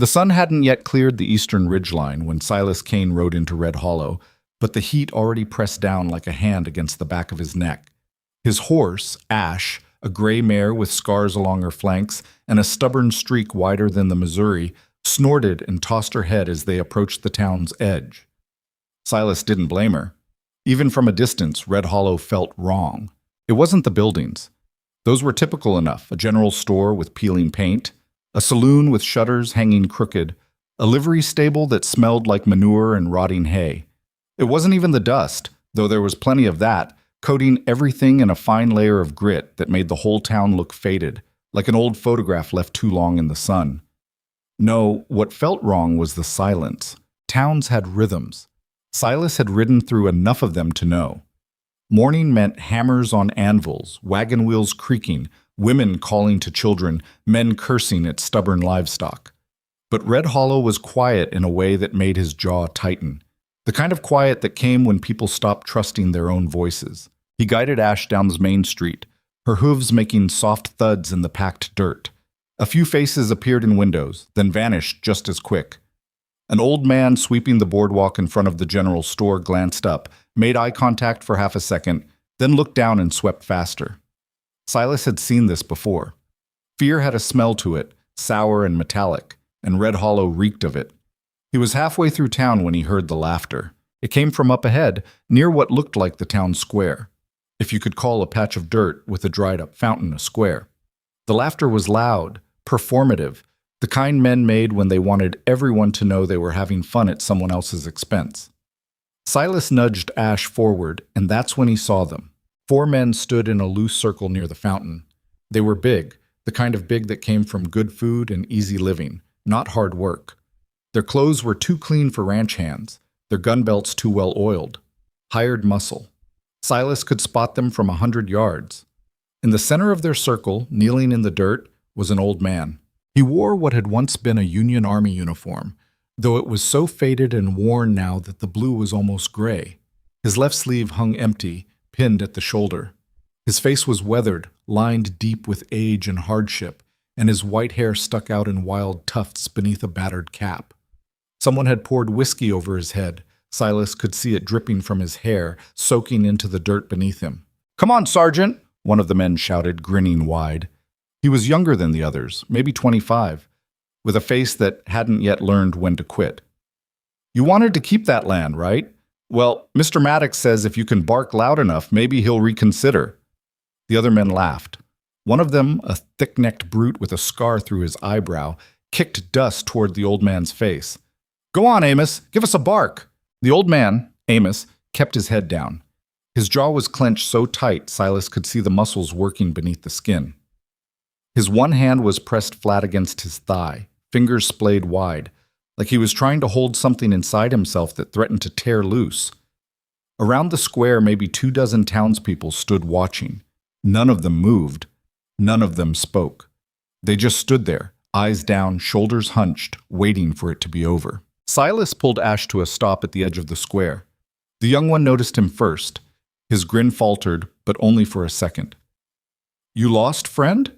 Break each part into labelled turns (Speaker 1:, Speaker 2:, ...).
Speaker 1: The sun hadn't yet cleared the eastern ridgeline when Silas Kane rode into Red Hollow, but the heat already pressed down like a hand against the back of his neck. His horse, Ash, a gray mare with scars along her flanks and a stubborn streak wider than the Missouri, snorted and tossed her head as they approached the town's edge. Silas didn't blame her. Even from a distance, Red Hollow felt wrong. It wasn't the buildings. Those were typical enough: a general store with peeling paint, a saloon with shutters hanging crooked, a livery stable that smelled like manure and rotting hay. It wasn't even the dust, though there was plenty of that, coating everything in a fine layer of grit that made the whole town look faded, like an old photograph left too long in the sun. No, what felt wrong was the silence. Towns had rhythms. Silas had ridden through enough of them to know. Morning meant hammers on anvils, wagon wheels creaking, women calling to children, men cursing at stubborn livestock. But Red Hollow was quiet in a way that made his jaw tighten. The kind of quiet that came when people stopped trusting their own voices. He guided Ash down the main street, her hooves making soft thuds in the packed dirt. A few faces appeared in windows, then vanished just as quick. An old man sweeping the boardwalk in front of the general store glanced up, made eye contact for half a second, then looked down and swept faster. Silas had seen this before. Fear had a smell to it, sour and metallic, and Red Hollow reeked of it. He was halfway through town when he heard the laughter. It came from up ahead, near what looked like the town square, if you could call a patch of dirt with a dried-up fountain a square. The laughter was loud, performative, the kind men made when they wanted everyone to know they were having fun at someone else's expense. Silas nudged Ash forward, and that's when he saw them. 4 men stood in a loose circle near the fountain. They were big, the kind of big that came from good food and easy living, not hard work. Their clothes were too clean for ranch hands, their gun belts too well oiled. Hired muscle. Silas could spot them from 100 yards. In the center of their circle, kneeling in the dirt, was an old man. He wore what had once been a Union Army uniform, though it was so faded and worn now that the blue was almost gray. His left sleeve hung empty, pinned at the shoulder. His face was weathered, lined deep with age and hardship, and his white hair stuck out in wild tufts beneath a battered cap. Someone had poured whiskey over his head. Silas could see it dripping from his hair, soaking into the dirt beneath him. "Come on, Sergeant!" one of the men shouted, grinning wide. He was younger than the others, maybe 25, with a face that hadn't yet learned when to quit. "You wanted to keep that land, right? Well, Mr. Maddox says if you can bark loud enough, maybe he'll reconsider." The other men laughed. One of them, a thick-necked brute with a scar through his eyebrow, kicked dust toward the old man's face. "Go on, Amos, give us a bark." The old man, Amos, kept his head down. His jaw was clenched so tight Silas could see the muscles working beneath the skin. His one hand was pressed flat against his thigh, fingers splayed wide, like he was trying to hold something inside himself that threatened to tear loose. Around the square, maybe 24 townspeople stood watching. None of them moved. None of them spoke. They just stood there, eyes down, shoulders hunched, waiting for it to be over. Silas pulled Ash to a stop at the edge of the square. The young one noticed him first. His grin faltered, but only for a second. "You lost, friend?"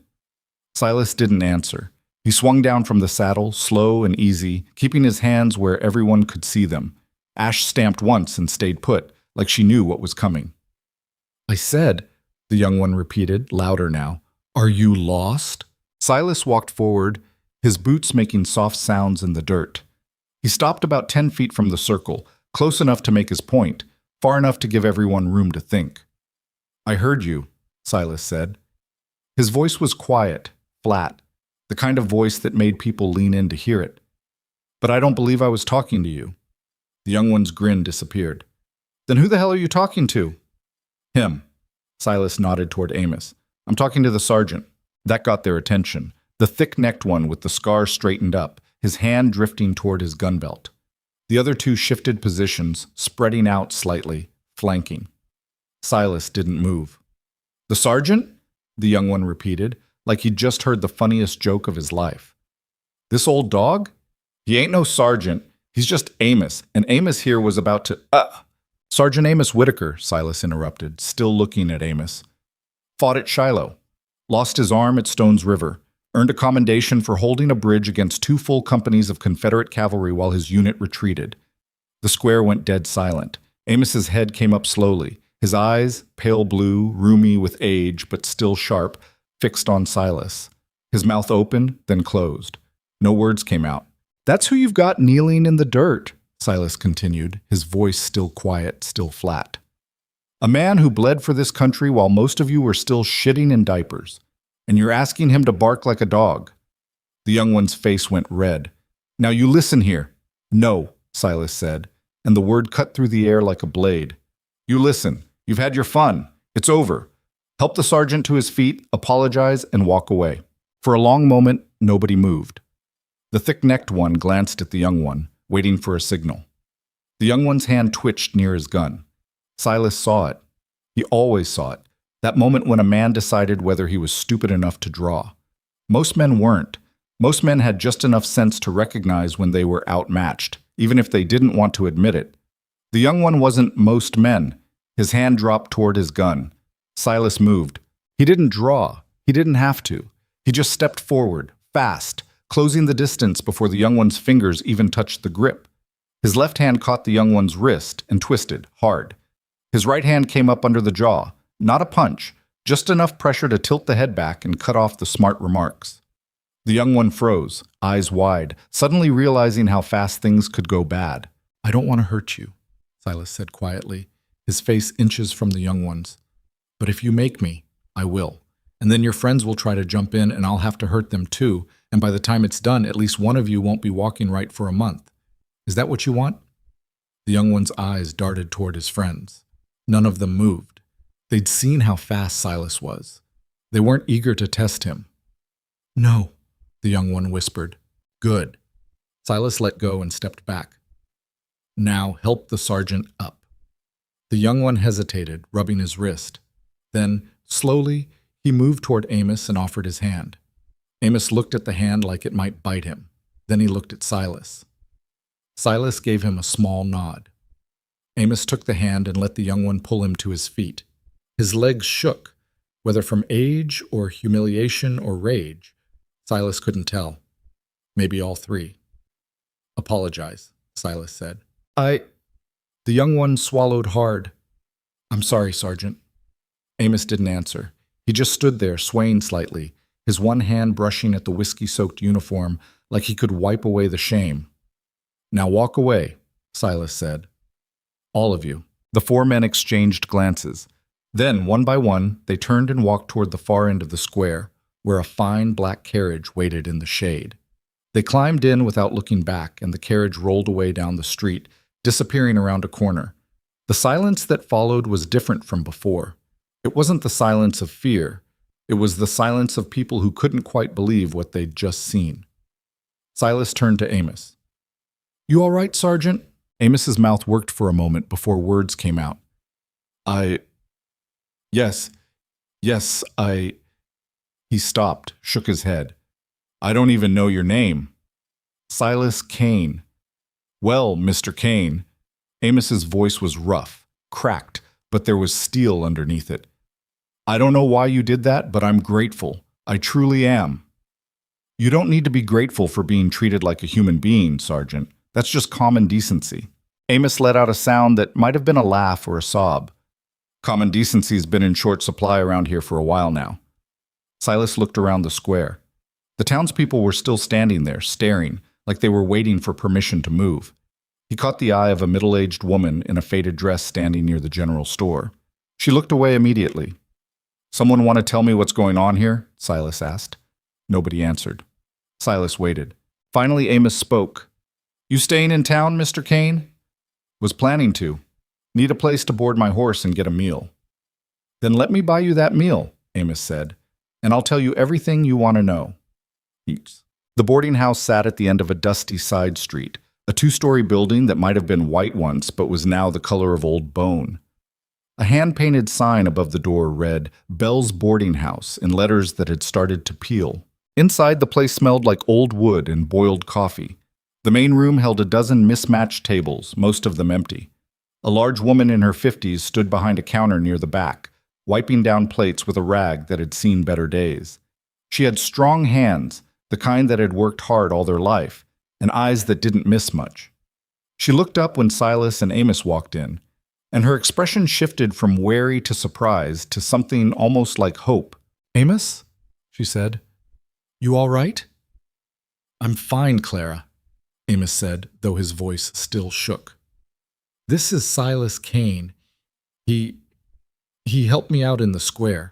Speaker 1: Silas didn't answer. He swung down from the saddle, slow and easy, keeping his hands where everyone could see them. Ash stamped once and stayed put, like she knew what was coming. "I said," the young one repeated, louder now, "are you lost?" Silas walked forward, his boots making soft sounds in the dirt. He stopped about 10 feet from the circle, close enough to make his point, far enough to give everyone room to think. "I heard you," Silas said. His voice was quiet, flat, the kind of voice that made people lean in to hear it. "But I don't believe I was talking to you." The young one's grin disappeared. "Then who the hell are you talking to?" "Him." Silas nodded toward Amos. "I'm talking to the sergeant." That got their attention. The thick-necked one with the scar straightened up, his hand drifting toward his gun belt. The other 2 shifted positions, spreading out slightly, flanking. Silas didn't move. "The sergeant?" the young one repeated, like he'd just heard the funniest joke of his life. "This old dog? He ain't no sergeant. He's just Amos, and Amos here was about to— Sergeant Amos Whitaker," Silas interrupted, still looking at Amos. "Fought at Shiloh. Lost his arm at Stone's River. Earned a commendation for holding a bridge against 2 full companies of Confederate cavalry while his unit retreated. The square went dead silent. Amos's head came up slowly, his eyes, pale blue, rheumy with age but still sharp, fixed on Silas. His mouth opened, then closed. No words came out. "That's who you've got kneeling in the dirt," Silas continued, his voice still quiet, still flat. "A man who bled for this country while most of you were still shitting in diapers. And you're asking him to bark like a dog." The young one's face went red. "Now you listen here." "No," Silas said, and the word cut through the air like a blade. "You listen. You've had your fun. It's over. Help the sergeant to his feet, apologize, and walk away." For a long moment, nobody moved. The thick-necked one glanced at the young one, waiting for a signal. The young one's hand twitched near his gun. Silas saw it. He always saw it. That moment when a man decided whether he was stupid enough to draw. Most men weren't. Most men had just enough sense to recognize when they were outmatched, even if they didn't want to admit it. The young one wasn't most men. His hand dropped toward his gun. Silas moved. He didn't draw. He didn't have to. He just stepped forward, fast, closing the distance before the young one's fingers even touched the grip. His left hand caught the young one's wrist and twisted, hard. His right hand came up under the jaw. Not a punch, just enough pressure to tilt the head back and cut off the smart remarks. The young one froze, eyes wide, suddenly realizing how fast things could go bad. "I don't want to hurt you," Silas said quietly, his face inches from the young one's. "But if you make me, I will. And then your friends will try to jump in and I'll have to hurt them too, and by the time it's done, at least one of you won't be walking right for a month. Is that what you want?" The young one's eyes darted toward his friends. None of them moved. They'd seen how fast Silas was. They weren't eager to test him. "No," the young one whispered. "Good." Silas let go and stepped back. "Now help the sergeant up." The young one hesitated, rubbing his wrist. Then, slowly, he moved toward Amos and offered his hand. Amos looked at the hand like it might bite him. Then he looked at Silas. Silas gave him a small nod. Amos took the hand and let the young one pull him to his feet. His legs shook, whether from age or humiliation or rage. Silas couldn't tell. Maybe all 3. "Apologize," Silas said. The young one swallowed hard. "I'm sorry, Sergeant." Amos didn't answer. He just stood there, swaying slightly, his one hand brushing at the whiskey-soaked uniform like he could wipe away the shame. "Now walk away," Silas said. "All of you." The 4 men exchanged glances. Then, one by one, they turned and walked toward the far end of the square, where a fine black carriage waited in the shade. They climbed in without looking back, and the carriage rolled away down the street, disappearing around a corner. The silence that followed was different from before. It wasn't the silence of fear. It was the silence of people who couldn't quite believe what they'd just seen. Silas turned to Amos. "You all right, Sergeant?" Amos's mouth worked for a moment before words came out. Yes, He stopped, shook his head. "I don't even know your name." "Silas Kane." "Well, Mr. Kane." Amos's voice was rough, cracked, but there was steel underneath it. "I don't know why you did that, but I'm grateful. I truly am." "You don't need to be grateful for being treated like a human being, Sergeant. That's just common decency." Amos let out a sound that might have been a laugh or a sob. "Common decency's been in short supply around here for a while now." Silas looked around the square. The townspeople were still standing there, staring, like they were waiting for permission to move. He caught the eye of a middle-aged woman in a faded dress standing near the general store. She looked away immediately. "Someone want to tell me what's going on here?" Silas asked. Nobody answered. Silas waited. Finally, Amos spoke. "You staying in town, Mr. Kane?" "Was planning to. Need a place to board my horse and get a meal." "Then let me buy you that meal," Amos said, "and I'll tell you everything you want to know." The boarding house sat at the end of a dusty side street, a 2-story building that might have been white once but was now the color of old bone. A hand-painted sign above the door read, "Bell's Boarding House," in letters that had started to peel. Inside, the place smelled like old wood and boiled coffee. The main room held a dozen mismatched tables, most of them empty. A large woman in her 50s stood behind a counter near the back, wiping down plates with a rag that had seen better days. She had strong hands, the kind that had worked hard all their life, and eyes that didn't miss much. She looked up when Silas and Amos walked in, and her expression shifted from wary to surprised to something almost like hope. "Amos?" she said. "You all right?" "I'm fine, Clara," Amos said, though his voice still shook. "This is Silas Kane. He helped me out in the square."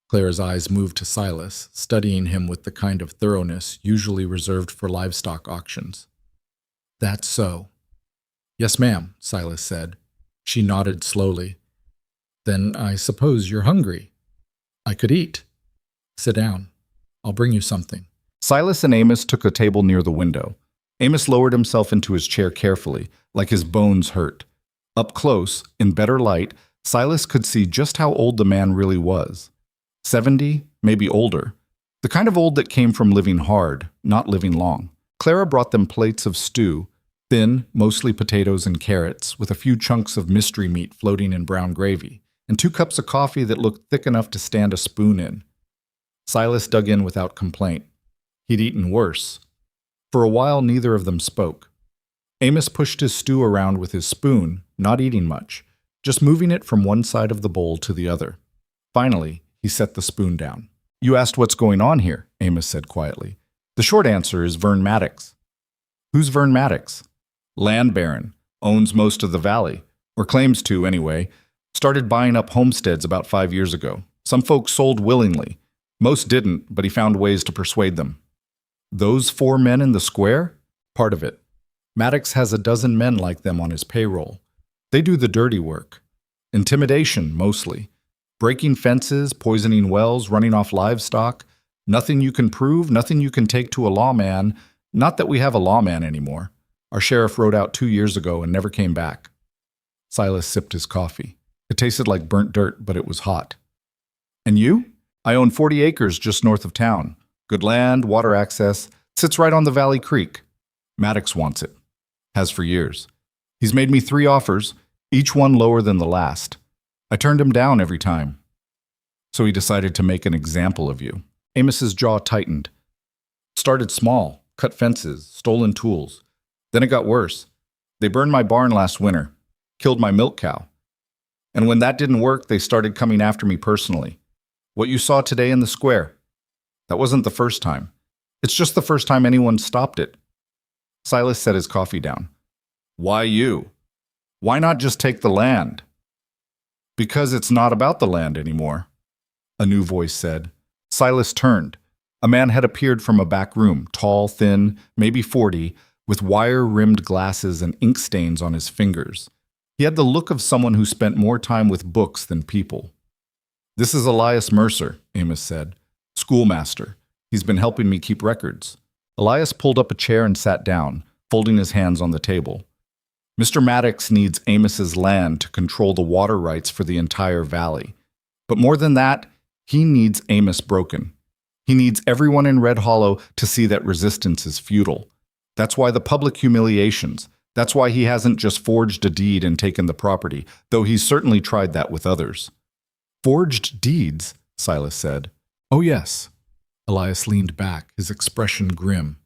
Speaker 1: Clara's eyes moved to Silas, studying him with the kind of thoroughness usually reserved for livestock auctions. "That's so." "Yes, ma'am," Silas said. She nodded slowly. "Then I suppose you're hungry. I could eat. Sit down. I'll bring you something." Silas and Amos took a table near the window. Amos lowered himself into his chair carefully, like his bones hurt. Up close, in better light, Silas could see just how old the man really was. 70, maybe older. The kind of old that came from living hard, not living long. Clara brought them plates of stew, thin, mostly potatoes and carrots, with a few chunks of mystery meat floating in brown gravy, and 2 cups of coffee that looked thick enough to stand a spoon in. Silas dug in without complaint. He'd eaten worse. For a while, neither of them spoke. Amos pushed his stew around with his spoon, not eating much, just moving it from one side of the bowl to the other. Finally, he set the spoon down. "You asked what's going on here," Amos said quietly. "The short answer is Vern Maddox." "Who's Vern Maddox?" "Land baron, owns most of the valley, or claims to anyway. Started buying up homesteads about 5 years ago. Some folks sold willingly. Most didn't, but he found ways to persuade them." "Those 4 men in the square?" "Part of it. Maddox has a dozen men like them on his payroll. They do the dirty work. Intimidation, mostly. Breaking fences, poisoning wells, running off livestock. Nothing you can prove, nothing you can take to a lawman. Not that we have a lawman anymore. Our sheriff rode out 2 years ago and never came back." Silas sipped his coffee. It tasted like burnt dirt, but it was hot. "And you?" "I own 40 acres just north of town. Good land, water access. Sits right on the Valley Creek. Maddox wants it. Has for years. He's made me 3 offers, each one lower than the last. I turned him down every time. So he decided to make an example of you." Amos's jaw tightened. "Started small, cut fences, stolen tools. Then it got worse. They burned my barn last winter, killed my milk cow. And when that didn't work, they started coming after me personally. What you saw today in the square, that wasn't the first time. It's just the first time anyone stopped it." Silas set his coffee down. "Why you? Why not just take the land?" "Because it's not about the land anymore," a new voice said. Silas turned. A man had appeared from a back room, tall, thin, maybe 40, with wire-rimmed glasses and ink stains on his fingers. He had the look of someone who spent more time with books than people. "This is Elias Mercer," Amos said. "Schoolmaster. He's been helping me keep records." Elias pulled up a chair and sat down, folding his hands on the table. "Mr. Maddox needs Amos's land to control the water rights for the entire valley. But more than that, he needs Amos broken. He needs everyone in Red Hollow to see that resistance is futile. That's why the public humiliations. That's why he hasn't just forged a deed and taken the property, though he's certainly tried that with others." "Forged deeds?" Silas said. "Oh yes." Elias leaned back, his expression grim.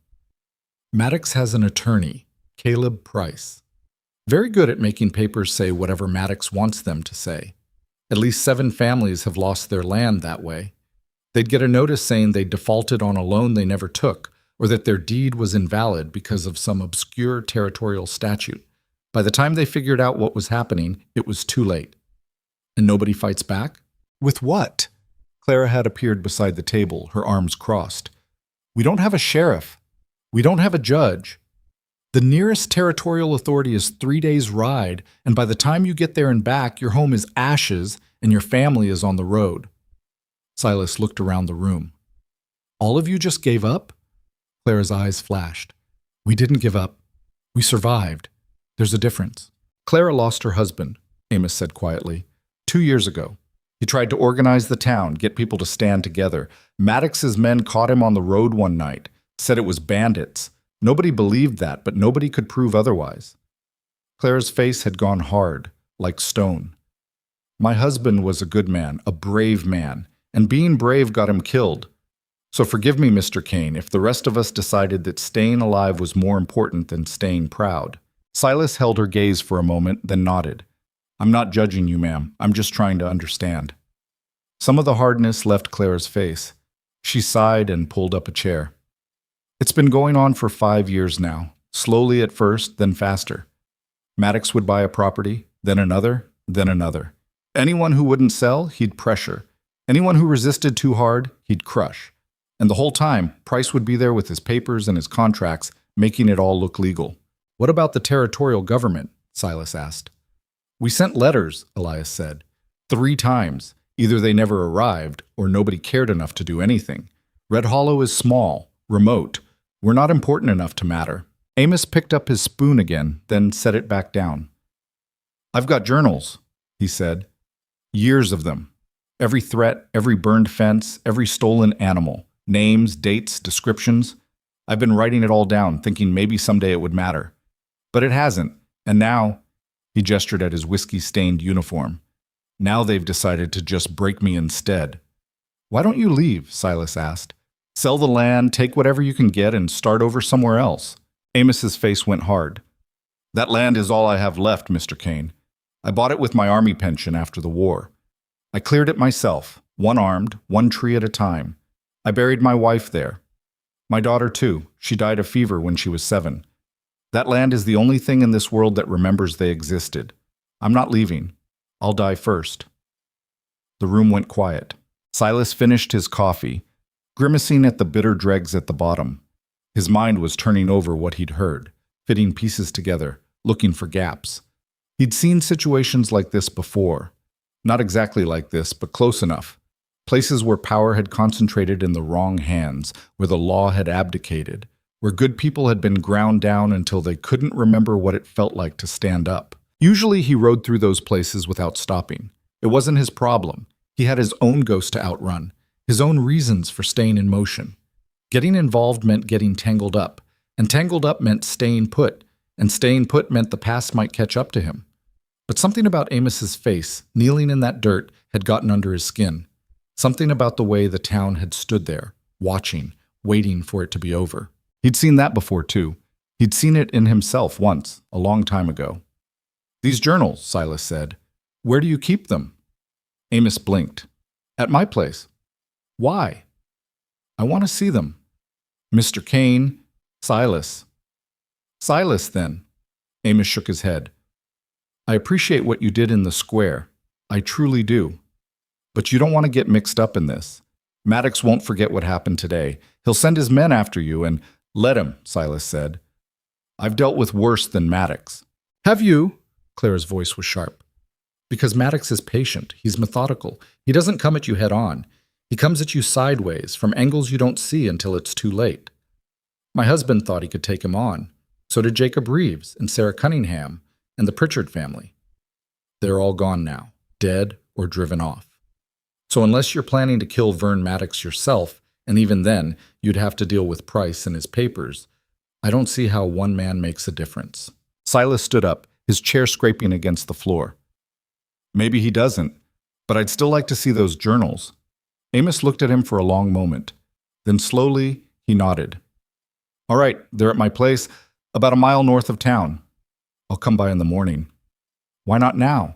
Speaker 1: "Maddox has an attorney, Caleb Price. Very good at making papers say whatever Maddox wants them to say. At least 7 families have lost their land that way. They'd get a notice saying they defaulted on a loan they never took, or that their deed was invalid because of some obscure territorial statute. By the time they figured out what was happening, it was too late. And nobody fights back?" "With what?" Clara had appeared beside the table, her arms crossed. "We don't have a sheriff. We don't have a judge. The nearest territorial authority is 3 days' ride, and by the time you get there and back, your home is ashes and your family is on the road." Silas looked around the room. "All of you just gave up?" Clara's eyes flashed. "We didn't give up. We survived. There's a difference." "Clara lost her husband," Amos said quietly, 2 years ago. He tried to organize the town, get people to stand together. Maddox's men caught him on the road one night, said it was bandits. Nobody believed that, but nobody could prove otherwise. Clara's face had gone hard, like stone. "My husband was a good man, a brave man, and being brave got him killed. So forgive me, Mr. Kane, if the rest of us decided that staying alive was more important than staying proud. Silas held her gaze for a moment, then nodded. I'm not judging you, ma'am. I'm just trying to understand. Some of the hardness left Claire's face. She sighed and pulled up a chair. It's been going on for 5 years now, slowly at first, then faster. Maddox would buy a property, then another, then another. Anyone who wouldn't sell, he'd pressure. Anyone who resisted too hard, he'd crush. And the whole time, Price would be there with his papers and his contracts, making it all look legal. What about the territorial government? Silas asked. We sent letters, Elias said. 3 times. Either they never arrived, or nobody cared enough to do anything. Red Hollow is small, remote. We're not important enough to matter. Amos picked up his spoon again, then set it back down. I've got journals, he said. Years of them. Every threat, every burned fence, every stolen animal. Names, dates, descriptions. I've been writing it all down, thinking maybe someday it would matter. But it hasn't, and now, he gestured at his whiskey-stained uniform. Now they've decided to just break me instead. Why don't you leave? Silas asked. Sell the land, take whatever you can get, and start over somewhere else. Amos's face went hard. That land is all I have left, Mr. Kane. I bought it with my army pension after the war. I cleared it myself, one-armed, one tree at a time. I buried my wife there. My daughter, too. She died of fever when she was 7. That land is the only thing in this world that remembers they existed. I'm not leaving. I'll die first. The room went quiet. Silas finished his coffee, grimacing at the bitter dregs at the bottom. His mind was turning over what he'd heard, fitting pieces together, looking for gaps. He'd seen situations like this before. Not exactly like this, but close enough. Places where power had concentrated in the wrong hands, where the law had abdicated, where good people had been ground down until they couldn't remember what it felt like to stand up. Usually he rode through those places without stopping. It wasn't his problem. He had his own ghost to outrun, his own reasons for staying in motion. Getting involved meant getting tangled up, and tangled up meant staying put, and staying put meant the past might catch up to him. But something about Amos's face, kneeling in that dirt, had gotten under his skin. Something about the way the town had stood there, watching, waiting for it to be over. He'd seen that before, too. He'd seen it in himself once, a long time ago. These journals, Silas said. Where do you keep them? Amos blinked. At my place. Why? I want to see them. Mr. Kane, Silas. Silas, then. Amos shook his head. I appreciate what you did in the square. I truly do. But you don't want to get mixed up in this. Maddox won't forget what happened today. He'll send his men after you, and let him, Silas said. I've dealt with worse than Maddox. Have you? Claire's voice was sharp. Because Maddox is patient. He's methodical. He doesn't come at you head on. He comes at you sideways, from angles you don't see until it's too late. My husband thought he could take him on. So did Jacob Reeves and Sarah Cunningham and the Pritchard family. They're all gone now, dead or driven off. So unless you're planning to kill Vern Maddox yourself, and even then, you'd have to deal with Price and his papers, I don't see how one man makes a difference. Silas stood up, his chair scraping against the floor. Maybe he doesn't, but I'd still like to see those journals. Amos looked at him for a long moment. Then slowly, he nodded. All right, they're at my place, about a mile north of town. I'll come by in the morning. Why not now?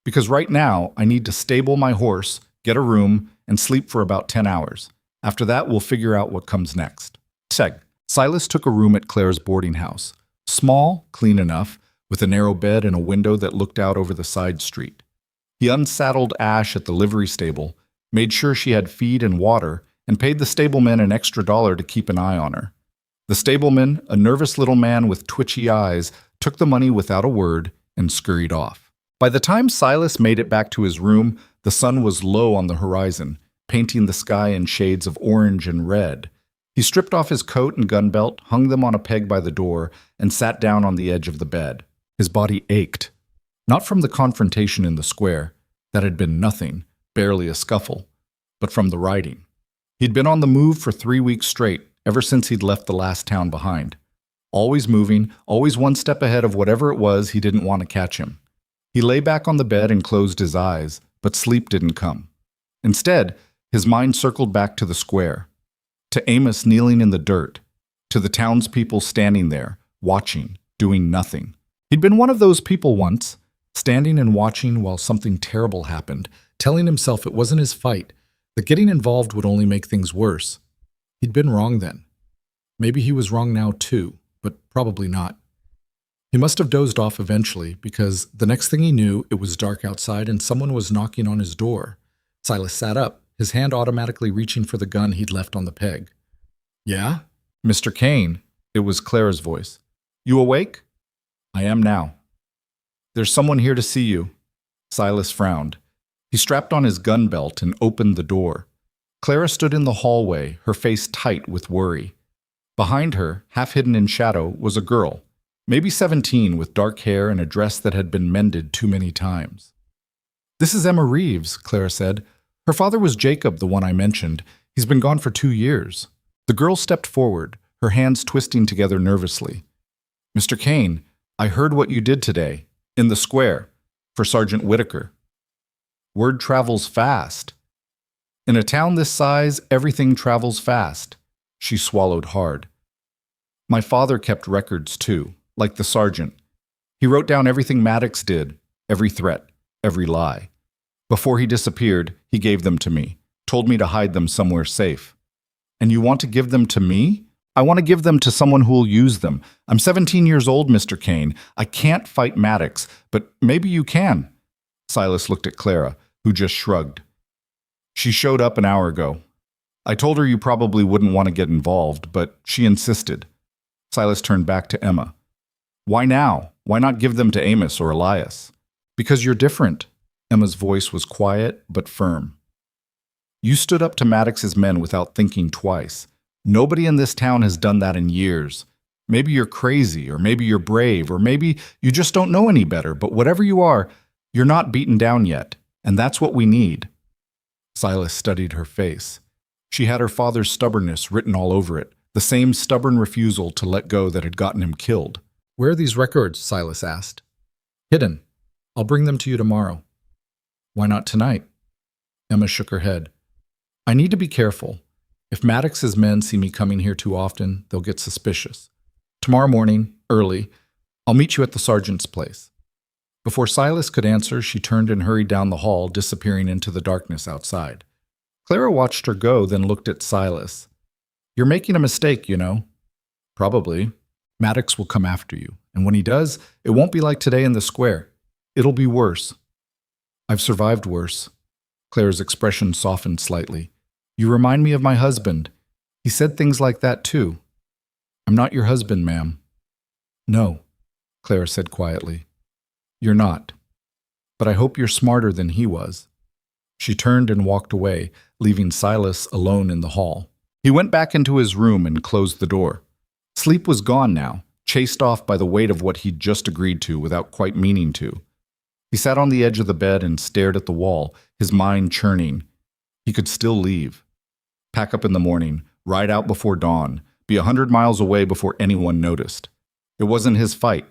Speaker 1: Because right now, I need to stable my horse, get a room, and sleep for about 10 hours. After that, we'll figure out what comes next. Seg. Silas took a room at Claire's boarding house. Small, clean enough, with a narrow bed and a window that looked out over the side street. He unsaddled Ash at the livery stable, made sure she had feed and water, and paid the stableman an extra $1 to keep an eye on her. The stableman, a nervous little man with twitchy eyes, took the money without a word and scurried off. By the time Silas made it back to his room, the sun was low on the horizon, painting the sky in shades of orange and red. He stripped off his coat and gun belt, hung them on a peg by the door, and sat down on the edge of the bed. His body ached. Not from the confrontation in the square. That had been nothing, barely a scuffle, but from the riding. He'd been on the move for 3 weeks straight, ever since he'd left the last town behind. Always moving, always one step ahead of whatever it was he didn't want to catch him. He lay back on the bed and closed his eyes, but sleep didn't come. Instead, his mind circled back to the square. to Amos kneeling in the dirt, to the townspeople standing there, watching, doing nothing. He'd been one of those people once, standing and watching while something terrible happened, telling himself it wasn't his fight, that getting involved would only make things worse. He'd been wrong then. Maybe he was wrong now too, but probably not. He must have dozed off eventually, because the next thing he knew, it was dark outside and someone was knocking on his door. Silas sat up, his hand automatically reaching for the gun he'd left on the peg. "Yeah?" "Mr. Kane," it was Clara's voice. "You awake?" "I am now." "There's someone here to see you." Silas frowned. He strapped on his gun belt and opened the door. Clara stood in the hallway, her face tight with worry. Behind her, half hidden in shadow, was a girl, maybe 17, with dark hair and a dress that had been mended too many times. "This is Emma Reeves," Clara said. "Her father was Jacob, the one I mentioned. He's been gone for 2 years. The girl stepped forward, her hands twisting together nervously. "Mr. Kane, I heard what you did today, in the square, for Sergeant Whitaker. Word travels fast. In a town this size, everything travels fast." She swallowed hard. "My father kept records too, like the sergeant. He wrote down everything Maddox did, every threat, every lie. Before he disappeared, he gave them to me, told me to hide them somewhere safe. And you want to give them to me? I want to give them to someone who'll use them. I'm 17 years old, Mr. Kane. I can't fight Maddox, but maybe you can." Silas looked at Clara, who just shrugged. "She showed up an hour ago. I told her you probably wouldn't want to get involved, but she insisted." Silas turned back to Emma. "Why now? Why not give them to Amos or Elias?" "Because you're different." Emma's voice was quiet but firm. "You stood up to Maddox's men without thinking twice. Nobody in this town has done that in years. Maybe you're crazy, or maybe you're brave, or maybe you just don't know any better, but whatever you are, you're not beaten down yet, and that's what we need." Silas studied her face. She had her father's stubbornness written all over it, the same stubborn refusal to let go that had gotten him killed. "Where are these records?" Silas asked. "Hidden. I'll bring them to you tomorrow." "Why not tonight?" Emma shook her head. "I need to be careful. If Maddox's men see me coming here too often, they'll get suspicious. Tomorrow morning, early, I'll meet you at the sergeant's place." Before Silas could answer, she turned and hurried down the hall, disappearing into the darkness outside. Clara watched her go, then looked at Silas. "You're making a mistake, you know." "Probably. Maddox will come after you, and when he does, it won't be like today in the square. It'll be worse." "I've survived worse." Clara's expression softened slightly. "You remind me of my husband. He said things like that too." "I'm not your husband, ma'am." "No," Clara said quietly. "You're not. But I hope you're smarter than he was." She turned and walked away, leaving Silas alone in the hall. He went back into his room and closed the door. Sleep was gone now, chased off by the weight of what he'd just agreed to without quite meaning to. He sat on the edge of the bed and stared at the wall, his mind churning. He could still leave. Pack up in the morning, ride out before dawn, be 100 miles away before anyone noticed. It wasn't his fight.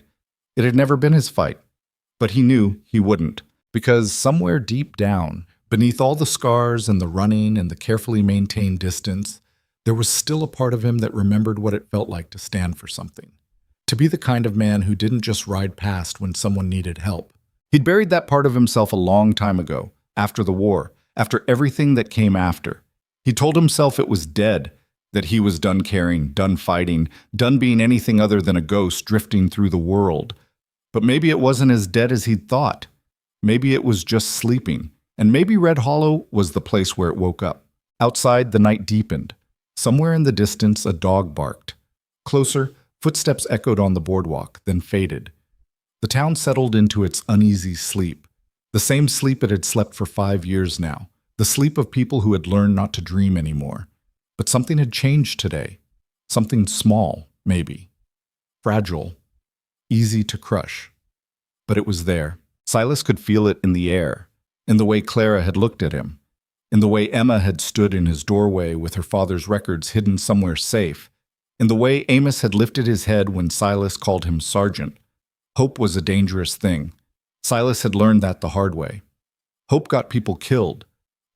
Speaker 1: It had never been his fight. But he knew he wouldn't, because somewhere deep down, beneath all the scars and the running and the carefully maintained distance, there was still a part of him that remembered what it felt like to stand for something. To be the kind of man who didn't just ride past when someone needed help. He'd buried that part of himself a long time ago, after the war, after everything that came after. He told himself it was dead, that he was done caring, done fighting, done being anything other than a ghost drifting through the world. But maybe it wasn't as dead as he'd thought. Maybe it was just sleeping. And maybe Red Hollow was the place where it woke up. Outside, the night deepened. Somewhere in the distance, a dog barked. Closer, footsteps echoed on the boardwalk, then faded. The town settled into its uneasy sleep. The same sleep it had slept for 5 years now. The sleep of people who had learned not to dream anymore. But something had changed today. Something small, maybe. Fragile. Easy to crush. But it was there. Silas could feel it in the air, in the way Clara had looked at him, in the way Emma had stood in his doorway with her father's records hidden somewhere safe, in the way Amos had lifted his head when Silas called him sergeant. Hope was a dangerous thing. Silas had learned that the hard way. Hope got people killed.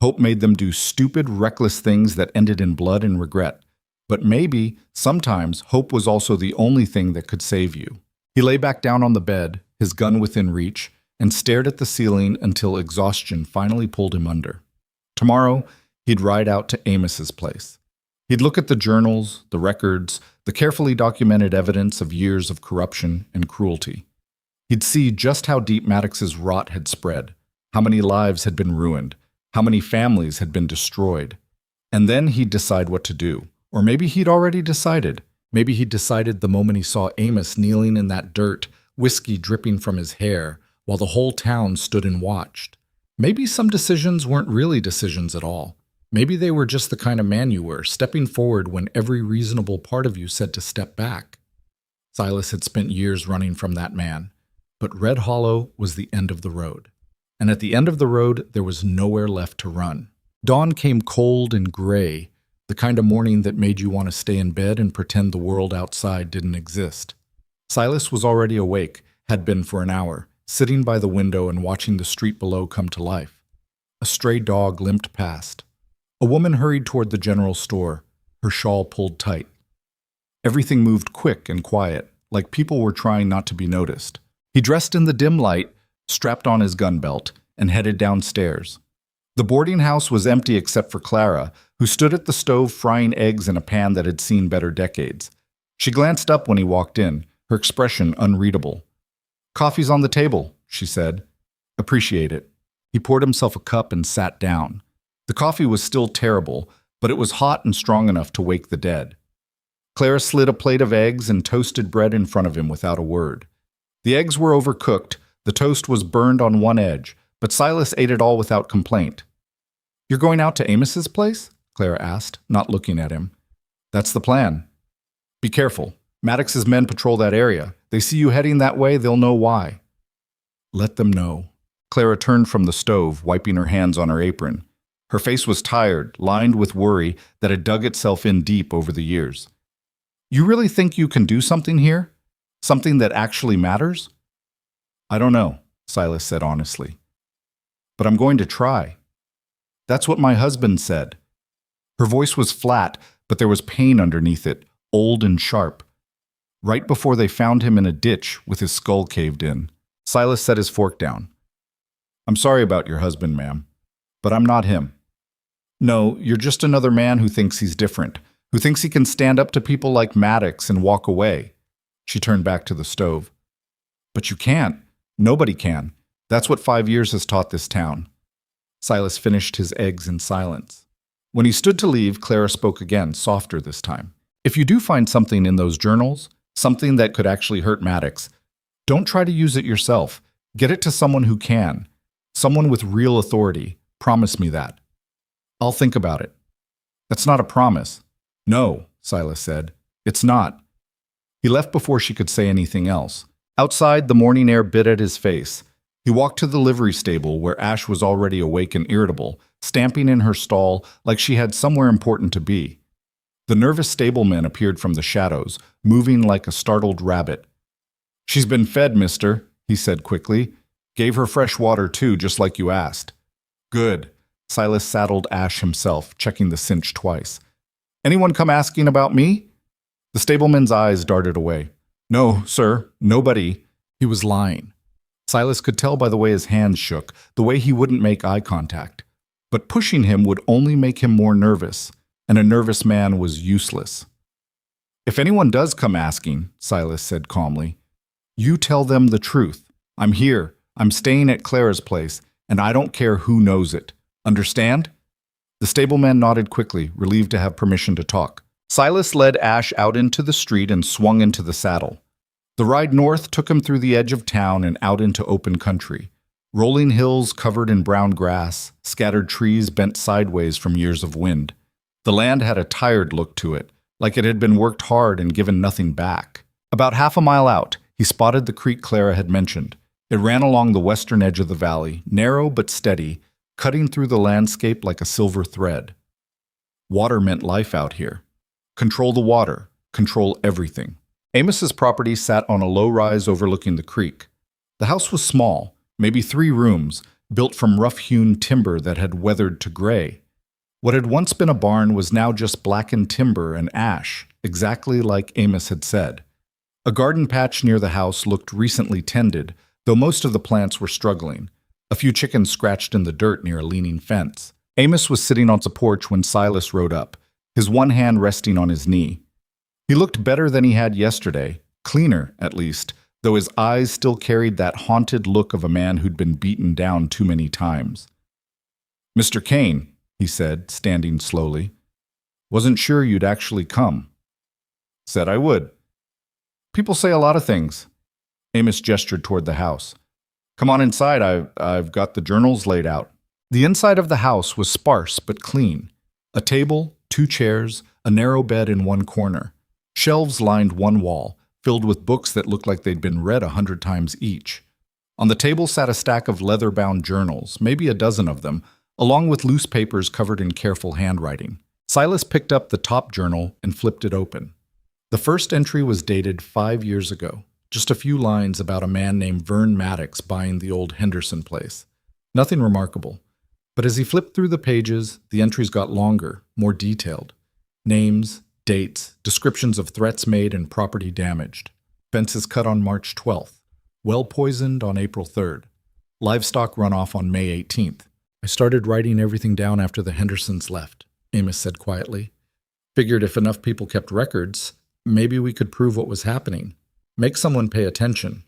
Speaker 1: Hope made them do stupid, reckless things that ended in blood and regret. But maybe, sometimes, hope was also the only thing that could save you. He lay back down on the bed, his gun within reach, and stared at the ceiling until exhaustion finally pulled him under. Tomorrow, he'd ride out to Amos's place. He'd look at the journals, the records, the carefully documented evidence of years of corruption and cruelty. He'd see just how deep Maddox's rot had spread, how many lives had been ruined, how many families had been destroyed. And then he'd decide what to do. Or maybe he'd already decided. Maybe he'd decided the moment he saw Amos kneeling in that dirt, whiskey dripping from his hair, while the whole town stood and watched. Maybe some decisions weren't really decisions at all. Maybe they were just the kind of man you were, stepping forward when every reasonable part of you said to step back. Silas had spent years running from that man, but Red Hollow was the end of the road. And at the end of the road, there was nowhere left to run. Dawn came cold and gray, the kind of morning that made you want to stay in bed and pretend the world outside didn't exist. Silas was already awake, had been for an hour, sitting by the window and watching the street below come to life. A stray dog limped past. A woman hurried toward the general store, her shawl pulled tight. Everything moved quick and quiet, like people were trying not to be noticed. He dressed in the dim light, strapped on his gun belt, and headed downstairs. The boarding house was empty except for Clara, who stood at the stove frying eggs in a pan that had seen better decades. She glanced up when he walked in, her expression unreadable. "Coffee's on the table," she said. "Appreciate it." He poured himself a cup and sat down. The coffee was still terrible, but it was hot and strong enough to wake the dead. Clara slid a plate of eggs and toasted bread in front of him without a word. The eggs were overcooked, the toast was burned on one edge, but Silas ate it all without complaint. "You're going out to Amos's place?" Clara asked, not looking at him. "That's the plan." "Be careful. Maddox's men patrol that area. They see you heading that way, they'll know why." "Let them know." Clara turned from the stove, wiping her hands on her apron. Her face was tired, lined with worry that had dug itself in deep over the years. "You really think you can do something here? Something that actually matters?" "I don't know," Silas said honestly. "But I'm going to try." "That's what my husband said." Her voice was flat, but there was pain underneath it, old and sharp. Right before they found him in a ditch with his skull caved in, Silas set his fork down. "I'm sorry about your husband, ma'am, but I'm not him. No, you're just another man who thinks he's different, who thinks he can stand up to people like Maddox and walk away." She turned back to the stove. "But you can't. Nobody can. That's what 5 years has taught this town." Silas finished his eggs in silence. When he stood to leave, Clara spoke again, softer this time. "If you do find something in those journals, something that could actually hurt Maddox, don't try to use it yourself. Get it to someone who can. Someone with real authority. Promise me that." "I'll think about it." "That's not a promise." "No," Silas said. "It's not." He left before she could say anything else. Outside, the morning air bit at his face. He walked to the livery stable where Ash was already awake and irritable, stamping in her stall like she had somewhere important to be. The nervous stableman appeared from the shadows, moving like a startled rabbit. "She's been fed, mister," he said quickly. "Gave her fresh water too, just like you asked." "Good." Silas saddled Ash himself, checking the cinch twice. "Anyone come asking about me?" The stableman's eyes darted away. "No, sir, nobody." He was lying. Silas could tell by the way his hands shook, the way he wouldn't make eye contact. But pushing him would only make him more nervous, and a nervous man was useless. "If anyone does come asking," Silas said calmly, "you tell them the truth. I'm here, I'm staying at Clara's place, and I don't care who knows it. Understand?" The stableman nodded quickly, relieved to have permission to talk. Silas led Ash out into the street and swung into the saddle. The ride north took him through the edge of town and out into open country. Rolling hills covered in brown grass, scattered trees bent sideways from years of wind. The land had a tired look to it, like it had been worked hard and given nothing back. About half a mile out, he spotted the creek Clara had mentioned. It ran along the western edge of the valley, narrow but steady, cutting through the landscape like a silver thread. Water meant life out here. Control the water, control everything. Amos's property sat on a low rise overlooking the creek. The house was small, maybe 3 rooms, built from rough-hewn timber that had weathered to gray. What had once been a barn was now just blackened timber and ash, exactly like Amos had said. A garden patch near the house looked recently tended, though most of the plants were struggling. A few chickens scratched in the dirt near a leaning fence. Amos was sitting on the porch when Silas rode up, his one hand resting on his knee. He looked better than he had yesterday, cleaner, at least, though his eyes still carried that haunted look of a man who'd been beaten down too many times. "Mr. Kane," he said, standing slowly. "Wasn't sure you'd actually come." "Said I would." "People say a lot of things." Amos gestured toward the house. "Come on inside, I've got the journals laid out." The inside of the house was sparse but clean. A table, 2 chairs, a narrow bed in one corner. Shelves lined one wall, filled with books that looked like they'd been read 100 times each. On the table sat a stack of leather-bound journals, maybe a dozen of them, along with loose papers covered in careful handwriting. Silas picked up the top journal and flipped it open. The first entry was dated 5 years ago, just a few lines about a man named Vern Maddox buying the old Henderson place. Nothing remarkable. But as he flipped through the pages, the entries got longer, more detailed. Names, dates, descriptions of threats made and property damaged. Fences cut on March 12th. Well poisoned on April 3rd. Livestock runoff on May 18th. "I started writing everything down after the Hendersons left," Amos said quietly. "Figured if enough people kept records, maybe we could prove what was happening. Make someone pay attention."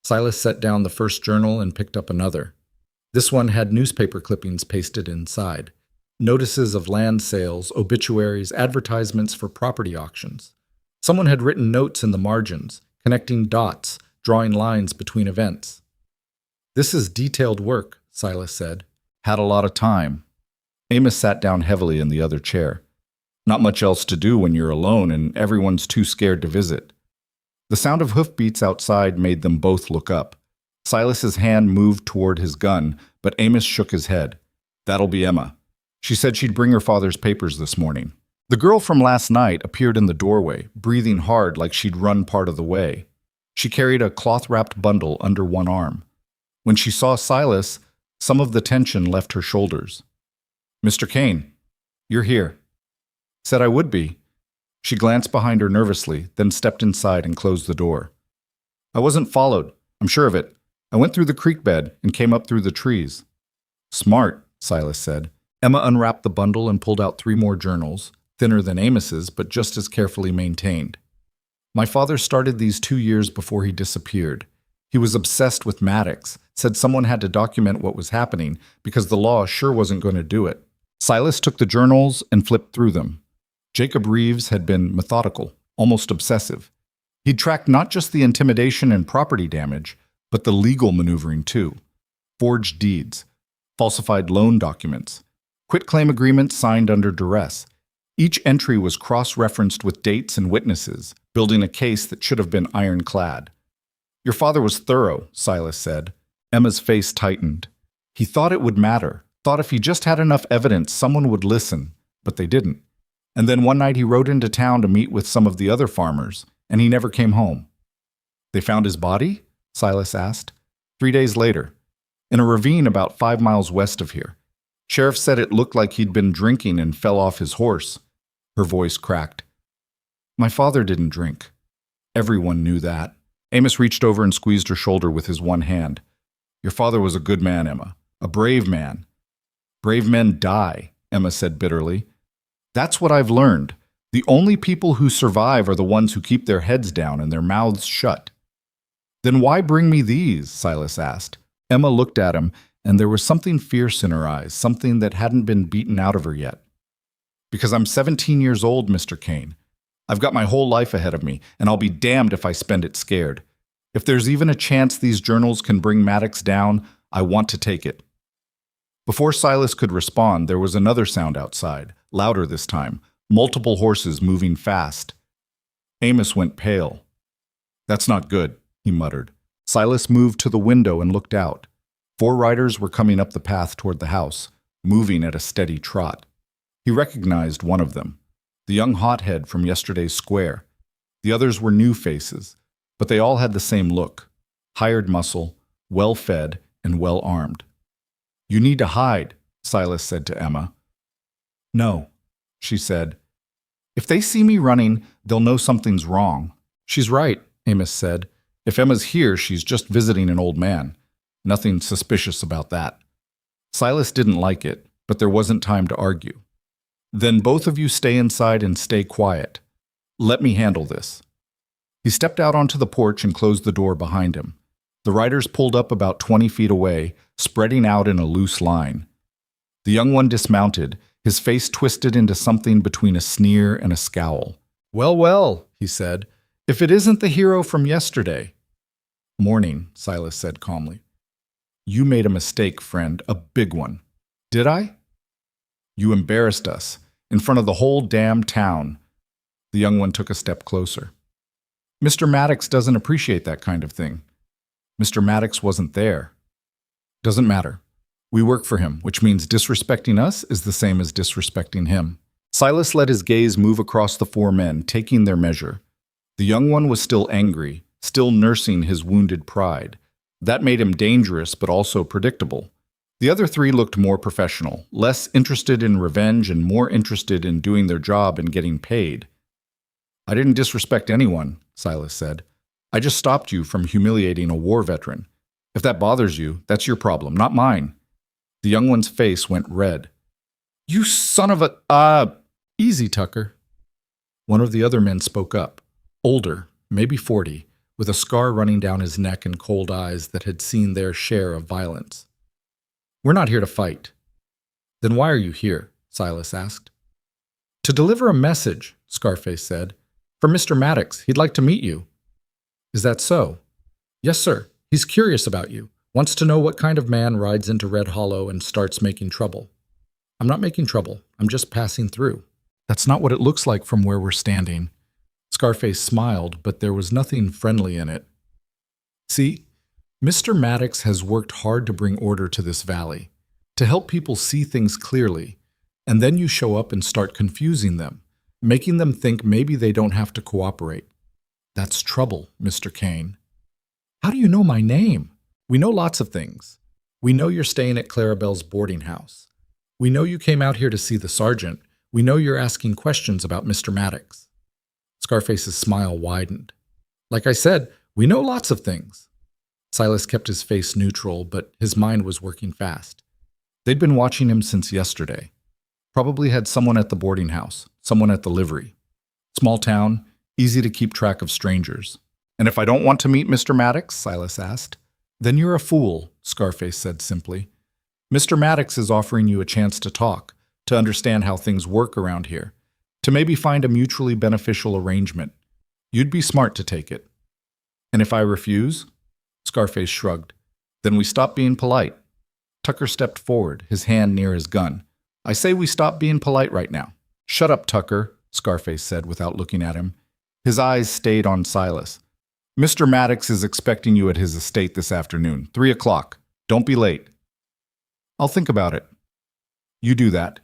Speaker 1: Silas set down the first journal and picked up another. This one had newspaper clippings pasted inside. Notices of land sales, obituaries, advertisements for property auctions. Someone had written notes in the margins, connecting dots, drawing lines between events. "This is detailed work," Silas said. "Had a lot of time." Amos sat down heavily in the other chair. "Not much else to do when you're alone and everyone's too scared to visit." The sound of hoofbeats outside made them both look up. Silas's hand moved toward his gun, but Amos shook his head. "That'll be Emma. She said she'd bring her father's papers this morning." The girl from last night appeared in the doorway, breathing hard like she'd run part of the way. She carried a cloth-wrapped bundle under one arm. When she saw Silas, some of the tension left her shoulders. "Mr. Kane, you're here." "Said I would be." She glanced behind her nervously, then stepped inside and closed the door. "I wasn't followed. I'm sure of it. I went through the creek bed and came up through the trees." "Smart," Silas said. Emma unwrapped the bundle and pulled out 3 more journals, thinner than Amos's, but just as carefully maintained. "My father started these 2 years before he disappeared. He was obsessed with Maddox, said someone had to document what was happening because the law sure wasn't going to do it." Silas took the journals and flipped through them. Jacob Reeves had been methodical, almost obsessive. He'd tracked not just the intimidation and property damage, but the legal maneuvering too. Forged deeds, falsified loan documents, quitclaim agreements signed under duress. Each entry was cross-referenced with dates and witnesses, building a case that should have been ironclad. "Your father was thorough," Silas said. Emma's face tightened. "He thought it would matter, thought if he just had enough evidence someone would listen, but they didn't. And then one night he rode into town to meet with some of the other farmers, and he never came home." "They found his body?" Silas asked. 3 days later, in a ravine about 5 miles west of here. Sheriff said it looked like he'd been drinking and fell off his horse." Her voice cracked. "My father didn't drink." Everyone knew that. Amos reached over and squeezed her shoulder with his one hand. "Your father was a good man, Emma. A brave man." "Brave men die," Emma said bitterly. "That's what I've learned. The only people who survive are the ones who keep their heads down and their mouths shut." "Then why bring me these?" Silas asked. Emma looked at him, and there was something fierce in her eyes, something that hadn't been beaten out of her yet. "Because I'm 17 years old, Mr. Kane. I've got my whole life ahead of me, and I'll be damned if I spend it scared. If there's even a chance these journals can bring Maddox down, I want to take it." Before Silas could respond, there was another sound outside, louder this time, multiple horses moving fast. Amos went pale. "That's not good," he muttered. Silas moved to the window and looked out. 4 riders were coming up the path toward the house, moving at a steady trot. He recognized one of them, the young hothead from yesterday's square. The others were new faces, but they all had the same look: hired muscle, well-fed, and well-armed. "You need to hide," Silas said to Emma. No, she said. If they see me running, they'll know something's wrong. She's right, Amos said. If Emma's here, she's just visiting an old man. Nothing suspicious about that. Silas didn't like it, but there wasn't time to argue. Then both of you stay inside and stay quiet. Let me handle this. He stepped out onto the porch and closed the door behind him. The riders pulled up about 20 feet away, spreading out in a loose line. The young one dismounted, his face twisted into something between a sneer and a scowl. Well, well, he said, if it isn't the hero from yesterday. Morning, Silas said calmly. You made a mistake, friend, a big one. Did I? You embarrassed us, in front of the whole damn town. The young one took a step closer. Mr. Maddox doesn't appreciate that kind of thing. Mr. Maddox wasn't there. Doesn't matter. We work for him, which means disrespecting us is the same as disrespecting him. Silas let his gaze move across the four men, taking their measure. The young one was still angry, still nursing his wounded pride. That made him dangerous, but also predictable. The other three looked more professional, less interested in revenge and more interested in doing their job and getting paid. I didn't disrespect anyone, Silas said. I just stopped you from humiliating a war veteran. If that bothers you, that's your problem, not mine. The young one's face went red. You son of a… Easy, Tucker. One of the other men spoke up. Older, maybe 40, with a scar running down his neck and cold eyes that had seen their share of violence. We're not here to fight. Then why are you here? Silas asked. To deliver a message, Scarface said. For Mr. Maddox, he'd like to meet you. Is that so? Yes, sir. He's curious about you. Wants to know what kind of man rides into Red Hollow and starts making trouble. I'm not making trouble. I'm just passing through. That's not what it looks like from where we're standing. Scarface smiled, but there was nothing friendly in it. See, Mr. Maddox has worked hard to bring order to this valley, to help people see things clearly, and then you show up and start confusing them, making them think maybe they don't have to cooperate. That's trouble, Mr. Kane. How do you know my name? We know lots of things. We know you're staying at Clarabelle's boarding house. We know you came out here to see the sergeant. We know you're asking questions about Mr. Maddox. Scarface's smile widened. Like I said, we know lots of things. Silas kept his face neutral, but his mind was working fast. They'd been watching him since yesterday. Probably had someone at the boarding house, someone at the livery. Small town, easy to keep track of strangers. And if I don't want to meet Mr. Maddox, Silas asked. Then you're a fool, Scarface said simply. Mr. Maddox is offering you a chance to talk, to understand how things work around here, to maybe find a mutually beneficial arrangement. You'd be smart to take it. And if I refuse? Scarface shrugged. Then we stop being polite. Tucker stepped forward, his hand near his gun. I say we stop being polite right now. Shut up, Tucker, Scarface said without looking at him. His eyes stayed on Silas. Mr. Maddox is expecting you at his estate this afternoon, 3 o'clock. Don't be late. I'll think about it. You do that.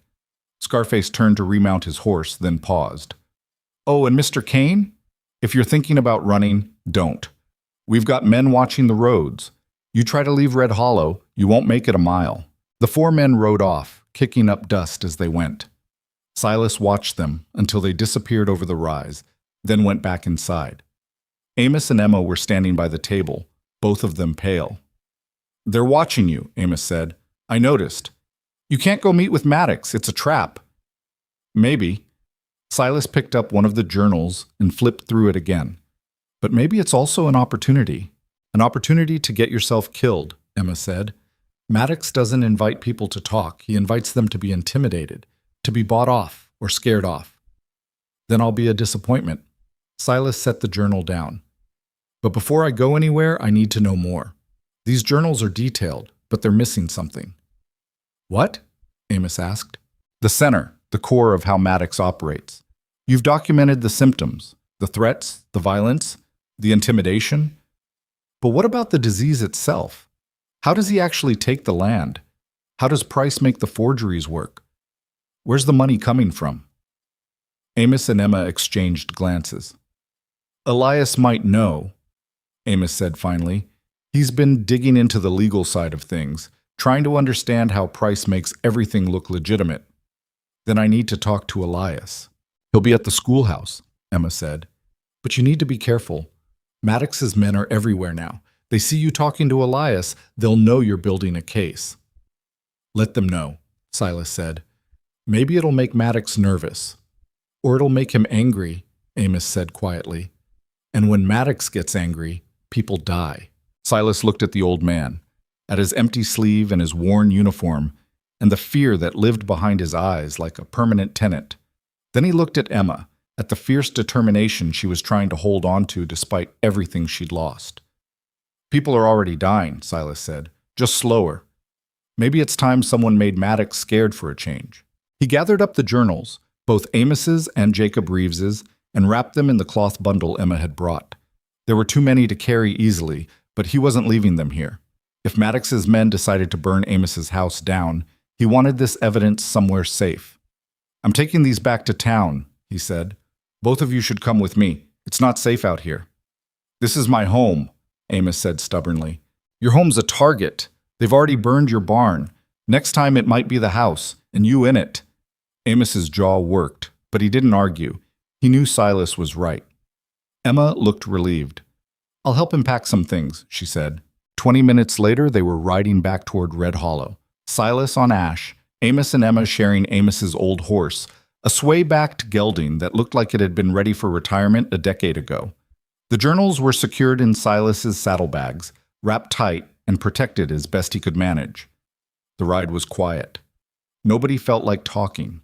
Speaker 1: Scarface turned to remount his horse, then paused. Oh, and Mr. Kane? If you're thinking about running, don't. We've got men watching the roads. You try to leave Red Hollow, you won't make it a mile. The four men rode off, kicking up dust as they went. Silas watched them until they disappeared over the rise, then went back inside. Amos and Emma were standing by the table, both of them pale. They're watching you, Amos said. I noticed. You can't go meet with Maddox, it's a trap. Maybe. Silas picked up one of the journals and flipped through it again. But maybe it's also an opportunity to get yourself killed, Emma said. Maddox doesn't invite people to talk, he invites them to be intimidated, to be bought off or scared off. Then I'll be a disappointment. Silas set the journal down. But before I go anywhere, I need to know more. These journals are detailed, but they're missing something. What? Amos asked. The center, the core of how Maddox operates. You've documented the symptoms, the threats, the violence, the intimidation. But what about the disease itself? How does he actually take the land? How does Price make the forgeries work? Where's the money coming from? Amos and Emma exchanged glances. Elias might know, Amos said finally. He's been digging into the legal side of things, trying to understand how Price makes everything look legitimate. Then I need to talk to Elias. He'll be at the schoolhouse, Emma said. But you need to be careful. Maddox's men are everywhere now. They see you talking to Elias, they'll know you're building a case. Let them know, Silas said. Maybe it'll make Maddox nervous. Or it'll make him angry, Amos said quietly. And when Maddox gets angry, people die. Silas looked at the old man, at his empty sleeve and his worn uniform, and the fear that lived behind his eyes like a permanent tenant. Then he looked at Emma, at the fierce determination she was trying to hold on to despite everything she'd lost. People are already dying, Silas said, just slower. Maybe it's time someone made Maddox scared for a change. He gathered up the journals, both Amos's and Jacob Reeves's, and wrapped them in the cloth bundle Emma had brought. There were too many to carry easily, but he wasn't leaving them here. If Maddox's men decided to burn Amos's house down, he wanted this evidence somewhere safe. I'm taking these back to town, he said. Both of you should come with me. It's not safe out here. This is my home, Amos said stubbornly. Your home's a target. They've already burned your barn. Next time it might be the house, and you in it. Amos's jaw worked, but he didn't argue. He knew Silas was right. Emma looked relieved. I'll help him pack some things, she said. 20 minutes later, they were riding back toward Red Hollow. Silas on Ash, Amos and Emma sharing Amos's old horse, a sway-backed gelding that looked like it had been ready for retirement a decade ago. The journals were secured in Silas's saddlebags, wrapped tight and protected as best he could manage. The ride was quiet. Nobody felt like talking.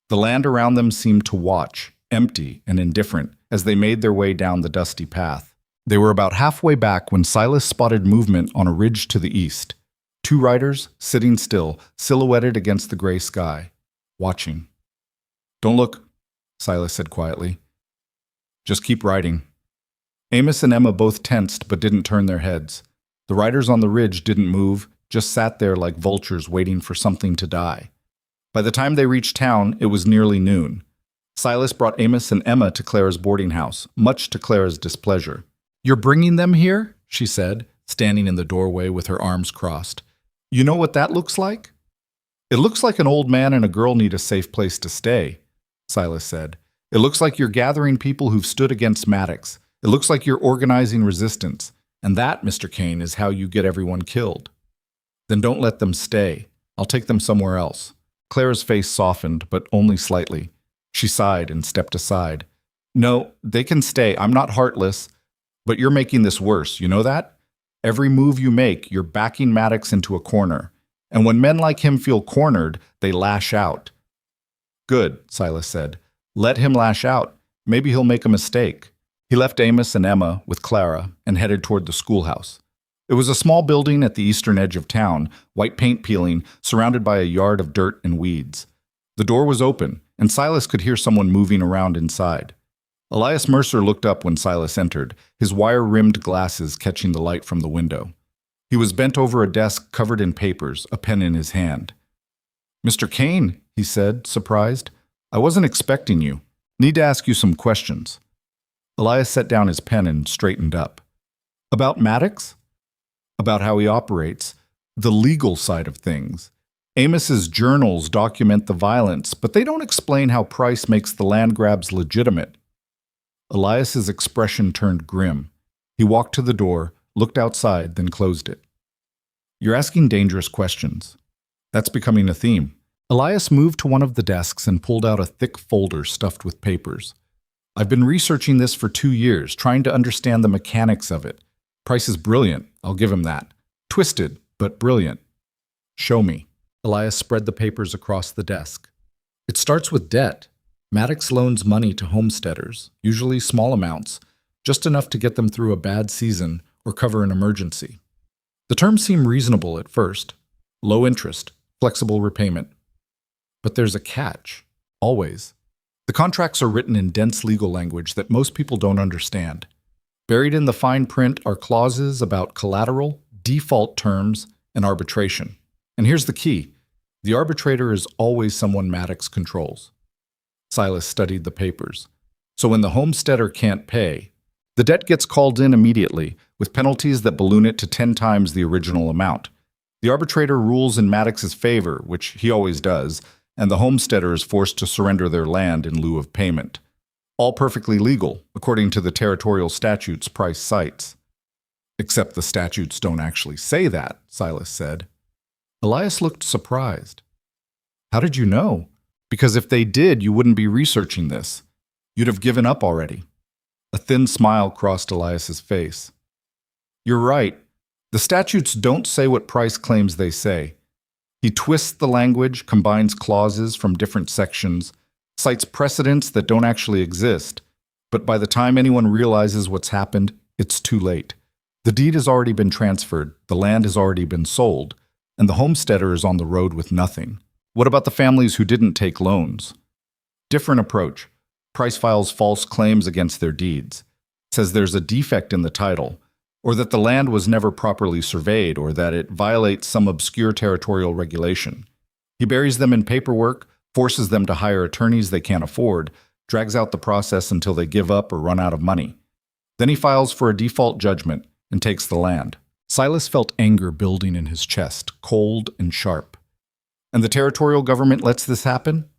Speaker 1: The land around them seemed to watch, empty and indifferent, as they made their way down the dusty path. They were about halfway back when Silas spotted movement on a ridge to the east. 2 riders, sitting still, silhouetted against the gray sky, watching. Don't look, Silas said quietly. Just keep riding. Amos and Emma both tensed but didn't turn their heads. The riders on the ridge didn't move, just sat there like vultures waiting for something to die. By the time they reached town, it was nearly noon. Silas brought Amos and Emma to Clara's boarding house, much to Clara's displeasure. You're bringing them here? She said, standing in the doorway with her arms crossed. You know what that looks like? It looks like an old man and a girl need a safe place to stay, Silas said. It looks like you're gathering people who've stood against Maddox. It looks like you're organizing resistance. And that, Mr. Kane, is how you get everyone killed. Then don't let them stay. I'll take them somewhere else. Clara's face softened, but only slightly. She sighed and stepped aside. No, they can stay. I'm not heartless. But you're making this worse, you know that? Every move you make, you're backing Maddox into a corner. And when men like him feel cornered, they lash out. Good, Silas said. Let him lash out. Maybe he'll make a mistake. He left Amos and Emma with Clara and headed toward the schoolhouse. It was a small building at the eastern edge of town, white paint peeling, surrounded by a yard of dirt and weeds. The door was open, and Silas could hear someone moving around inside. Elias Mercer looked up when Silas entered, his wire-rimmed glasses catching the light from the window. He was bent over a desk covered in papers, a pen in his hand. Mr. Kane, he said, surprised. I wasn't expecting you. Need to ask you some questions. Elias set down his pen and straightened up. About Maddox? About how he operates, the legal side of things. Amos's journals document the violence, but they don't explain how Price makes the land grabs legitimate. Elias's expression turned grim. He walked to the door, looked outside, then closed it. You're asking dangerous questions. That's becoming a theme. Elias moved to one of the desks and pulled out a thick folder stuffed with papers. I've been researching this for 2 years, trying to understand the mechanics of it. Price is brilliant, I'll give him that. Twisted, but brilliant. Show me. Elias spread the papers across the desk. It starts with debt. Maddox loans money to homesteaders, usually small amounts, just enough to get them through a bad season or cover an emergency. The terms seem reasonable at first. Low interest, flexible repayment. But there's a catch, always. The contracts are written in dense legal language that most people don't understand. Buried in the fine print are clauses about collateral, default terms, and arbitration. And here's the key. The arbitrator is always someone Maddox controls. Silas studied the papers. So when the homesteader can't pay, the debt gets called in immediately, with penalties that balloon it to 10 times the original amount. The arbitrator rules in Maddox's favor, which he always does, and the homesteader is forced to surrender their land in lieu of payment. All perfectly legal, according to the territorial statutes Price cites. Except the statutes don't actually say that, Silas said. Elias looked surprised. How did you know? Because if they did, you wouldn't be researching this. You'd have given up already. A thin smile crossed Elias's face. You're right. The statutes don't say what Price claims they say. He twists the language, combines clauses from different sections, cites precedents that don't actually exist, but by the time anyone realizes what's happened, it's too late. The deed has already been transferred, the land has already been sold, and the homesteader is on the road with nothing. What about the families who didn't take loans? Different approach. Price files false claims against their deeds, says there's a defect in the title, or that the land was never properly surveyed, or that it violates some obscure territorial regulation. He buries them in paperwork, forces them to hire attorneys they can't afford, drags out the process until they give up or run out of money. Then he files for a default judgment and takes the land. Silas felt anger building in his chest, cold and sharp. And the territorial government lets this happen?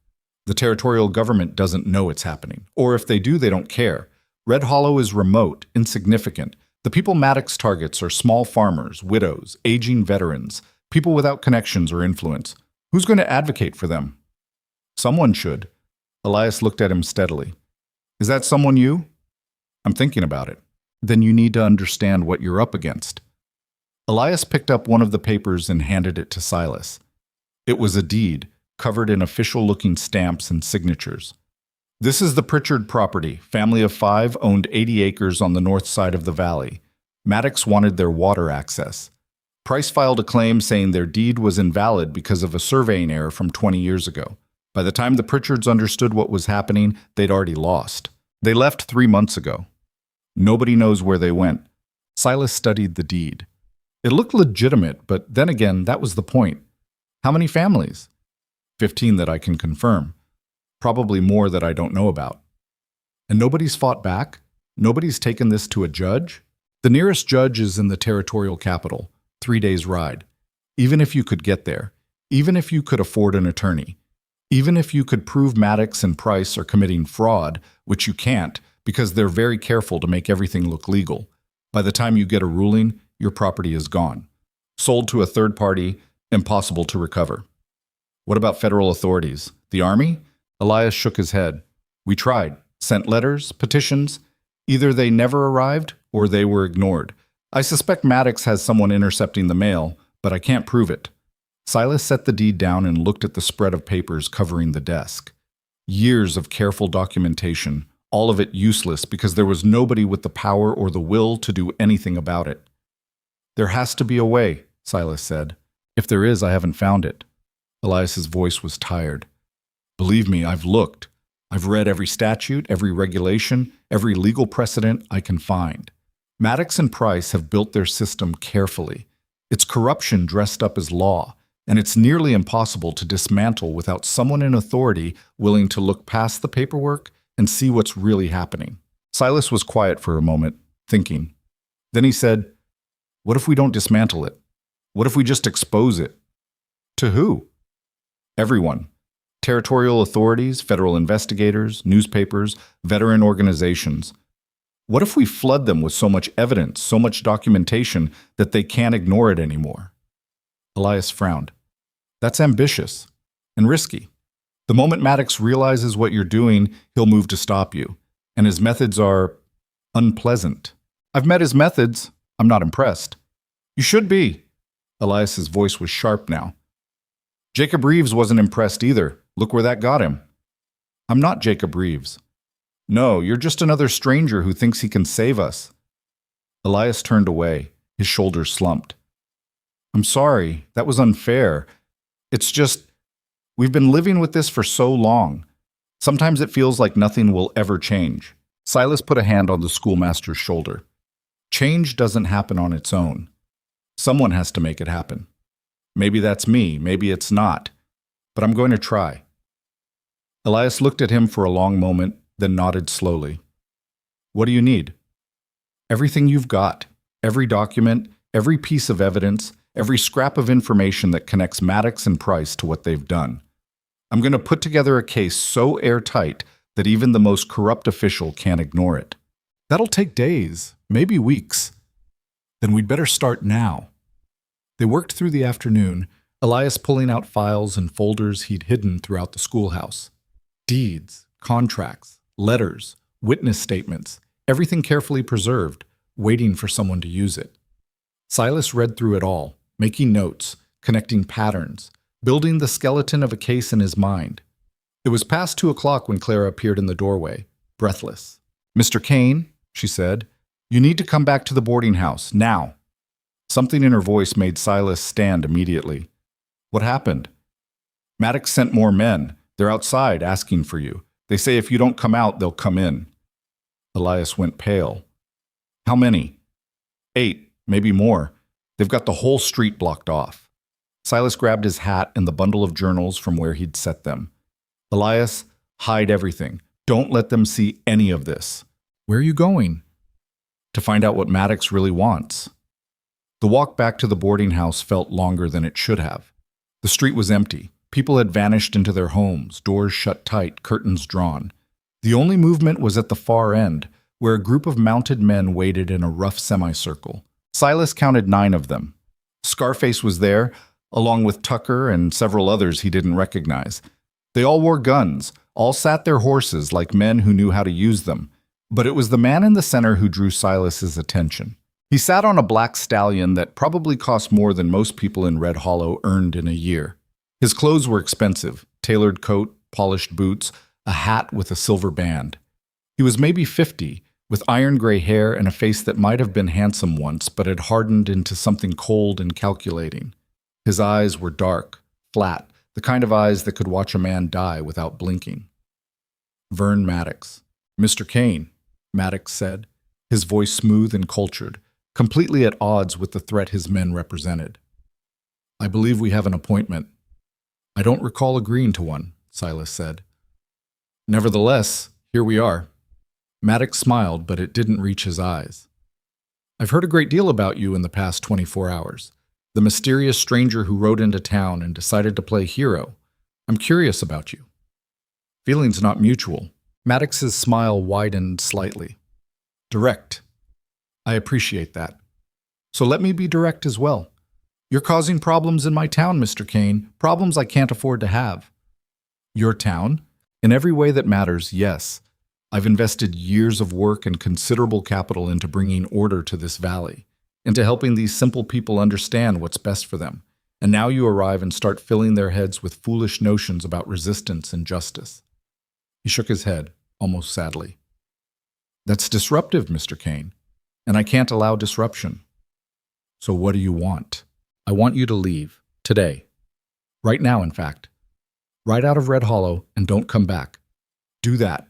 Speaker 1: The territorial government doesn't know it's happening. Or if they do, they don't care. Red Hollow is remote, insignificant. The people Maddox targets are small farmers, widows, aging veterans, people without connections or influence. Who's going to advocate for them? Someone should. Elias looked at him steadily. Is that someone you? I'm thinking about it. Then you need to understand what you're up against. Elias picked up one of the papers and handed it to Silas. It was a deed, covered in official-looking stamps and signatures. This is the Pritchard property. Family of 5 owned 80 acres on the north side of the valley. Maddox wanted their water access. Price filed a claim saying their deed was invalid because of a surveying error from 20 years ago. By the time the Pritchards understood what was happening, they'd already lost. They left 3 months ago. Nobody knows where they went. Silas studied the deed. It looked legitimate, but then again, that was the point. How many families? 15 that I can confirm. Probably more that I don't know about. And nobody's fought back? Nobody's taken this to a judge? The nearest judge is in the territorial capital, 3 days' ride. Even if you could get there, even if you could afford an attorney, even if you could prove Maddox and Price are committing fraud, which you can't because they're very careful to make everything look legal, by the time you get a ruling, your property is gone. Sold to a third party, impossible to recover. What about federal authorities? The army? Elias shook his head. We tried, sent letters, petitions. Either they never arrived or they were ignored. I suspect Maddox has someone intercepting the mail, but I can't prove it. Silas set the deed down and looked at the spread of papers covering the desk. Years of careful documentation, all of it useless because there was nobody with the power or the will to do anything about it. There has to be a way, Silas said. If there is, I haven't found it. Elias's voice was tired. Believe me, I've looked. I've read every statute, every regulation, every legal precedent I can find. Maddox and Price have built their system carefully. It's corruption dressed up as law, and it's nearly impossible to dismantle without someone in authority willing to look past the paperwork and see what's really happening. Silas was quiet for a moment, thinking. Then he said, what if we don't dismantle it? What if we just expose it? To who? Everyone. Territorial authorities, federal investigators, newspapers, veteran organizations. What if we flood them with so much evidence, so much documentation that they can't ignore it anymore? Elias frowned. That's ambitious and risky. The moment Maddox realizes what you're doing, he'll move to stop you. And his methods are unpleasant. I've met his methods. I'm not impressed. You should be. Elias's voice was sharp now. Jacob Reeves wasn't impressed either. Look where that got him. I'm not Jacob Reeves. No, you're just another stranger who thinks he can save us. Elias turned away, his shoulders slumped. I'm sorry, that was unfair. It's just, we've been living with this for so long. Sometimes it feels like nothing will ever change. Silas put a hand on the schoolmaster's shoulder. Change doesn't happen on its own. Someone has to make it happen. Maybe that's me, maybe it's not. But I'm going to try. Elias looked at him for a long moment, then nodded slowly. What do you need? Everything you've got. Every document, every piece of evidence, every scrap of information that connects Maddox and Price to what they've done. I'm going to put together a case so airtight that even the most corrupt official can't ignore it. That'll take days, maybe weeks. Then we'd better start now. They worked through the afternoon, Elias pulling out files and folders he'd hidden throughout the schoolhouse. Deeds, contracts, letters, witness statements, everything carefully preserved, waiting for someone to use it. Silas read through it all, making notes, connecting patterns, building the skeleton of a case in his mind. It was past 2 o'clock when Clara appeared in the doorway, breathless. "Mr. Kane," she said, "you need to come back to the boarding house, now." Something in her voice made Silas stand immediately. "What happened?" "Maddox sent more men. They're outside asking for you. They say if you don't come out, they'll come in." Elias went pale. "How many?" "8, maybe more. They've got the whole street blocked off." Silas grabbed his hat and the bundle of journals from where he'd set them. "Elias, hide everything. Don't let them see any of this." "Where are you going?" "To find out what Maddox really wants." The walk back to the boarding house felt longer than it should have. The street was empty. People had vanished into their homes, doors shut tight, curtains drawn. The only movement was at the far end, where a group of mounted men waited in a rough semicircle. Silas counted 9 of them. Scarface was there, along with Tucker and several others he didn't recognize. They all wore guns, all sat their horses like men who knew how to use them. But it was the man in the center who drew Silas's attention. He sat on a black stallion that probably cost more than most people in Red Hollow earned in a year. His clothes were expensive, tailored coat, polished boots, a hat with a silver band. He was maybe 50, with iron gray hair and a face that might have been handsome once but had hardened into something cold and calculating. His eyes were dark, flat, the kind of eyes that could watch a man die without blinking. "Vern Maddox." "Mr. Kane," Maddox said, his voice smooth and cultured, completely at odds with the threat his men represented. "I believe we have an appointment." "I don't recall agreeing to one," Silas said. "Nevertheless, here we are." Maddox smiled, but it didn't reach his eyes. "I've heard a great deal about you in the past 24 hours. The mysterious stranger who rode into town and decided to play hero. I'm curious about you." "Feelings not mutual." Maddox's smile widened slightly. "Direct." "I appreciate that. So let me be direct as well. You're causing problems in my town, Mr. Kane, problems I can't afford to have." "Your town? In every way that matters, yes. I've invested years of work and considerable capital into bringing order to this valley, into helping these simple people understand what's best for them. And now you arrive and start filling their heads with foolish notions about resistance and justice." He shook his head, almost sadly. "That's disruptive, Mr. Kane, and I can't allow disruption." "So what do you want?" "I want you to leave, today. Right now, in fact. Right out of Red Hollow and don't come back. Do that,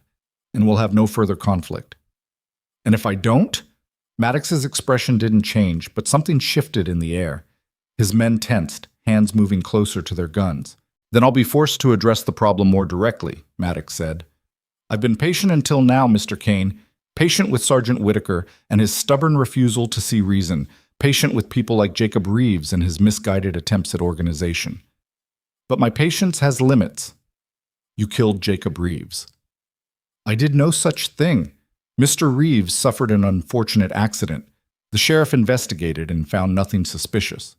Speaker 1: and we'll have no further conflict." "And if I don't?" Maddox's expression didn't change, but something shifted in the air. His men tensed, hands moving closer to their guns. "Then I'll be forced to address the problem more directly," Maddox said. "I've been patient until now, Mr. Kane, patient with Sergeant Whitaker and his stubborn refusal to see reason, patient with people like Jacob Reeves and his misguided attempts at organization. But my patience has limits." "You killed Jacob Reeves." "I did no such thing. Mr. Reeves suffered an unfortunate accident. The sheriff investigated and found nothing suspicious."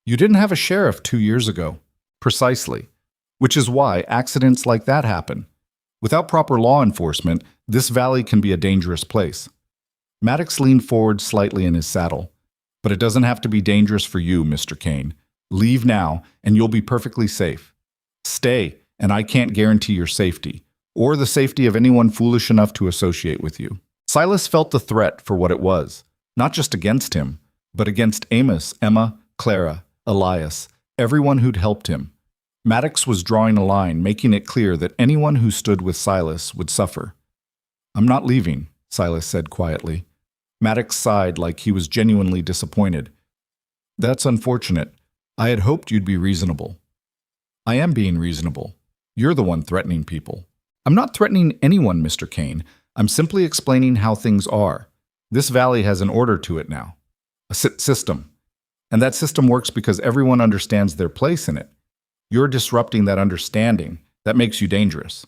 Speaker 1: "You didn't have a sheriff 2 years ago." "Precisely. Which is why accidents like that happen. Without proper law enforcement, this valley can be a dangerous place." Maddox leaned forward slightly in his saddle. "But it doesn't have to be dangerous for you, Mr. Kane. Leave now, and you'll be perfectly safe. Stay, and I can't guarantee your safety, or the safety of anyone foolish enough to associate with you." Silas felt the threat for what it was, not just against him, but against Amos, Emma, Clara, Elias, everyone who'd helped him. Maddox was drawing a line, making it clear that anyone who stood with Silas would suffer. "I'm not leaving," Silas said quietly. Maddox sighed like he was genuinely disappointed. "That's unfortunate. I had hoped you'd be reasonable." "I am being reasonable. You're the one threatening people." "I'm not threatening anyone, Mr. Kane. I'm simply explaining how things are. This valley has an order to it now. A system. And that system works because everyone understands their place in it. You're disrupting that understanding. That makes you dangerous.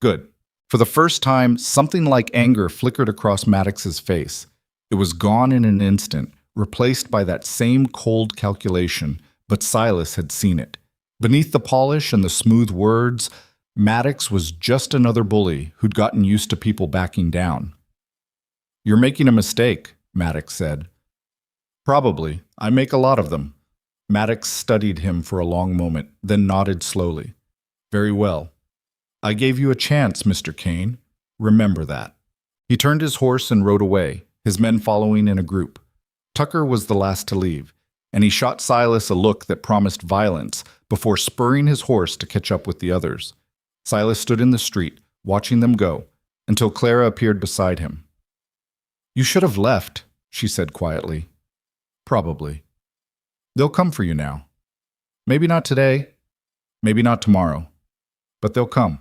Speaker 1: Good. For the first time, something like anger flickered across Maddox's face. It was gone in an instant, replaced by that same cold calculation, but Silas had seen it. Beneath the polish and the smooth words, Maddox was just another bully who'd gotten used to people backing down. "You're making a mistake," Maddox said. "Probably. I make a lot of them." Maddox studied him for a long moment, then nodded slowly. "Very well. I gave you a chance, Mr. Kane. Remember that." He turned his horse and rode away, his men following in a group. Tucker was the last to leave, and he shot Silas a look that promised violence before spurring his horse to catch up with the others. Silas stood in the street, watching them go, until Clara appeared beside him. "You should have left," she said quietly. "Probably. They'll come for you now. Maybe not today, maybe not tomorrow, but they'll come."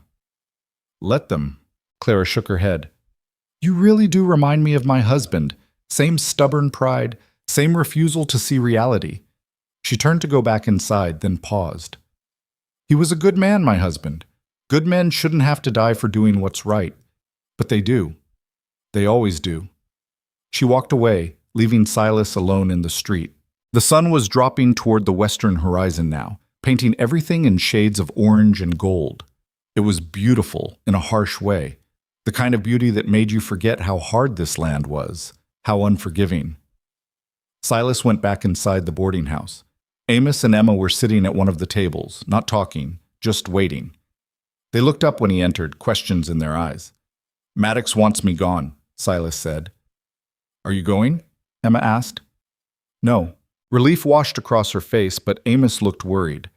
Speaker 1: "Let them." Clara shook her head. "You really do remind me of my husband. Same stubborn pride, same refusal to see reality." She turned to go back inside, then paused. "He was a good man, my husband. Good men shouldn't have to die for doing what's right. But they do. They always do." She walked away, leaving Silas alone in the street. The sun was dropping toward the western horizon now, painting everything in shades of orange and gold. It was beautiful in a harsh way, the kind of beauty that made you forget how hard this land was, how unforgiving. Silas went back inside the boarding house. Amos and Emma were sitting at one of the tables, not talking, just waiting. They looked up when he entered, questions in their eyes. "Maddox wants me gone," Silas said. "Are you going?" Emma asked. "No." Relief washed across her face, but Amos looked worried.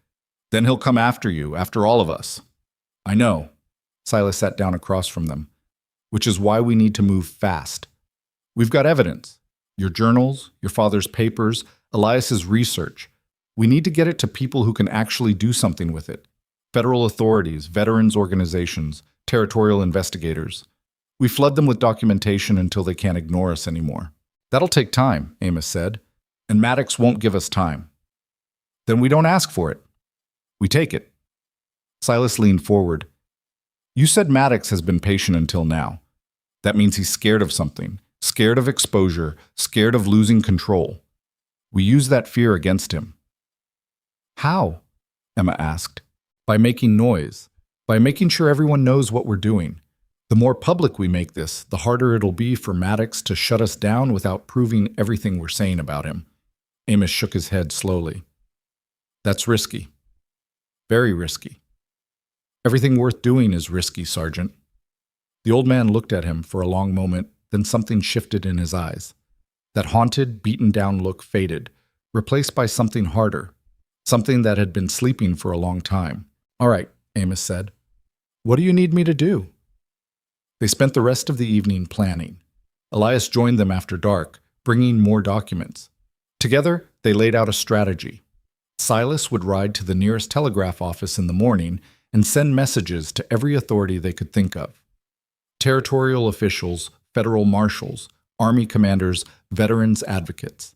Speaker 1: "Then he'll come after you, after all of us." "I know." Silas sat down across from them. "Which is why we need to move fast. We've got evidence. Your journals, your father's papers, Elias's research. We need to get it to people who can actually do something with it. Federal authorities, veterans organizations, territorial investigators. We flood them with documentation until they can't ignore us anymore." "That'll take time," Amos said, "and Maddox won't give us time." "Then we don't ask for it. We take it." Silas leaned forward. "You said Maddox has been patient until now. That means he's scared of something, scared of exposure, scared of losing control. We use that fear against him." "How?" Emma asked. "By making noise, by making sure everyone knows what we're doing. The more public we make this, the harder it'll be for Maddox to shut us down without proving everything we're saying about him." Amos shook his head slowly. "That's risky. Very risky. Everything worth doing is risky, Sergeant." The old man looked at him for a long moment, then something shifted in his eyes. That haunted, beaten-down look faded, replaced by something harder, something that had been sleeping for a long time. "All right," Amos said. "What do you need me to do?" They spent the rest of the evening planning. Elias joined them after dark, bringing more documents. Together, they laid out a strategy. Silas would ride to the nearest telegraph office in the morning and send messages to every authority they could think of. Territorial officials, federal marshals, army commanders, veterans advocates.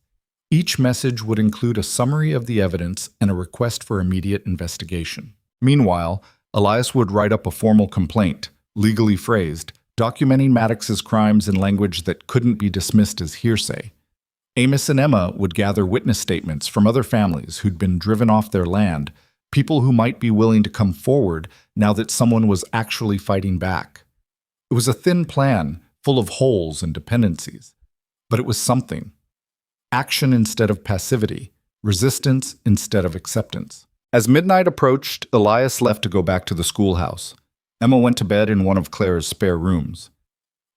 Speaker 1: Each message would include a summary of the evidence and a request for immediate investigation. Meanwhile, Elias would write up a formal complaint, legally phrased, documenting Maddox's crimes in language that couldn't be dismissed as hearsay. Amos and Emma would gather witness statements from other families who'd been driven off their land, people who might be willing to come forward now that someone was actually fighting back. It was a thin plan, full of holes and dependencies, but it was something. Action instead of passivity, resistance instead of acceptance. As midnight approached, Elias left to go back to the schoolhouse. Emma went to bed in one of Clara's spare rooms.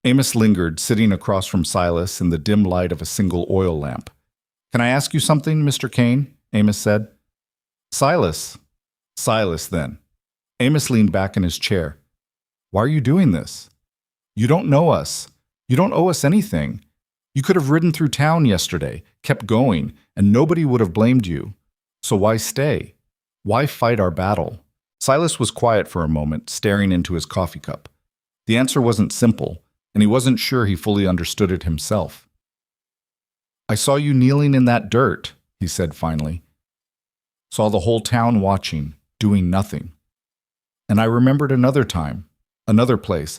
Speaker 1: Amos lingered, sitting across from Silas in the dim light of a single oil lamp. "Can I ask you something, Mr. Kane?" Amos said. "Silas." "Silas, then." Amos leaned back in his chair. "Why are you doing this? You don't know us. You don't owe us anything. You could have ridden through town yesterday, kept going, and nobody would have blamed you. So why stay? Why fight our battle?" Silas was quiet for a moment, staring into his coffee cup. The answer wasn't simple, and he wasn't sure he fully understood it himself. "I saw you kneeling in that dirt," he said finally. "Saw the whole town watching, doing nothing. And I remembered another time, another place,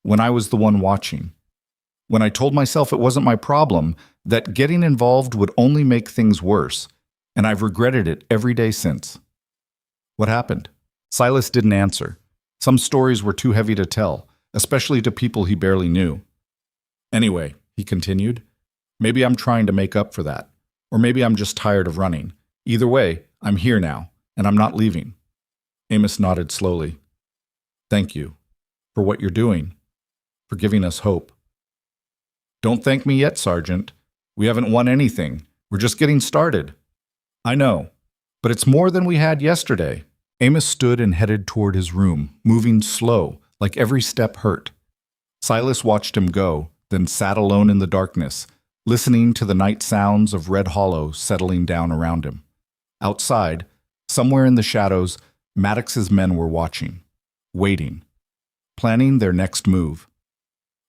Speaker 1: when I was the one watching. When I told myself it wasn't my problem, that getting involved would only make things worse, and I've regretted it every day since. What happened? Silas didn't answer. Some stories were too heavy to tell, especially to people he barely knew. Anyway, he continued, maybe I'm trying to make up for that, or maybe I'm just tired of running. Either way, I'm here now, and I'm not leaving. Amos nodded slowly. Thank you for what you're doing, for giving us hope. Don't thank me yet, Sergeant. We haven't won anything. We're just getting started. I know, but it's more than we had yesterday. Amos stood and headed toward his room, moving slow, like every step hurt. Silas watched him go, then sat alone in the darkness, listening to the night sounds of Red Hollow settling down around him. Outside, somewhere in the shadows, Maddox's men were watching, waiting, planning their next move.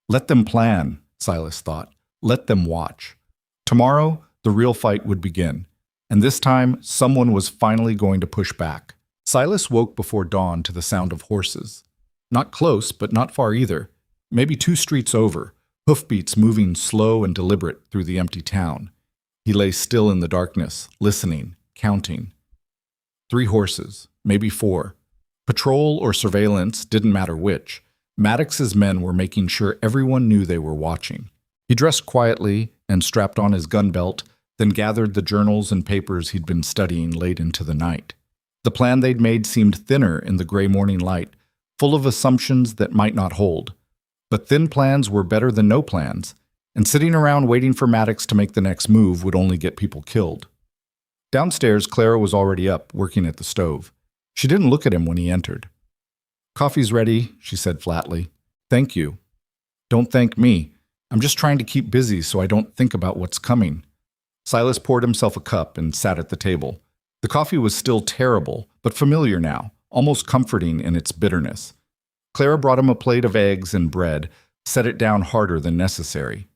Speaker 1: Let them plan, Silas thought. Let them watch. Tomorrow, the real fight would begin, and this time, someone was finally going to push back. Silas woke before dawn to the sound of horses. Not close, but not far either. Maybe 2 streets over, hoofbeats moving slow and deliberate through the empty town. He lay still in the darkness, listening, counting. 3 horses, maybe 4. Patrol or surveillance, didn't matter which. Maddox's men were making sure everyone knew they were watching. He dressed quietly and strapped on his gun belt, then gathered the journals and papers he'd been studying late into the night. The plan they'd made seemed thinner in the gray morning light, full of assumptions that might not hold. But thin plans were better than no plans, and sitting around waiting for Maddox to make the next move would only get people killed. Downstairs, Clara was already up, working at the stove. She didn't look at him when he entered. Coffee's ready, she said flatly. Thank you. Don't thank me. I'm just trying to keep busy so I don't think about what's coming. Silas poured himself a cup and sat at the table. The coffee was still terrible, but familiar now, almost comforting in its bitterness. Clara brought him a plate of eggs and bread, set it down harder than necessary.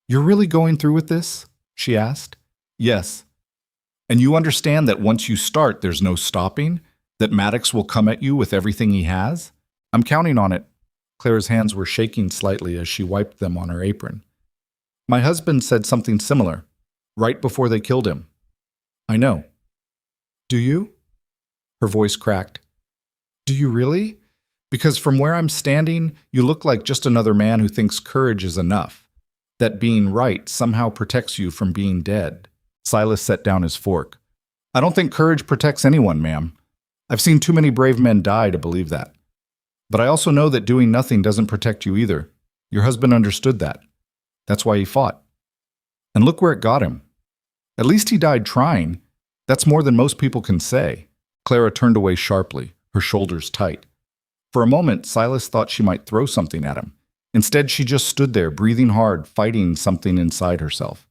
Speaker 1: You're really going through with this? She asked. Yes. And you understand that once you start, there's no stopping? That Maddox will come at you with everything he has? I'm counting on it. Clara's hands were shaking slightly as she wiped them on her apron. My husband said something similar, right before they killed him. I know. Do you? Her voice cracked. Do you really? Because from where I'm standing, you look like just another man who thinks courage is enough. That being right somehow protects you from being dead. Silas set down his fork. I don't think courage protects anyone, ma'am. I've seen too many brave men die to believe that. But I also know that doing nothing doesn't protect you either. Your husband understood that. That's why he fought. And look where it got him. At least he died trying. That's more than most people can say. Clara turned away sharply, her shoulders tight. For a moment, Silas thought she might throw something at him. Instead, she just stood there, breathing hard, fighting something inside herself.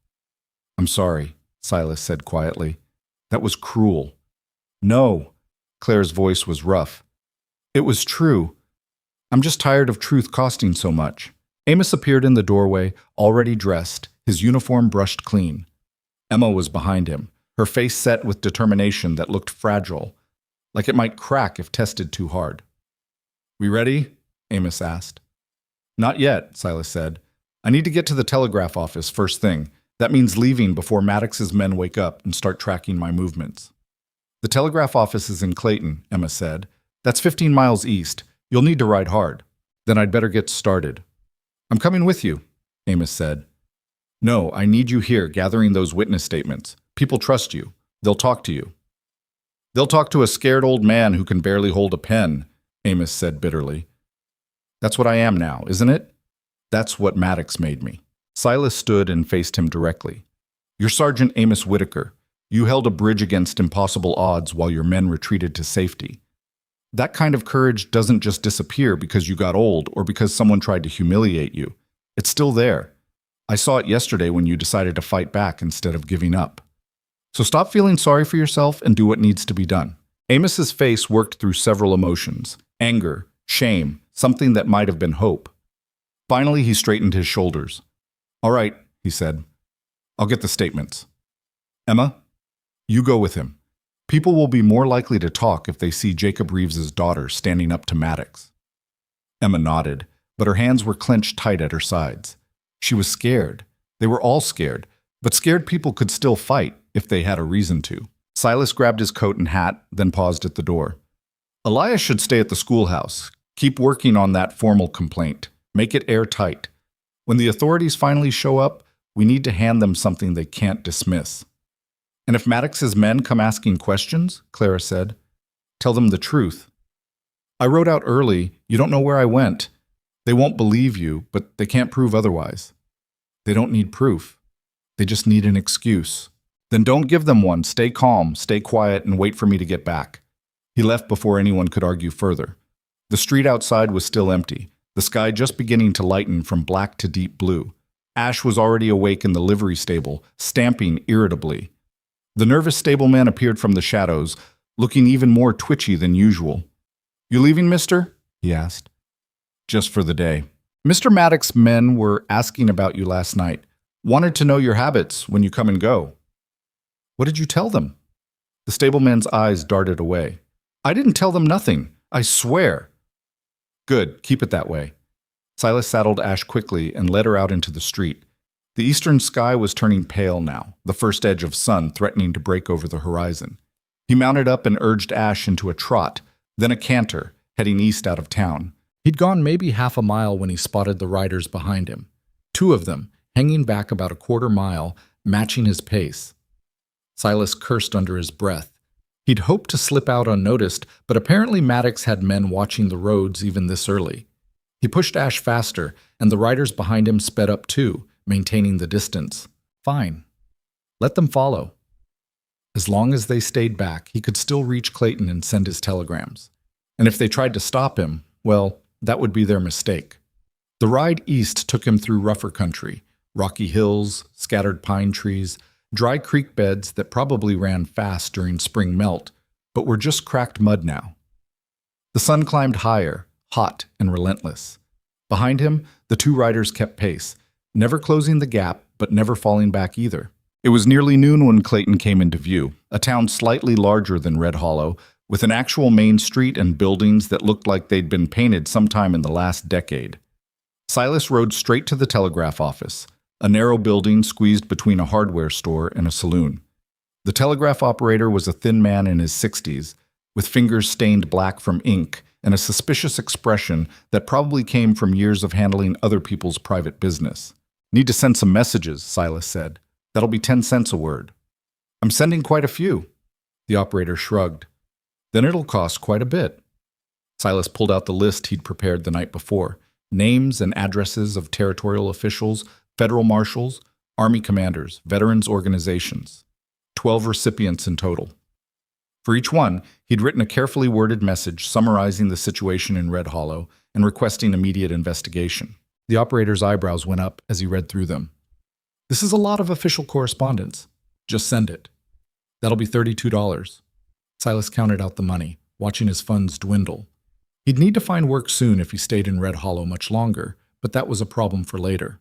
Speaker 1: I'm sorry, Silas said quietly. That was cruel. No, Clara's voice was rough. It was true. I'm just tired of truth costing so much. Amos appeared in the doorway, already dressed, his uniform brushed clean. Emma was behind him, her face set with determination that looked fragile, like it might crack if tested too hard. We ready? Amos asked. Not yet, Silas said. I need to get to the telegraph office first thing. That means leaving before Maddox's men wake up and start tracking my movements. The telegraph office is in Clayton, Emma said. That's 15 miles east. You'll need to ride hard. Then I'd better get started. I'm coming with you, Amos said. No, I need you here gathering those witness statements. People trust you. They'll talk to you. They'll talk to a scared old man who can barely hold a pen, Amos said bitterly. That's what I am now, isn't it? That's what Maddox made me. Silas stood and faced him directly. You're Sergeant Amos Whitaker. You held a bridge against impossible odds while your men retreated to safety. That kind of courage doesn't just disappear because you got old or because someone tried to humiliate you. It's still there. I saw it yesterday when you decided to fight back instead of giving up. So stop feeling sorry for yourself and do what needs to be done. Amos's face worked through several emotions: anger, shame, something that might have been hope. Finally, he straightened his shoulders. All right, he said. I'll get the statements. Emma, you go with him. People will be more likely to talk if they see Jacob Reeves's daughter standing up to Maddox. Emma nodded, but her hands were clenched tight at her sides. She was scared. They were all scared, but scared people could still fight if they had a reason to. Silas grabbed his coat and hat, then paused at the door. Elias should stay at the schoolhouse. Keep working on that formal complaint. Make it airtight. When the authorities finally show up, we need to hand them something they can't dismiss. And if Maddox's men come asking questions, Clara said, tell them the truth. I rode out early. You don't know where I went. They won't believe you, but they can't prove otherwise. They don't need proof. They just need an excuse. Then don't give them one. Stay calm, stay quiet, and wait for me to get back. He left before anyone could argue further. The street outside was still empty, the sky just beginning to lighten from black to deep blue. Ash was already awake in the livery stable, stamping irritably. The nervous stableman appeared from the shadows, looking even more twitchy than usual. You leaving, mister? He asked. Just for the day. Mr. Maddox's men were asking about you last night. Wanted to know your habits when you come and go. What did you tell them? The stableman's eyes darted away. I didn't tell them nothing. I swear. Good, keep it that way. Silas saddled Ash quickly and led her out into the street. The eastern sky was turning pale now, the first edge of sun threatening to break over the horizon. He mounted up and urged Ash into a trot, then a canter, heading east out of town. He'd gone maybe half a mile when he spotted the riders behind him. Two of them, hanging back about a quarter mile, matching his pace. Silas cursed under his breath. He'd hoped to slip out unnoticed, but apparently Maddox had men watching the roads even this early. He pushed Ash faster, and the riders behind him sped up too, maintaining the distance. Fine. Let them follow. As long as they stayed back, he could still reach Clayton and send his telegrams. And if they tried to stop him, well, that would be their mistake. The ride east took him through rougher country, rocky hills, scattered pine trees, dry creek beds that probably ran fast during spring melt, but were just cracked mud now. The sun climbed higher, hot and relentless. Behind him, the two riders kept pace, never closing the gap, but never falling back either. It was nearly noon when Clayton came into view, a town slightly larger than Red Hollow, with an actual main street and buildings that looked like they'd been painted sometime in the last decade. Silas rode straight to the telegraph office, a narrow building squeezed between a hardware store and a saloon. The telegraph operator was a thin man in his 60s, with fingers stained black from ink and a suspicious expression that probably came from years of handling other people's private business. Need to send some messages, Silas said. That'll be 10 cents a word. I'm sending quite a few. The operator shrugged. Then it'll cost quite a bit. Silas pulled out the list he'd prepared the night before. Names and addresses of territorial officials, federal marshals, army commanders, veterans organizations. 12 recipients in total. For each one, he'd written a carefully worded message summarizing the situation in Red Hollow and requesting immediate investigation. The operator's eyebrows went up as he read through them. This is a lot of official correspondence. Just send it. That'll be $32. Silas counted out the money, watching his funds dwindle. He'd need to find work soon if he stayed in Red Hollow much longer, but that was a problem for later.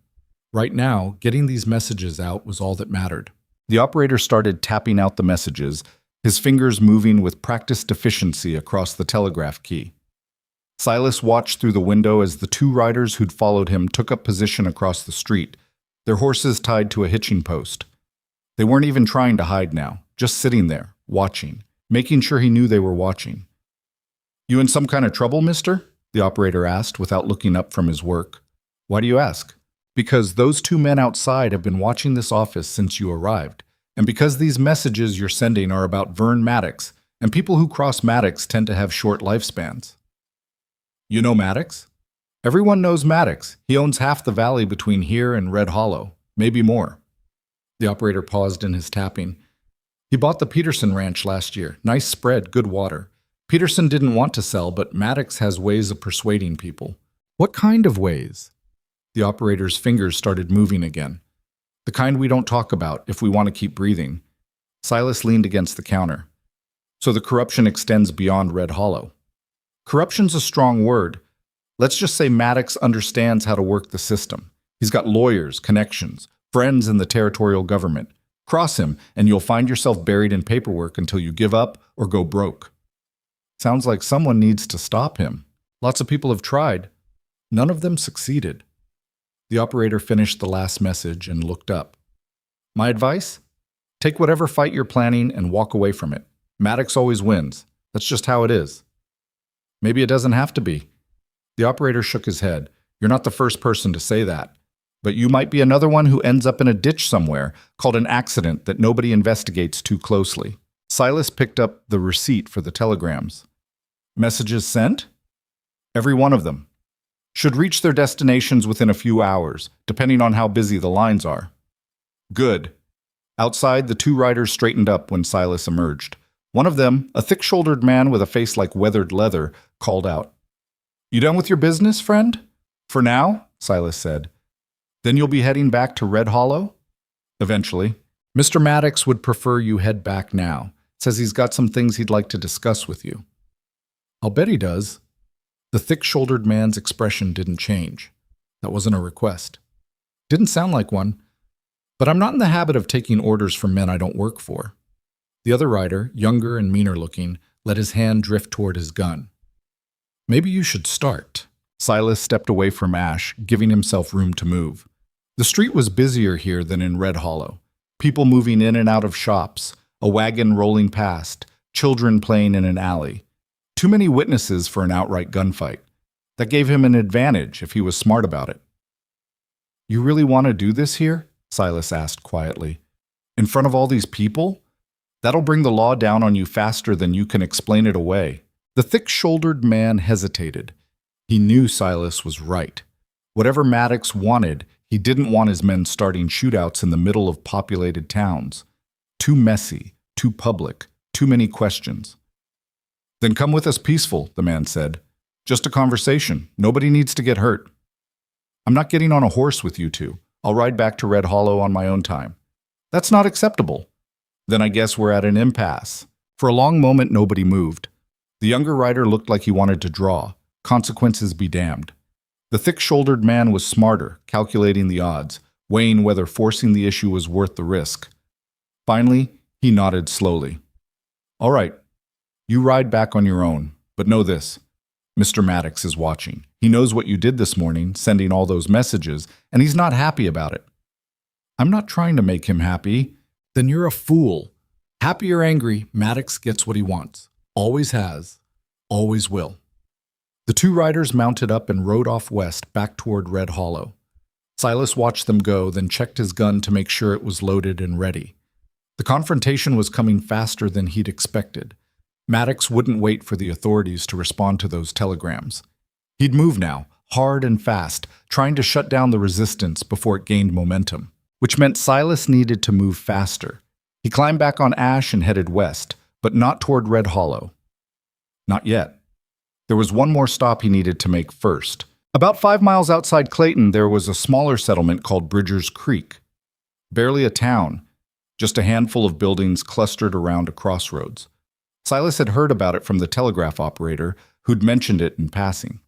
Speaker 1: Right now, getting these messages out was all that mattered. The operator started tapping out the messages, his fingers moving with practiced efficiency across the telegraph key. Silas watched through the window as the two riders who'd followed him took up position across the street, their horses tied to a hitching post. They weren't even trying to hide now, just sitting there, watching, making sure he knew they were watching. You in some kind of trouble, mister? The operator asked without looking up from his work. Why do you ask? Because those two men outside have been watching this office since you arrived, and because these messages you're sending are about Vern Maddox, and people who cross Maddox tend to have short lifespans. You know Maddox? Everyone knows Maddox. He owns half the valley between here and Red Hollow, maybe more. The operator paused in his tapping. He bought the Peterson ranch last year. Nice spread, good water. Peterson didn't want to sell, but Maddox has ways of persuading people. What kind of ways? The operator's fingers started moving again. The kind we don't talk about if we want to keep breathing. Silas leaned against the counter. So the corruption extends beyond Red Hollow. Corruption's a strong word. Let's just say Maddox understands how to work the system. He's got lawyers, connections, friends in the territorial government. Cross him, and you'll find yourself buried in paperwork until you give up or go broke. Sounds like someone needs to stop him. Lots of people have tried. None of them succeeded. The operator finished the last message and looked up. My advice? Take whatever fight you're planning and walk away from it. Maddox always wins. That's just how it is. Maybe it doesn't have to be. The operator shook his head. You're not the first person to say that. But you might be another one who ends up in a ditch somewhere, called an accident that nobody investigates too closely. Silas picked up the receipt for the telegrams. Messages sent? Every one of them. Should reach their destinations within a few hours, depending on how busy the lines are. Good. Outside, the two riders straightened up when Silas emerged. One of them, a thick-shouldered man with a face like weathered leather, called out. You done with your business, friend? For now, Silas said. Then you'll be heading back to Red Hollow? Eventually. Mr. Maddox would prefer you head back now. Says he's got some things he'd like to discuss with you. I'll bet he does. The thick-shouldered man's expression didn't change. That wasn't a request. Didn't sound like one. But I'm not in the habit of taking orders from men I don't work for. The other rider, younger and meaner looking, let his hand drift toward his gun. Maybe you should start. Silas stepped away from Ash, giving himself room to move. The street was busier here than in Red Hollow. People moving in and out of shops, a wagon rolling past, children playing in an alley. Too many witnesses for an outright gunfight. That gave him an advantage if he was smart about it. You really want to do this here? Silas asked quietly. In front of all these people? That'll bring the law down on you faster than you can explain it away. The thick-shouldered man hesitated. He knew Silas was right. Whatever Maddox wanted, he didn't want his men starting shootouts in the middle of populated towns. Too messy, too public, too many questions. Then come with us peaceful, the man said. Just a conversation. Nobody needs to get hurt. I'm not getting on a horse with you two. I'll ride back to Red Hollow on my own time. That's not acceptable. Then I guess we're at an impasse. For a long moment, nobody moved. The younger rider looked like he wanted to draw. Consequences be damned. The thick-shouldered man was smarter, calculating the odds, weighing whether forcing the issue was worth the risk. Finally, he nodded slowly. All right, you ride back on your own, but know this. Mr. Maddox is watching. He knows what you did this morning, sending all those messages, and he's not happy about it. I'm not trying to make him happy. Then you're a fool. Happy or angry, Maddox gets what he wants. Always has. Always will. The two riders mounted up and rode off west back toward Red Hollow. Silas watched them go, then checked his gun to make sure it was loaded and ready. The confrontation was coming faster than he'd expected. Maddox wouldn't wait for the authorities to respond to those telegrams. He'd move now, hard and fast, trying to shut down the resistance before it gained momentum, which meant Silas needed to move faster. He climbed back on Ash and headed west, but not toward Red Hollow. Not yet. There was one more stop he needed to make first. About 5 miles outside Clayton, there was a smaller settlement called Bridger's Creek. Barely a town, just a handful of buildings clustered around a crossroads. Silas had heard about it from the telegraph operator, who'd mentioned it in passing.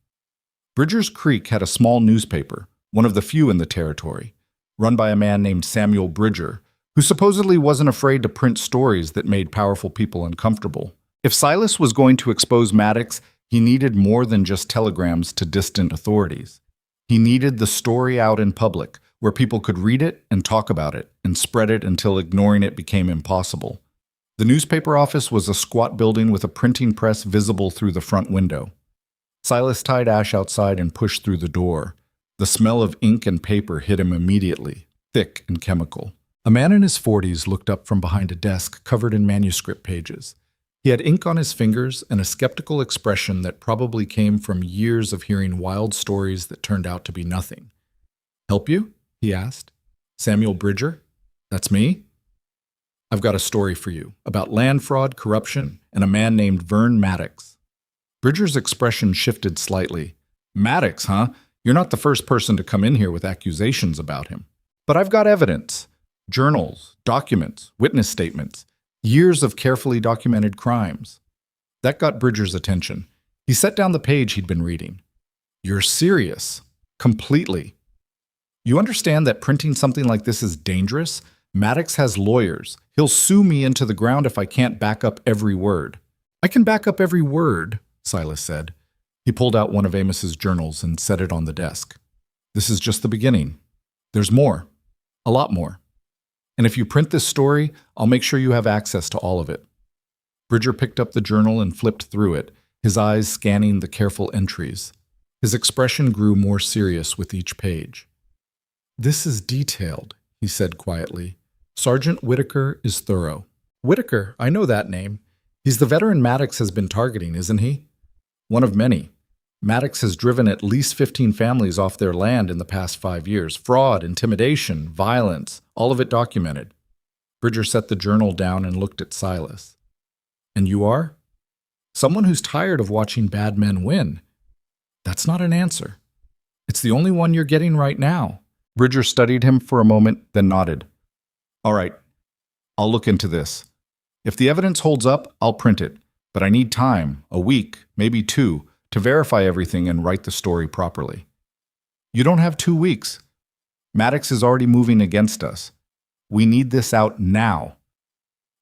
Speaker 1: Bridger's Creek had a small newspaper, one of the few in the territory, run by a man named Samuel Bridger, who supposedly wasn't afraid to print stories that made powerful people uncomfortable. If Silas was going to expose Maddox, he needed more than just telegrams to distant authorities. He needed the story out in public, where people could read it and talk about it, and spread it until ignoring it became impossible. The newspaper office was a squat building with a printing press visible through the front window. Silas tied Ash outside and pushed through the door. The smell of ink and paper hit him immediately, thick and chemical. A man in his 40s looked up from behind a desk covered in manuscript pages. He had ink on his fingers and a skeptical expression that probably came from years of hearing wild stories that turned out to be nothing. "Help you?" he asked. "Samuel Bridger? That's me? I've got a story for you about land fraud, corruption, and a man named Vern Maddox." Bridger's expression shifted slightly. "Maddox, huh? You're not the first person to come in here with accusations about him. But I've got evidence. Journals, documents, witness statements, years of carefully documented crimes." That got Bridger's attention. He set down the page he'd been reading. "You're serious. Completely. You understand that printing something like this is dangerous? Maddox has lawyers. He'll sue me into the ground if I can't back up every word. I can back up every word, Silas said. He pulled out one of Amos's journals and set it on the desk. This is just the beginning. There's more. A lot more. And if you print this story, I'll make sure you have access to all of it. Bridger picked up the journal and flipped through it, his eyes scanning the careful entries. His expression grew more serious with each page. This is detailed, he said quietly. Sergeant Whitaker is thorough. Whitaker, I know that name. He's the veteran Maddox has been targeting, isn't he? One of many. Maddox has driven at least 15 families off their land in the past 5 years. Fraud, intimidation, violence, all of it documented. Bridger set the journal down and looked at Silas. And you are? Someone who's tired of watching bad men win. That's not an answer. It's the only one you're getting right now. Bridger studied him for a moment, then nodded. All right, I'll look into this. If the evidence holds up, I'll print it. But I need time, a week, maybe 2, to verify everything and write the story properly. You don't have 2 weeks. Maddox is already moving against us. We need this out now.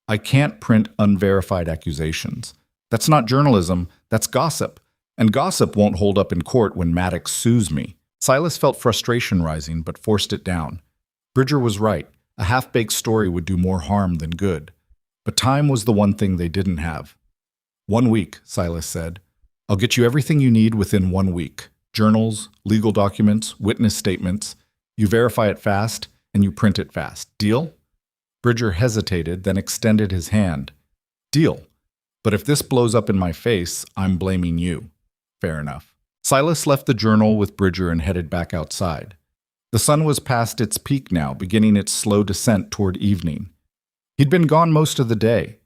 Speaker 1: I can't print unverified accusations. That's not journalism, that's gossip. And gossip won't hold up in court when Maddox sues me. Silas felt frustration rising, but forced it down. Bridger was right. A half-baked story would do more harm than good. But time was the one thing they didn't have. 1 week, Silas said. I'll get you everything you need within 1 week. Journals, legal documents, witness statements. You verify it fast, and you print it fast. Deal? Bridger hesitated, then extended his hand. Deal. But if this blows up in my face, I'm blaming you. Fair enough. Silas left the journal with Bridger and headed back outside. The sun was past its peak now, beginning its slow descent toward evening. He'd been gone most of the day.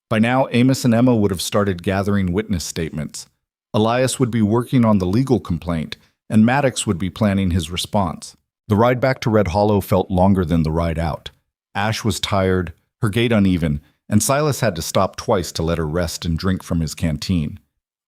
Speaker 1: By now, Amos and Emma would have started gathering witness statements. Elias would be working on the legal complaint, and Maddox would be planning his response. The ride back to Red Hollow felt longer than the ride out. Ash was tired, her gait uneven, and Silas had to stop twice to let her rest and drink from his canteen.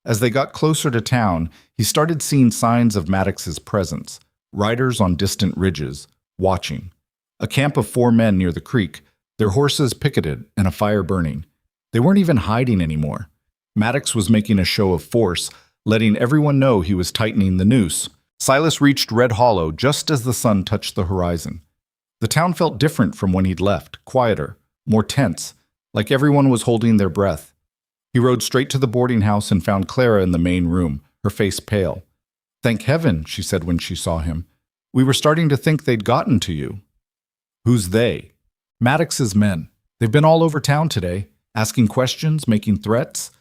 Speaker 1: As they got closer to town, he started seeing signs of Maddox's presence. Riders on distant ridges, watching. A camp of 4 men near the creek, their horses picketed and a fire burning. They weren't even hiding anymore. Maddox was making a show of force, letting everyone know he was tightening the noose. Silas reached Red Hollow just as the sun touched the horizon. The town felt different from when he'd left, quieter, more tense, like everyone was holding their breath. He rode straight to the boarding house and found Clara in the main room, her face pale. Thank heaven, she said when she saw him. We were starting to think they'd gotten to you. Who's they? Maddox's men. They've been all over town today, asking questions, making threats.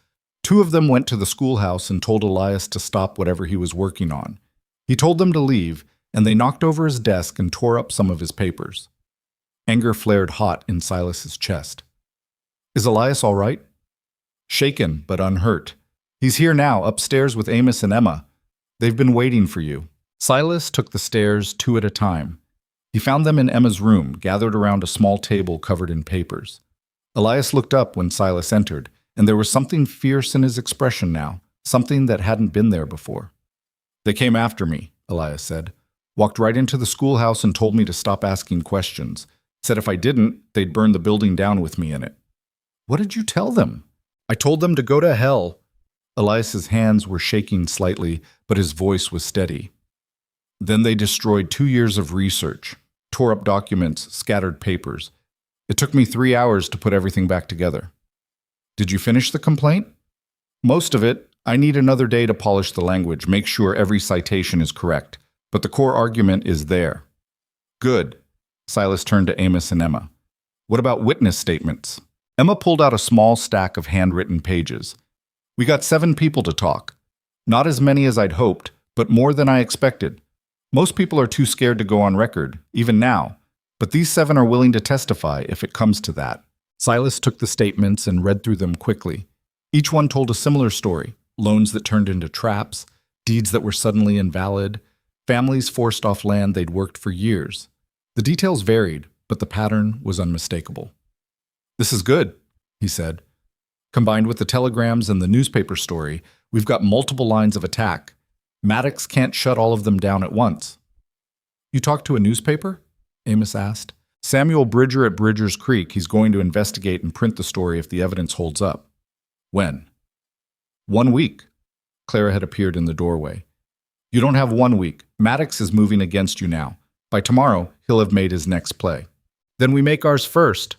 Speaker 1: 2 of them went to the schoolhouse and told Elias to stop whatever he was working on. He told them to leave, and they knocked over his desk and tore up some of his papers. Anger flared hot in Silas's chest. Is Elias all right? Shaken, but unhurt. He's here now, upstairs with Amos and Emma. They've been waiting for you. Silas took the stairs 2 at a time. He found them in Emma's room, gathered around a small table covered in papers. Elias looked up when Silas entered, and there was something fierce in his expression now, something that hadn't been there before. They came after me, Elias said. Walked right into the schoolhouse and told me to stop asking questions. Said if I didn't, they'd burn the building down with me in it. What did you tell them? I told them to go to hell. Elias's hands were shaking slightly, but his voice was steady. Then they destroyed 2 years of research, tore up documents, scattered papers. It took me 3 hours to put everything back together. Did you finish the complaint? Most of it. I need another day to polish the language, make sure every citation is correct. But the core argument is there. Good. Silas turned to Amos and Emma. What about witness statements? Emma pulled out a small stack of handwritten pages. We got 7 people to talk. Not as many as I'd hoped, but more than I expected. Most people are too scared to go on record, even now. But these 7 are willing to testify if it comes to that. Silas took the statements and read through them quickly. Each one told a similar story. Loans that turned into traps, deeds that were suddenly invalid, families forced off land they'd worked for years. The details varied, but the pattern was unmistakable. This is good, he said. Combined with the telegrams and the newspaper story, we've got multiple lines of attack. Maddox can't shut all of them down at once. You talked to a newspaper? Amos asked. Samuel Bridger at Bridger's Creek. He's going to investigate and print the story if the evidence holds up. When? 1 week. Clara had appeared in the doorway. You don't have 1 week. Maddox is moving against you now. By tomorrow, he'll have made his next play. Then we make ours first.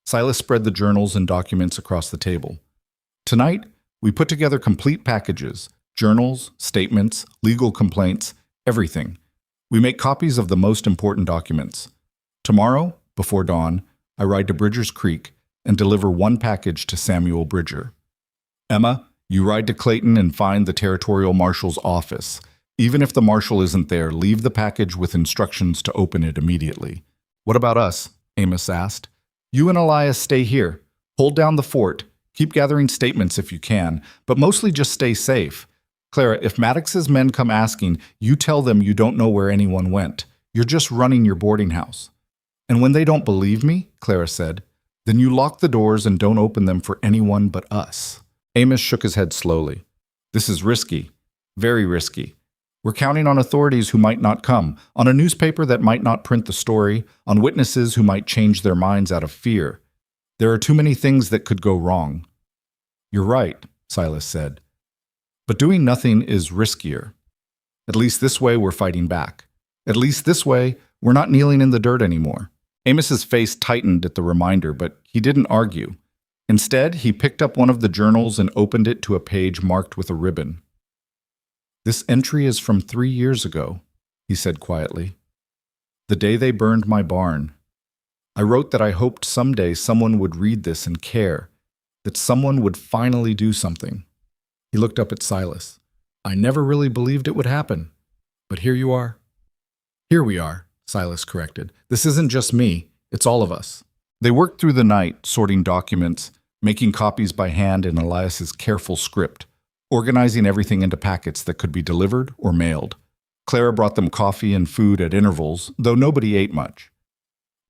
Speaker 1: Silas spread the journals and documents across the table. Tonight, we put together complete packages, journals, statements, legal complaints, everything. We make copies of the most important documents. Tomorrow, before dawn, I ride to Bridger's Creek and deliver 1 package to Samuel Bridger. Emma, you ride to Clayton and find the territorial marshal's office. Even if the marshal isn't there, leave the package with instructions to open it immediately. What about us? Amos asked. You and Elias stay here. Hold down the fort. Keep gathering statements if you can, but mostly just stay safe. Clara, if Maddox's men come asking, you tell them you don't know where anyone went. You're just running your boarding house. And when they don't believe me, Clara said, then you lock the doors and don't open them for anyone but us. Amos shook his head slowly. This is risky. Very risky. We're counting on authorities who might not come, on a newspaper that might not print the story, on witnesses who might change their minds out of fear. There are too many things that could go wrong. You're right, Silas said. But doing nothing is riskier. At least this way we're fighting back. At least this way we're not kneeling in the dirt anymore. Amos's face tightened at the reminder, but he didn't argue. Instead, he picked up one of the journals and opened it to a page marked with a ribbon. This entry is from 3 years ago, he said quietly. The day they burned my barn. I wrote that I hoped someday someone would read this and care, that someone would finally do something. He looked up at Silas. I never really believed it would happen, but here you are. Here we are, Silas corrected. This isn't just me, it's all of us. They worked through the night, sorting documents, making copies by hand in Elias's careful script, organizing everything into packets that could be delivered or mailed. Clara brought them coffee and food at intervals, though nobody ate much.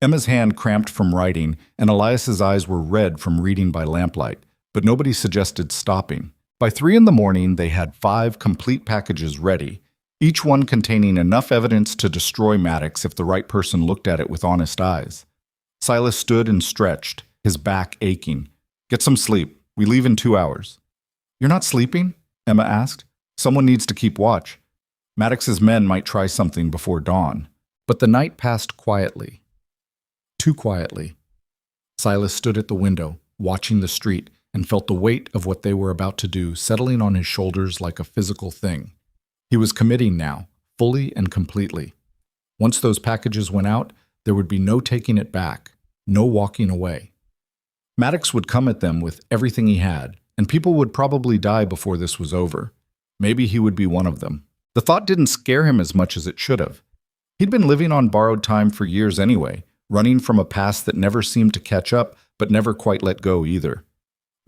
Speaker 1: Emma's hand cramped from writing, and Elias's eyes were red from reading by lamplight, but nobody suggested stopping. By 3 a.m, they had 5 complete packages ready, each one containing enough evidence to destroy Maddox if the right person looked at it with honest eyes. Silas stood and stretched, his back aching. Get some sleep. We leave in 2 hours. You're not sleeping? Emma asked. Someone needs to keep watch. Maddox's men might try something before dawn. But the night passed quietly. Too quietly. Silas stood at the window, watching the street, and felt the weight of what they were about to do settling on his shoulders like a physical thing. He was committing now, fully and completely. Once those packages went out, there would be no taking it back, no walking away. Maddox would come at them with everything he had, and people would probably die before this was over. Maybe he would be one of them. The thought didn't scare him as much as it should have. He'd been living on borrowed time for years anyway, running from a past that never seemed to catch up, but never quite let go either.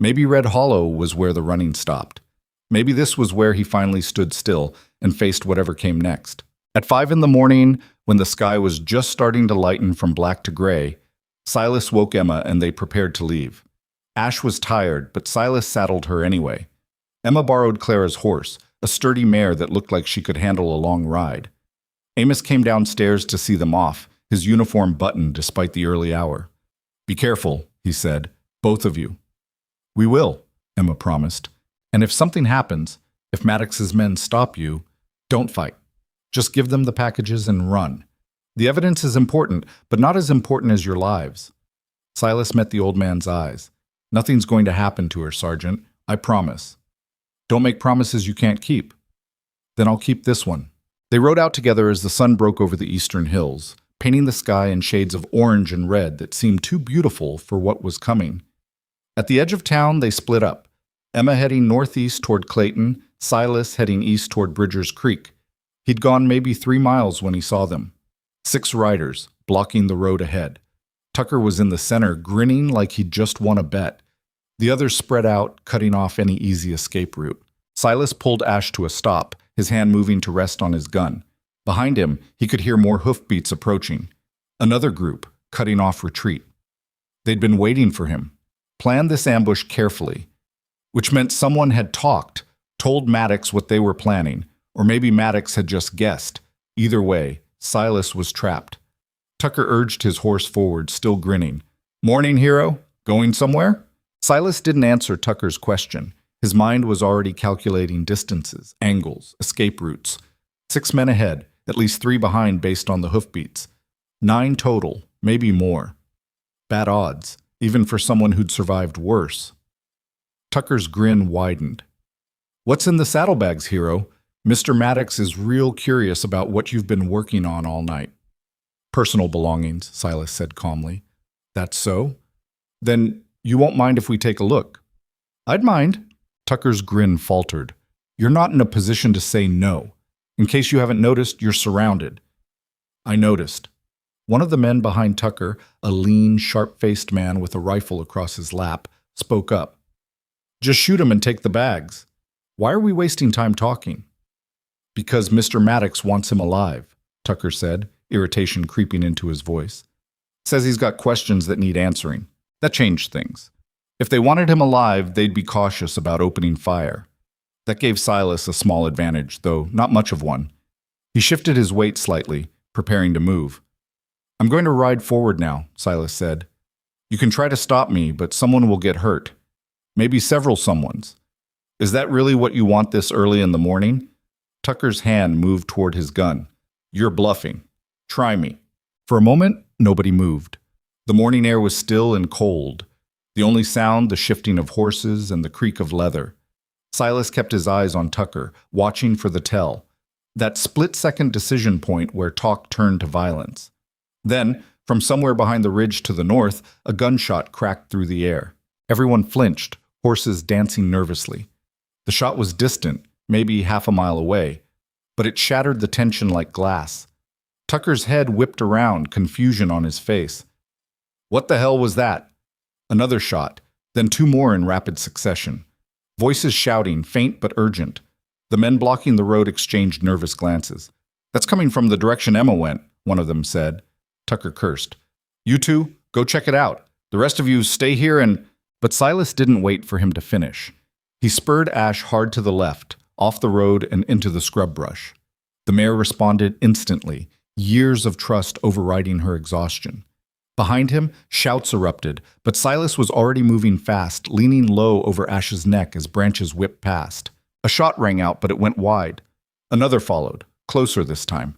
Speaker 1: Maybe Red Hollow was where the running stopped. Maybe this was where he finally stood still and faced whatever came next. At 5 a.m, when the sky was just starting to lighten from black to gray, Silas woke Emma and they prepared to leave. Ash was tired, but Silas saddled her anyway. Emma borrowed Clara's horse, a sturdy mare that looked like she could handle a long ride. Amos came downstairs to see them off, his uniform buttoned despite the early hour. Be careful, he said, both of you. We will, Emma promised. And if something happens, if Maddox's men stop you, don't fight. Just give them the packages and run. The evidence is important, but not as important as your lives. Silas met the old man's eyes. Nothing's going to happen to her, Sergeant. I promise. Don't make promises you can't keep. Then I'll keep this one. They rode out together as the sun broke over the eastern hills, painting the sky in shades of orange and red that seemed too beautiful for what was coming. At the edge of town, they split up. Emma heading northeast toward Clayton, Silas heading east toward Bridger's Creek. He'd gone maybe 3 miles when he saw them. 6 riders, blocking the road ahead. Tucker was in the center, grinning like he'd just won a bet. The others spread out, cutting off any easy escape route. Silas pulled Ash to a stop, his hand moving to rest on his gun. Behind him, he could hear more hoofbeats approaching. Another group, cutting off retreat. They'd been waiting for him, planned this ambush carefully, which meant someone had talked, told Maddox what they were planning, or maybe Maddox had just guessed. Either way, Silas was trapped. Tucker urged his horse forward, still grinning. "Morning, hero? Going somewhere?" Silas didn't answer Tucker's question. His mind was already calculating distances, angles, escape routes. 6 men ahead, at least 3 behind based on the hoofbeats. 9 total, maybe more. Bad odds, even for someone who'd survived worse. Tucker's grin widened. "What's in the saddlebags, hero? Mr. Maddox is real curious about what you've been working on all night." "Personal belongings," Silas said calmly. "That's so? Then you won't mind if we take a look?" "I'd mind." Tucker's grin faltered. "You're not in a position to say no. In case you haven't noticed, you're surrounded." "I noticed." One of the men behind Tucker, a lean, sharp-faced man with a rifle across his lap, spoke up. "Just shoot him and take the bags. Why are we wasting time talking?" "Because Mr. Maddox wants him alive," Tucker said, irritation creeping into his voice. "Says he's got questions that need answering. That changed things. If they wanted him alive, they'd be cautious about opening fire." That gave Silas a small advantage, though not much of one. He shifted his weight slightly, preparing to move. "I'm going to ride forward now," Silas said. "You can try to stop me, but someone will get hurt. Maybe several someones. Is that really what you want this early in the morning?" Tucker's hand moved toward his gun. "You're bluffing. Try me." For a moment, nobody moved. The morning air was still and cold. The only sound, the shifting of horses and the creak of leather. Silas kept his eyes on Tucker, watching for the tell. That split-second decision point where talk turned to violence. Then, from somewhere behind the ridge to the north, a gunshot cracked through the air. Everyone flinched, horses dancing nervously. The shot was distant, maybe half a mile away, but it shattered the tension like glass. Tucker's head whipped around, confusion on his face. "What the hell was that?" Another shot, then 2 more in rapid succession. Voices shouting, faint but urgent. The men blocking the road exchanged nervous glances. "That's coming from the direction Emma went," one of them said. Tucker cursed. "You two, go check it out. The rest of you stay here and—" But Silas didn't wait for him to finish. He spurred Ash hard to the left, off the road and into the scrub brush. The mare responded instantly, years of trust overriding her exhaustion. Behind him, shouts erupted, but Silas was already moving fast, leaning low over Ash's neck as branches whipped past. A shot rang out, but it went wide. Another followed, closer this time.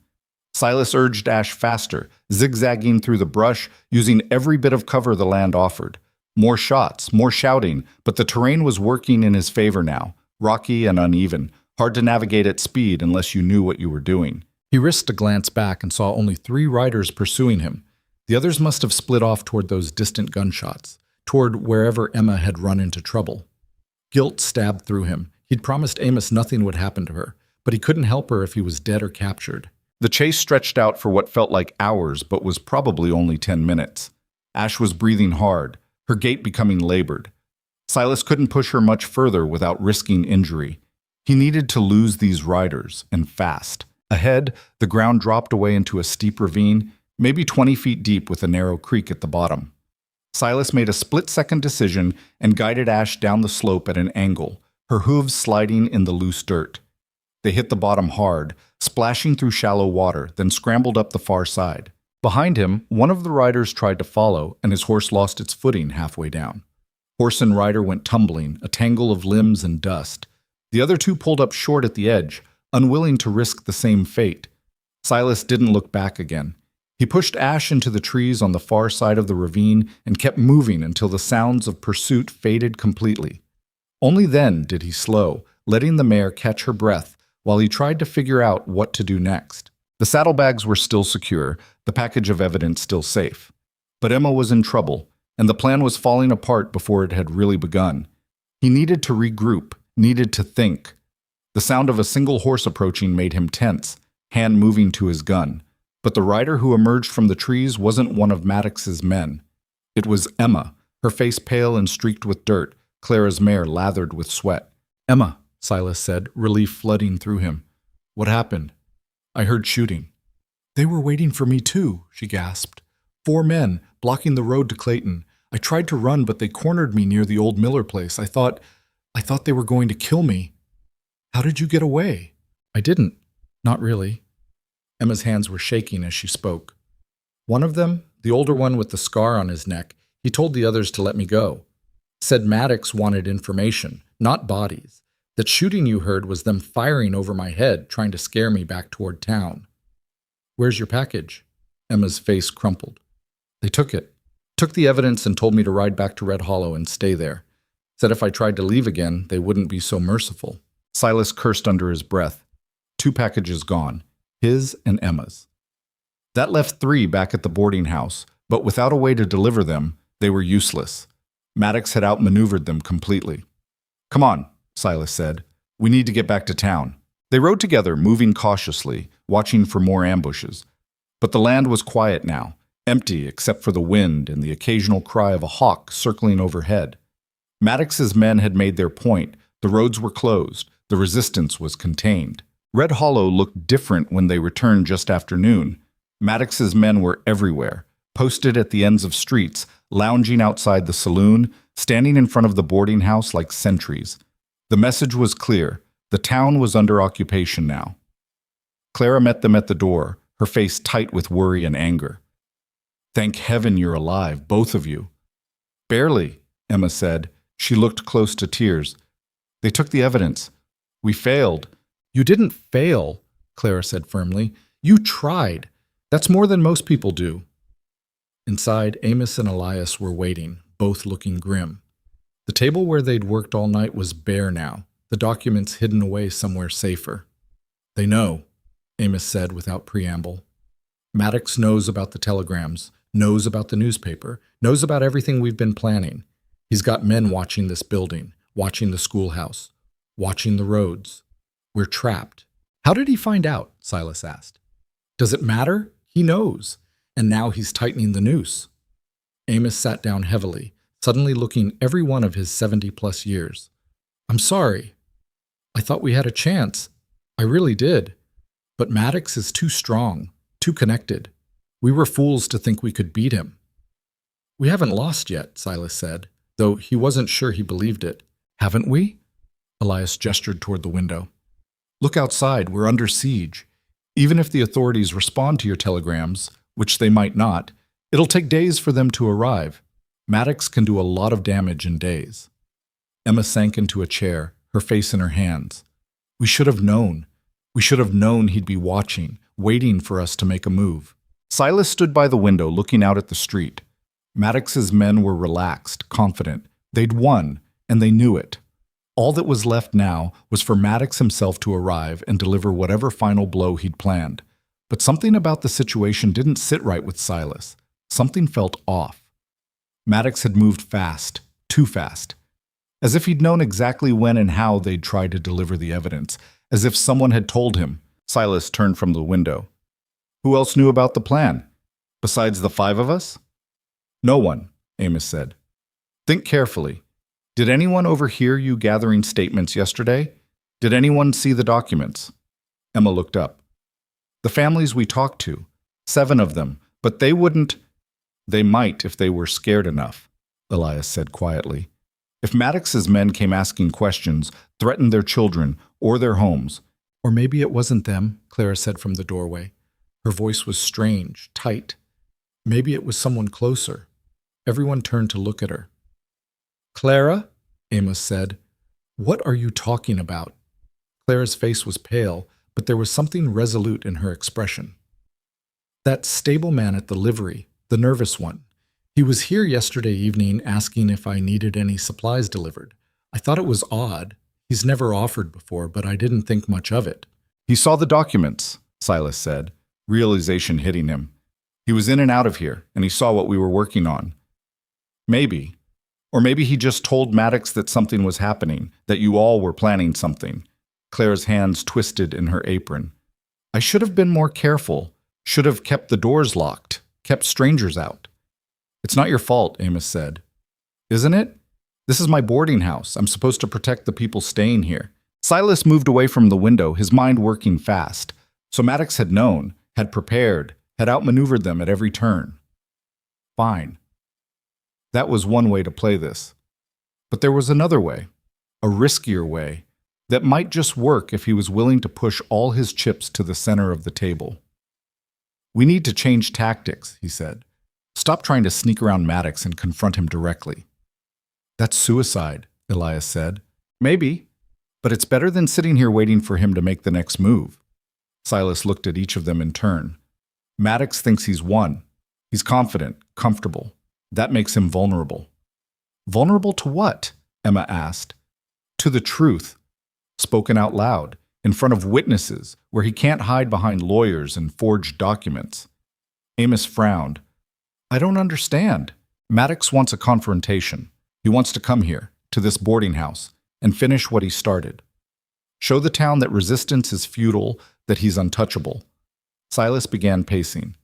Speaker 1: Silas urged Ash faster, zigzagging through the brush, using every bit of cover the land offered. More shots, more shouting, but the terrain was working in his favor now, rocky and uneven, hard to navigate at speed unless you knew what you were doing. He risked a glance back and saw only 3 riders pursuing him. The others must have split off toward those distant gunshots, toward wherever Emma had run into trouble. Guilt stabbed through him. He'd promised Amos nothing would happen to her, but he couldn't help her if he was dead or captured. The chase stretched out for what felt like hours, but was probably only 10 minutes. Ash was breathing hard, her gait becoming labored. Silas couldn't push her much further without risking injury. He needed to lose these riders, and fast. Ahead, the ground dropped away into a steep ravine, maybe 20 feet deep with a narrow creek at the bottom. Silas made a split-second decision and guided Ash down the slope at an angle, her hooves sliding in the loose dirt. They hit the bottom hard, splashing through shallow water, then scrambled up the far side. Behind him, one of the riders tried to follow, and his horse lost its footing halfway down. Horse and rider went tumbling, a tangle of limbs and dust. The other 2 pulled up short at the edge, unwilling to risk the same fate. Silas didn't look back again. He pushed Ash into the trees on the far side of the ravine and kept moving until the sounds of pursuit faded completely. Only then did he slow, letting the mare catch her breath while he tried to figure out what to do next. The saddlebags were still secure, the package of evidence still safe. But Emma was in trouble, and the plan was falling apart before it had really begun. He needed to regroup, needed to think. The sound of a single horse approaching made him tense, hand moving to his gun. But the rider who emerged from the trees wasn't one of Maddox's men. It was Emma, her face pale and streaked with dirt, Clara's mare lathered with sweat. "Emma," Silas said, relief flooding through him. "What happened?" "I heard shooting." "They were waiting for me too," she gasped. 4 men, blocking the road to Clayton. I tried to run, but they cornered me near the old Miller place. I thought they were going to kill me." "How did you get away?" "I didn't. Not really." Emma's hands were shaking as she spoke. One of them, the older one with the scar on his neck, he told the others to let me go. Said Maddox wanted information, not bodies. That shooting you heard was them firing over my head, trying to scare me back toward town. Where's your package? Emma's face crumpled. They took it. Took the evidence and told me to ride back to Red Hollow and stay there. Said if I tried to leave again, they wouldn't be so merciful. Silas cursed under his breath. 2 packages gone. His and Emma's. That left 3 back at the boarding house, but without a way to deliver them, they were useless. Maddox had outmaneuvered them completely. Come on, Silas said. We need to get back to town. They rode together, moving cautiously, watching for more ambushes. But the land was quiet now, empty except for the wind and the occasional cry of a hawk circling overhead. Maddox's men had made their point. The roads were closed. The resistance was contained. Red Hollow looked different when they returned just after noon. Maddox's men were everywhere, posted at the ends of streets, lounging outside the saloon, standing in front of the boarding house like sentries. The message was clear. The town was under occupation now. Clara met them at the door, her face tight with worry and anger. Thank heaven you're alive, both of you. Barely, Emma said. She looked close to tears. They took the evidence. We failed. You didn't fail, Clara said firmly. You tried. That's more than most people do. Inside, Amos and Elias were waiting, both looking grim. The table where they'd worked all night was bare now, the documents hidden away somewhere safer. They know, Amos said without preamble. Maddox knows about the telegrams, knows about the newspaper, knows about everything we've been planning. He's got men watching this building, watching the schoolhouse, watching the roads. We're trapped. How did he find out? Silas asked. Does it matter? He knows. And now he's tightening the noose. Amos sat down heavily, suddenly looking every one of his 70-plus years. I'm sorry. I thought we had a chance. I really did. But Maddox is too strong, too connected. We were fools to think we could beat him. We haven't lost yet, Silas said, though he wasn't sure he believed it. Haven't we? Elias gestured toward the window. Look outside, we're under siege. Even if the authorities respond to your telegrams, which they might not, it'll take days for them to arrive. Maddox can do a lot of damage in days. Emma sank into a chair, her face in her hands. We should have known. We should have known he'd be watching, waiting for us to make a move. Silas stood by the window looking out at the street. Maddox's men were relaxed, confident. They'd won, and they knew it. All that was left now was for Maddox himself to arrive and deliver whatever final blow he'd planned. But something about the situation didn't sit right with Silas. Something felt off. Maddox had moved fast, too fast. As if he'd known exactly when and how they'd try to deliver the evidence, as if someone had told him. Silas turned from the window. Who else knew about the plan? Besides the 5 of us? No one, Amos said. Think carefully. Did anyone overhear you gathering statements yesterday? Did anyone see the documents? Emma looked up. The families we talked to, 7 of them, but they wouldn't. They might if they were scared enough, Elias said quietly. If Maddox's men came asking questions, threatened their children or their homes. Or maybe it wasn't them, Clara said from the doorway. Her voice was strange, tight. Maybe it was someone closer. Everyone turned to look at her. Clara, Amos said, what are you talking about? Clara's face was pale, but there was something resolute in her expression. That stable man at the livery, the nervous one. He was here yesterday evening asking if I needed any supplies delivered. I thought it was odd. He's never offered before, but I didn't think much of it. He saw the documents, Silas said, realization hitting him. He was in and out of here, and he saw what we were working on. Maybe. Or maybe he just told Maddox that something was happening, that you all were planning something. Clara's hands twisted in her apron. I should have been more careful, should have kept the doors locked, kept strangers out. It's not your fault, Amos said. Isn't it? This is my boarding house. I'm supposed to protect the people staying here. Silas moved away from the window, his mind working fast. So Maddox had known, had prepared, had outmaneuvered them at every turn. Fine. That was one way to play this. But there was another way, a riskier way, that might just work if he was willing to push all his chips to the center of the table. We need to change tactics, he said. Stop trying to sneak around Maddox and confront him directly. That's suicide, Elias said. Maybe, but it's better than sitting here waiting for him to make the next move. Silas looked at each of them in turn. Maddox thinks he's won. He's confident, comfortable. That makes him vulnerable. Vulnerable to what? Emma asked. To the truth, spoken out loud, in front of witnesses, where he can't hide behind lawyers and forged documents. Amos frowned. I don't understand. Maddox wants a confrontation. He wants to come here, to this boarding house, and finish what he started. Show the town that resistance is futile, that he's untouchable. Silas began pacing.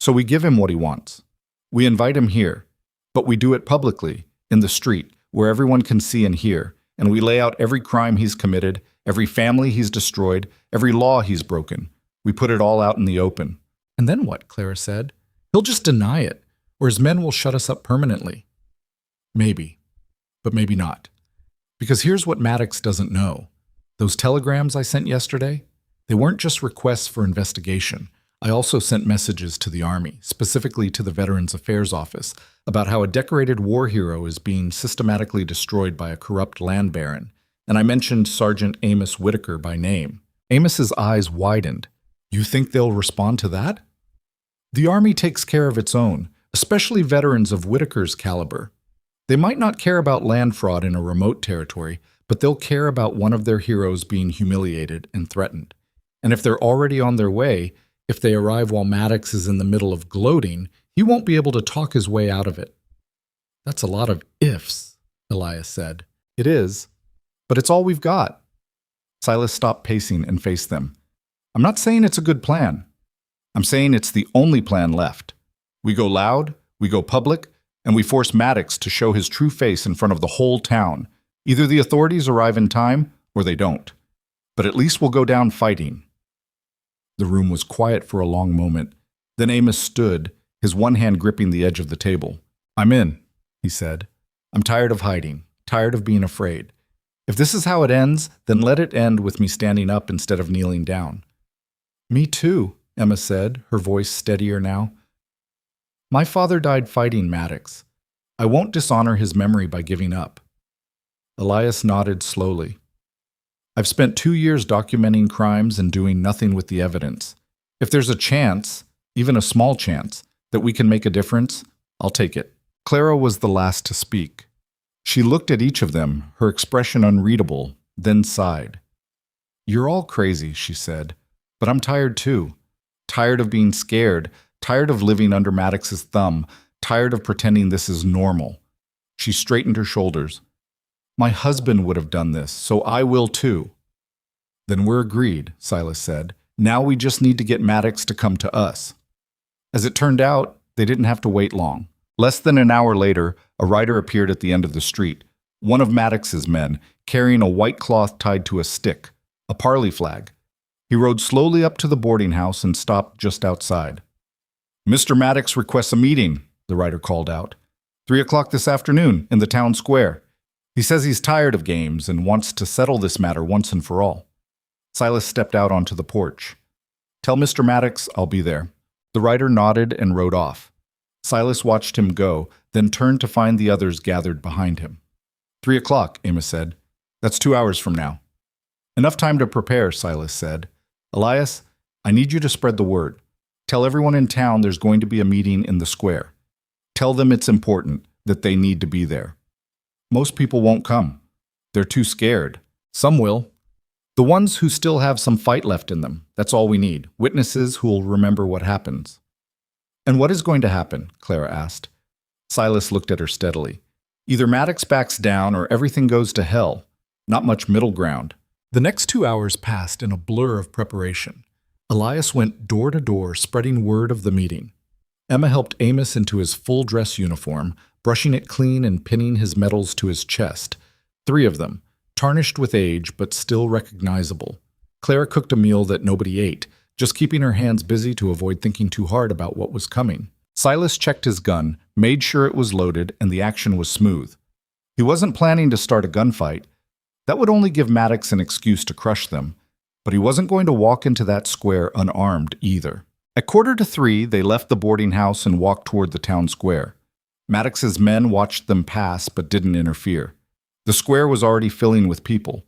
Speaker 1: So we give him what he wants. We invite him here, but we do it publicly, in the street, where everyone can see and hear, and we lay out every crime he's committed, every family he's destroyed, every law he's broken. We put it all out in the open. And then what? Clara said. He'll just deny it, or his men will shut us up permanently. Maybe, but maybe not. Because here's what Maddox doesn't know. Those telegrams I sent yesterday, they weren't just requests for investigation. I also sent messages to the Army, specifically to the Veterans Affairs Office, about how a decorated war hero is being systematically destroyed by a corrupt land baron, and I mentioned Sergeant Amos Whitaker by name. Amos's eyes widened. You think they'll respond to that? The Army takes care of its own, especially veterans of Whitaker's caliber. They might not care about land fraud in a remote territory, but they'll care about one of their heroes being humiliated and threatened. And if they're already on their way, if they arrive while Maddox is in the middle of gloating, he won't be able to talk his way out of it. That's a lot of ifs, Elias said. It is, but it's all we've got. Silas stopped pacing and faced them. I'm not saying it's a good plan. I'm saying it's the only plan left. We go loud, we go public, and we force Maddox to show his true face in front of the whole town. Either the authorities arrive in time, or they don't. But at least we'll go down fighting. The room was quiet for a long moment. Then Amos stood, his one hand gripping the edge of the table. I'm in, he said. I'm tired of hiding, tired of being afraid. If this is how it ends, then let it end with me standing up instead of kneeling down. Me too, Emma said, her voice steadier now. My father died fighting Maddox. I won't dishonor his memory by giving up. Elias nodded slowly. I've spent 2 years documenting crimes and doing nothing with the evidence. If there's a chance, even a small chance, that we can make a difference, I'll take it. Clara was the last to speak. She looked at each of them, her expression unreadable, then sighed. You're all crazy, she said, but I'm tired too. Tired of being scared, tired of living under Maddox's thumb, tired of pretending this is normal. She straightened her shoulders. My husband would have done this, so I will too. Then we're agreed, Silas said. Now we just need to get Maddox to come to us. As it turned out, they didn't have to wait long. Less than an hour later, a rider appeared at the end of the street, one of Maddox's men, carrying a white cloth tied to a stick, a parley flag. He rode slowly up to the boarding house and stopped just outside. Mr. Maddox requests a meeting, the rider called out. 3 o'clock this afternoon in the town square. He says he's tired of games and wants to settle this matter once and for all. Silas stepped out onto the porch. Tell Mr. Maddox I'll be there. The rider nodded and rode off. Silas watched him go, then turned to find the others gathered behind him. 3 o'clock, Amos said. That's 2 hours from now. Enough time to prepare, Silas said. Elias, I need you to spread the word. Tell everyone in town there's going to be a meeting in the square. Tell them it's important, that they need to be there. Most people won't come. They're too scared. Some will. The ones who still have some fight left in them, that's all we need. Witnesses who'll remember what happens. And what is going to happen? Clara asked. Silas looked at her steadily. Either Maddox backs down or everything goes to hell. Not much middle ground. The next 2 hours passed in a blur of preparation. Elias went door to door spreading word of the meeting. Emma helped Amos into his full dress uniform, brushing it clean and pinning his medals to his chest. 3 of them, tarnished with age but still recognizable. Clara cooked a meal that nobody ate, just keeping her hands busy to avoid thinking too hard about what was coming. Silas checked his gun, made sure it was loaded, and the action was smooth. He wasn't planning to start a gunfight. That would only give Maddox an excuse to crush them, but he wasn't going to walk into that square unarmed either. At 2:45, they left the boarding house and walked toward the town square. Maddox's men watched them pass but didn't interfere. The square was already filling with people.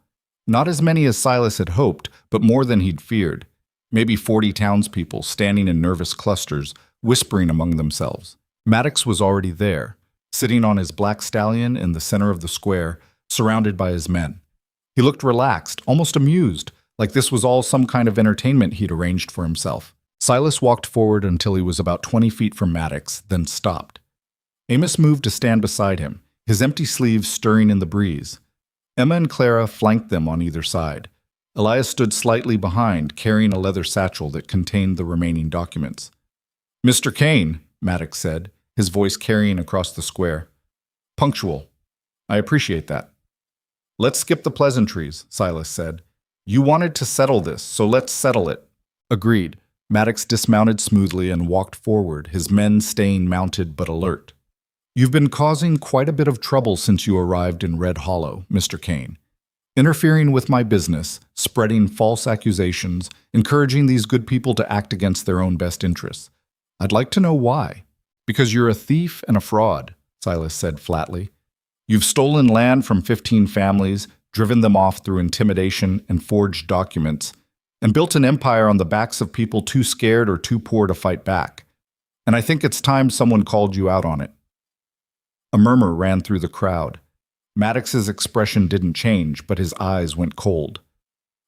Speaker 1: Not as many as Silas had hoped, but more than he'd feared. Maybe 40 townspeople standing in nervous clusters, whispering among themselves. Maddox was already there, sitting on his black stallion in the center of the square, surrounded by his men. He looked relaxed, almost amused, like this was all some kind of entertainment he'd arranged for himself. Silas walked forward until he was about 20 feet from Maddox, then stopped. Amos moved to stand beside him, his empty sleeves stirring in the breeze. Emma and Clara flanked them on either side. Elias stood slightly behind, carrying a leather satchel that contained the remaining documents. "Mr. Kane," Maddox said, his voice carrying across the square. "Punctual. I appreciate that." "Let's skip the pleasantries," Silas said. "You wanted to settle this, so let's settle it." Agreed. Maddox dismounted smoothly and walked forward, his men staying mounted but alert. "You've been causing quite a bit of trouble since you arrived in Red Hollow, Mr. Kane. Interfering with my business, spreading false accusations, encouraging these good people to act against their own best interests. I'd like to know why." "Because you're a thief and a fraud," Silas said flatly. "You've stolen land from 15 families, driven them off through intimidation and forged documents, and built an empire on the backs of people too scared or too poor to fight back. And I think it's time someone called you out on it." A murmur ran through the crowd. Maddox's expression didn't change, but his eyes went cold.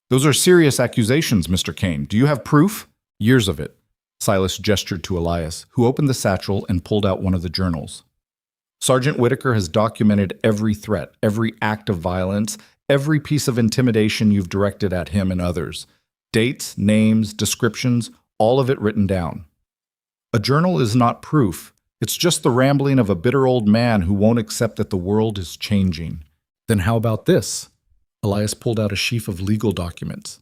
Speaker 1: "Those are serious accusations, Mr. Kane. Do you have proof?" "Years of it." Silas gestured to Elias, who opened the satchel and pulled out one of the journals. "Sergeant Whitaker has documented every threat, every act of violence, every piece of intimidation you've directed at him and others. Dates, names, descriptions, all of it written down. A journal is not proof. It's just the rambling of a bitter old man who won't accept that the world is changing." "Then how about this?" Elias pulled out a sheaf of legal documents.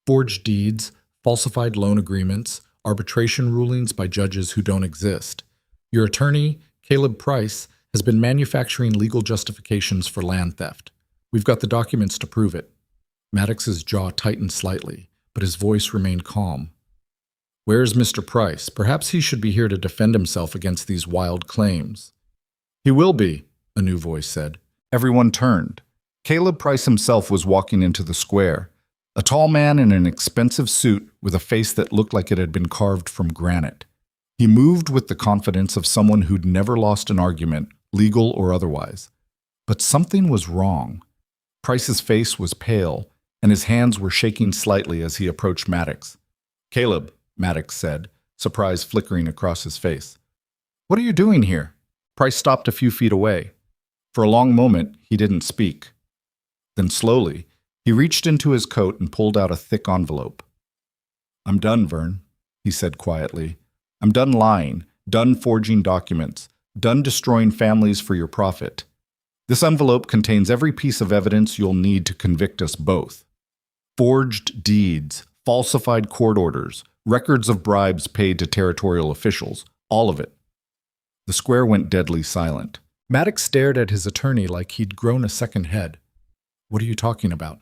Speaker 1: "Forged deeds, falsified loan agreements, arbitration rulings by judges who don't exist. Your attorney, Caleb Price, has been manufacturing legal justifications for land theft. We've got the documents to prove it." Maddox's jaw tightened slightly, but his voice remained calm. "Where's Mr. Price? Perhaps he should be here to defend himself against these wild claims." "He will be," a new voice said. Everyone turned. Caleb Price himself was walking into the square, a tall man in an expensive suit with a face that looked like it had been carved from granite. He moved with the confidence of someone who'd never lost an argument, legal or otherwise. But something was wrong. Price's face was pale, and his hands were shaking slightly as he approached Maddox. "Caleb," Maddox said, surprise flickering across his face. "What are you doing here?" Price stopped a few feet away. For a long moment, he didn't speak. Then slowly, he reached into his coat and pulled out a thick envelope. "I'm done, Vern," he said quietly. "I'm done lying, done forging documents, done destroying families for your profit. This envelope contains every piece of evidence you'll need to convict us both. Forged deeds, falsified court orders, records of bribes paid to territorial officials, all of it." The square went deadly silent. Maddox stared at his attorney like he'd grown a second head. "What are you talking about?"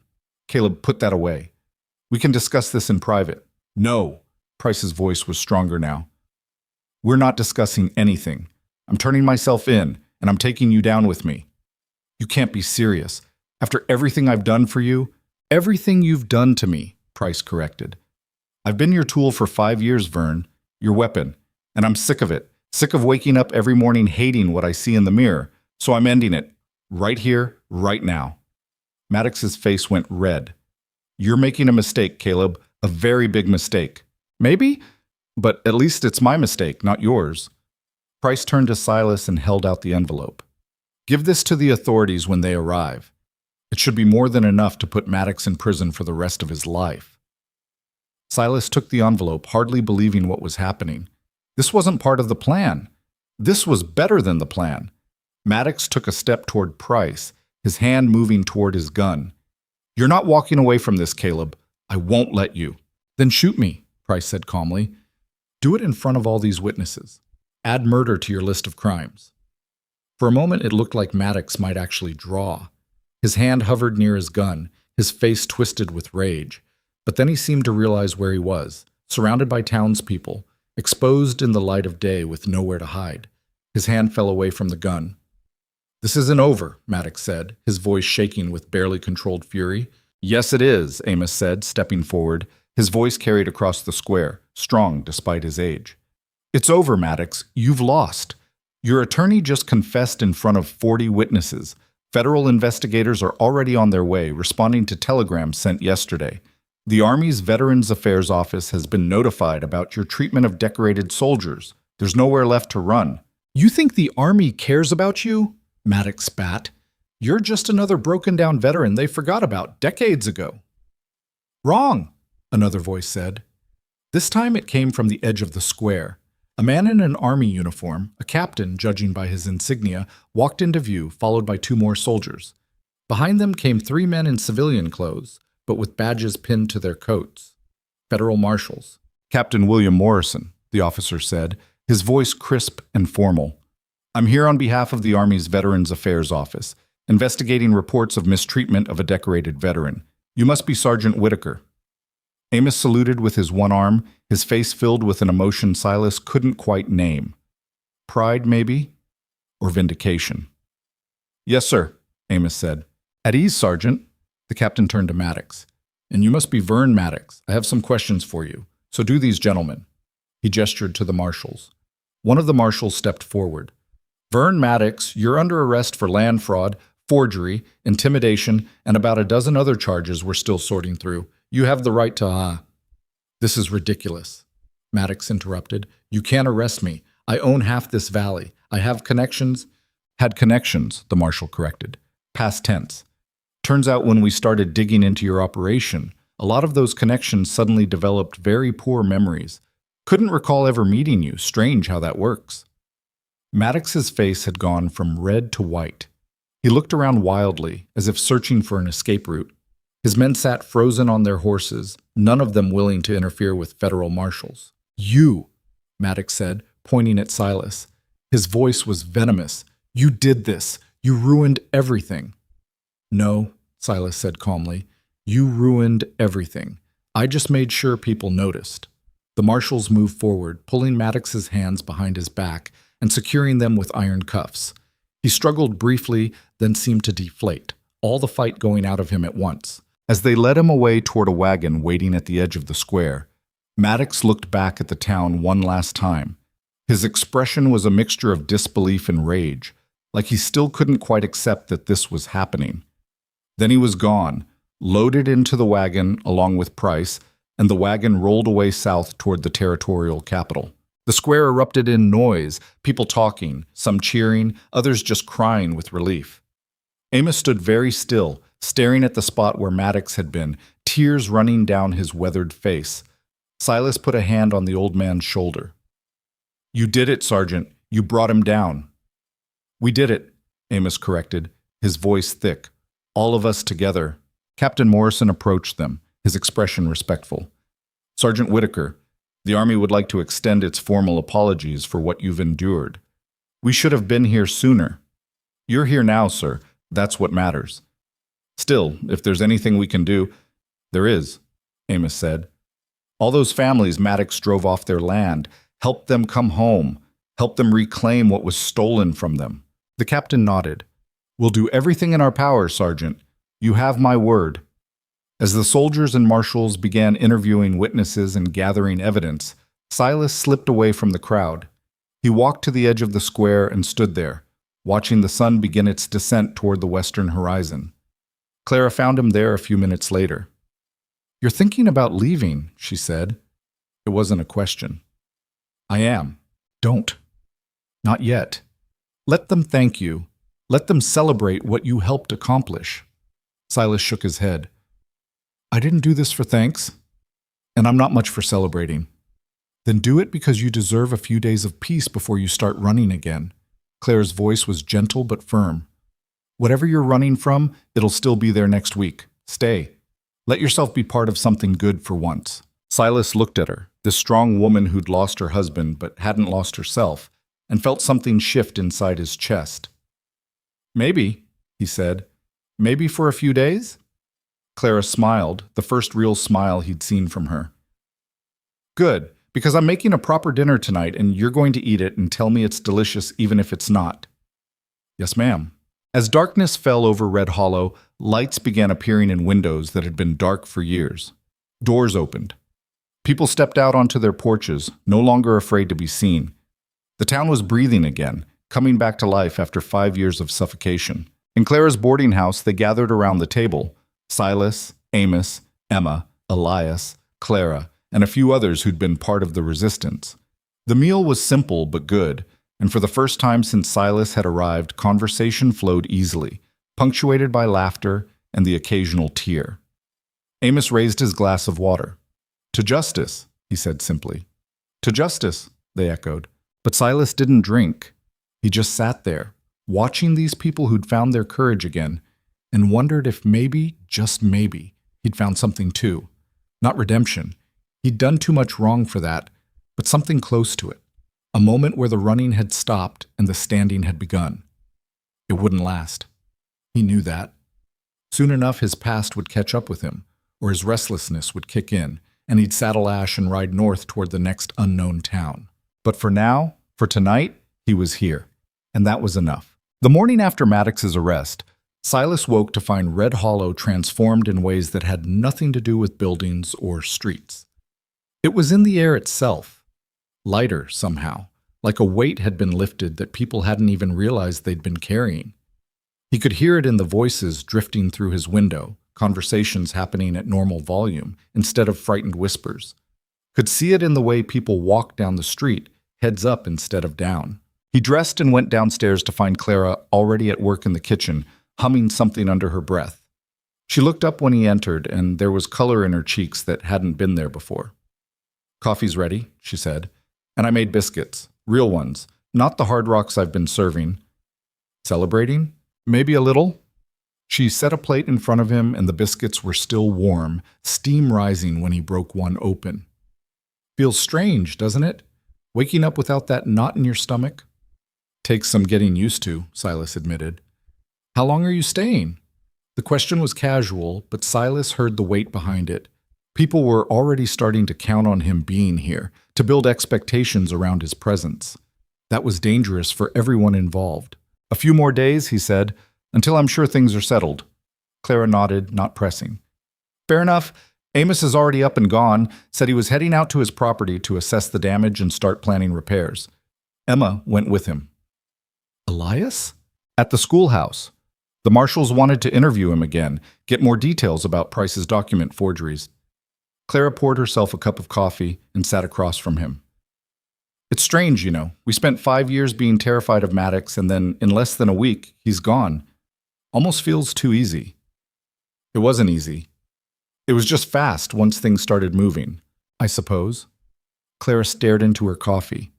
Speaker 1: "Caleb, put that away. We can discuss this in private." "No." Price's voice was stronger now. "We're not discussing anything. I'm turning myself in, and I'm taking you down with me." "You can't be serious. After everything I've done for you?" "Everything you've done to me," Price corrected. "I've been your tool for 5 years, Vern, your weapon, and I'm sick of it, sick of waking up every morning hating what I see in the mirror, so I'm ending it, right here, right now." Maddox's face went red. "You're making a mistake, Caleb, a very big mistake." "Maybe, but at least it's my mistake, not yours." Price turned to Silas and held out the envelope. "Give this to the authorities when they arrive. It should be more than enough to put Maddox in prison for the rest of his life." Silas took the envelope, hardly believing what was happening. This wasn't part of the plan. This was better than the plan. Maddox took a step toward Price, his hand moving toward his gun. "You're not walking away from this, Caleb. I won't let you." "Then shoot me," Price said calmly. "Do it in front of all these witnesses. Add murder to your list of crimes." For a moment it looked like Maddox might actually draw. His hand hovered near his gun, his face twisted with rage. But then he seemed to realize where he was. surrounded by townspeople, exposed in the light of day with nowhere to hide. His hand fell away from the gun. "This isn't over," Maddox said, his voice shaking with barely controlled fury. "Yes, it is," Amos said, stepping forward. His voice carried across the square, strong despite his age. "It's over, Maddox. You've lost. Your attorney just confessed in front of 40 witnesses. Federal investigators are already on their way, responding to telegrams sent yesterday. The Army's Veterans Affairs Office has been notified about your treatment of decorated soldiers. There's nowhere left to run." "You think the Army cares about you?" Maddox spat. "You're just another broken-down veteran they forgot about decades ago." "Wrong," another voice said. This time it came from the edge of the square. A man in an army uniform, a captain judging by his insignia, walked into view, followed by two more soldiers. Behind them came three men in civilian clothes, but with badges pinned to their coats. Federal marshals. "Captain William Morrison," the officer said, his voice crisp and formal. "I'm here on behalf of the Army's Veterans Affairs Office, investigating reports of mistreatment of a decorated veteran. You must be Sergeant Whitaker." Amos saluted with his one arm, his face filled with an emotion Silas couldn't quite name. Pride, maybe? Or vindication? "Yes, sir," Amos said. "At ease, Sergeant." The captain turned to Maddox. "And you must be Vern Maddox. I have some questions for you. So do these gentlemen." He gestured to the marshals. One of the marshals stepped forward. "Vern Maddox, you're under arrest for land fraud, forgery, intimidation, and about a dozen other charges we're still sorting through. You have the right to, This is ridiculous," Maddox interrupted. "You can't arrest me. I own half this valley. I have connections." "Had connections," the marshal corrected. Past tense. "Turns out when we started digging into your operation, a lot of those connections suddenly developed very poor memories. Couldn't recall ever meeting you. Strange how that works." Maddox's face had gone from red to white. He looked around wildly, as if searching for an escape route. His men sat frozen on their horses, none of them willing to interfere with federal marshals. "You," Maddox said, pointing at Silas. His voice was venomous. "You did this. You ruined everything." "No," Silas said calmly. "You ruined everything. I just made sure people noticed." The marshals moved forward, pulling Maddox's hands behind his back and securing them with iron cuffs. He struggled briefly, then seemed to deflate, all the fight going out of him at once. As they led him away toward a wagon waiting at the edge of the square, Maddox looked back at the town one last time. His expression was a mixture of disbelief and rage, like he still couldn't quite accept that this was happening. Then he was gone, loaded into the wagon along with Price, and the wagon rolled away south toward the territorial capital. The square erupted in noise, people talking, some cheering, others just crying with relief. Amos stood very still, staring at the spot where Maddox had been, tears running down his weathered face. Silas put a hand on the old man's shoulder. "You did it, Sergeant. You brought him down." "We did it," Amos corrected, his voice thick. "All of us together." Captain Morrison approached them, his expression respectful. "Sergeant Whitaker, the Army would like to extend its formal apologies for what you've endured. We should have been here sooner. You're here now, sir. That's what matters. Still, if there's anything we can do—" "There is," Amos said. "All those families Maddox drove off their land, helped them come home, helped them reclaim what was stolen from them." The captain nodded. "We'll do everything in our power, Sergeant. You have my word." As the soldiers and marshals began interviewing witnesses and gathering evidence, Silas slipped away from the crowd. He walked to the edge of the square and stood there, watching the sun begin its descent toward the western horizon. Clara found him there a few minutes later. "You're thinking about leaving," she said. It wasn't a question. "I am." "Don't. Not yet. Let them thank you. Let them celebrate what you helped accomplish." Silas shook his head. "I didn't do this for thanks, and I'm not much for celebrating." "Then do it because you deserve a few days of peace before you start running again." Claire's voice was gentle but firm. "Whatever you're running from, it'll still be there next week. Stay. Let yourself be part of something good for once." Silas looked at her, this strong woman who'd lost her husband but hadn't lost herself, and felt something shift inside his chest. "Maybe," he said. "Maybe for a few days?" Clara smiled, the first real smile he'd seen from her. Good, because I'm making a proper dinner tonight and you're going to eat it and tell me it's delicious even if it's not. Yes, ma'am. As darkness fell over Red Hollow, lights began appearing in windows that had been dark for years. Doors opened. People stepped out onto their porches, no longer afraid to be seen. The town was breathing again, coming back to life after 5 years of suffocation. In Clara's boarding house, they gathered around the table. Silas, Amos, Emma, Elias, Clara, and a few others who'd been part of the resistance. The meal was simple but good, and for the first time since Silas had arrived, conversation flowed easily, punctuated by laughter and the occasional tear. Amos raised his glass of water. "To justice," he said simply. "To justice," they echoed. But Silas didn't drink. He just sat there, watching these people who'd found their courage again, and wondered if maybe, just maybe, he'd found something too. Not redemption. He'd done too much wrong for that, but something close to it. A moment where the running had stopped and the standing had begun. It wouldn't last. He knew that. Soon enough his past would catch up with him, or his restlessness would kick in, and he'd saddle Ash and ride north toward the next unknown town. But for now, for tonight, he was here. And that was enough. The morning after Maddox's arrest, Silas woke to find Red Hollow transformed in ways that had nothing to do with buildings or streets. It was in the air itself. Lighter, somehow, like a weight had been lifted that people hadn't even realized they'd been carrying. He could hear it in the voices drifting through his window, conversations happening at normal volume instead of frightened whispers. Could see it in the way people walked down the street, heads up instead of down. He dressed and went downstairs to find Clara already at work in the kitchen, humming something under her breath. She looked up when he entered, and there was color in her cheeks that hadn't been there before. "Coffee's ready," she said. "And I made biscuits. Real ones. Not the hard rocks I've been serving." "Celebrating? Maybe a little?" She set a plate in front of him, and the biscuits were still warm, steam rising when he broke one open. "Feels strange, doesn't it? Waking up without that knot in your stomach?" "Takes some getting used to," Silas admitted. "How long are you staying?" The question was casual, but Silas heard the weight behind it. People were already starting to count on him being here, to build expectations around his presence. That was dangerous for everyone involved. "A few more days," he said, "until I'm sure things are settled." Clara nodded, not pressing. "Fair enough. Amos is already up and gone, said he was heading out to his property to assess the damage and start planning repairs." Emma went with him. "Elias?" "At the schoolhouse. The marshals wanted to interview him again, get more details about Price's document forgeries." Clara poured herself a cup of coffee and sat across from him. "It's strange, you know. We spent 5 years being terrified of Maddox, and then in less than a week, he's gone. Almost feels too easy." "It wasn't easy. It was just fast once things started moving, I suppose." Clara stared into her coffee.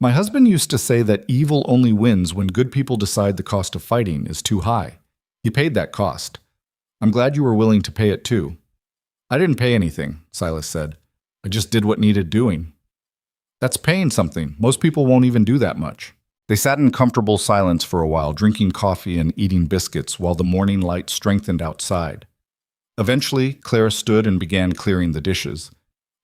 Speaker 1: "My husband used to say that evil only wins when good people decide the cost of fighting is too high. He paid that cost. I'm glad you were willing to pay it too." "I didn't pay anything," Silas said. "I just did what needed doing." "That's paying something. Most people won't even do that much." They sat in comfortable silence for a while, drinking coffee and eating biscuits while the morning light strengthened outside. Eventually, Clara stood and began clearing the dishes.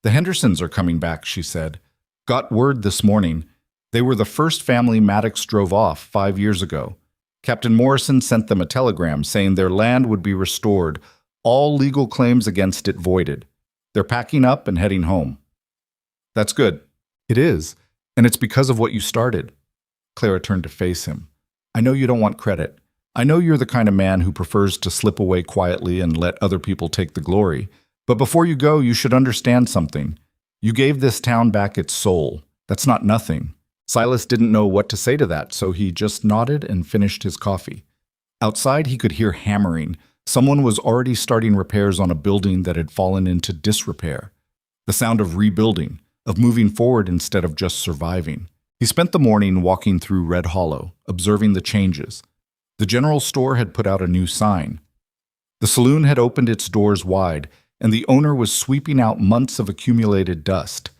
Speaker 1: "The Hendersons are coming back," she said. "Got word this morning. They were the first family Maddox drove off 5 years ago. Captain Morrison sent them a telegram saying their land would be restored, all legal claims against it voided. They're packing up and heading home." "That's good." "It is, and it's because of what you started." Clara turned to face him. "I know you don't want credit. I know you're the kind of man who prefers to slip away quietly and let other people take the glory. But before you go, you should understand something. You gave this town back its soul. That's not nothing." Silas didn't know what to say to that, so he just nodded and finished his coffee. Outside, he could hear hammering. Someone was already starting repairs on a building that had fallen into disrepair. The sound of rebuilding, of moving forward instead of just surviving. He spent the morning walking through Red Hollow, observing the changes. The general store had put out a new sign. The saloon had opened its doors wide, and the owner was sweeping out months of accumulated dust.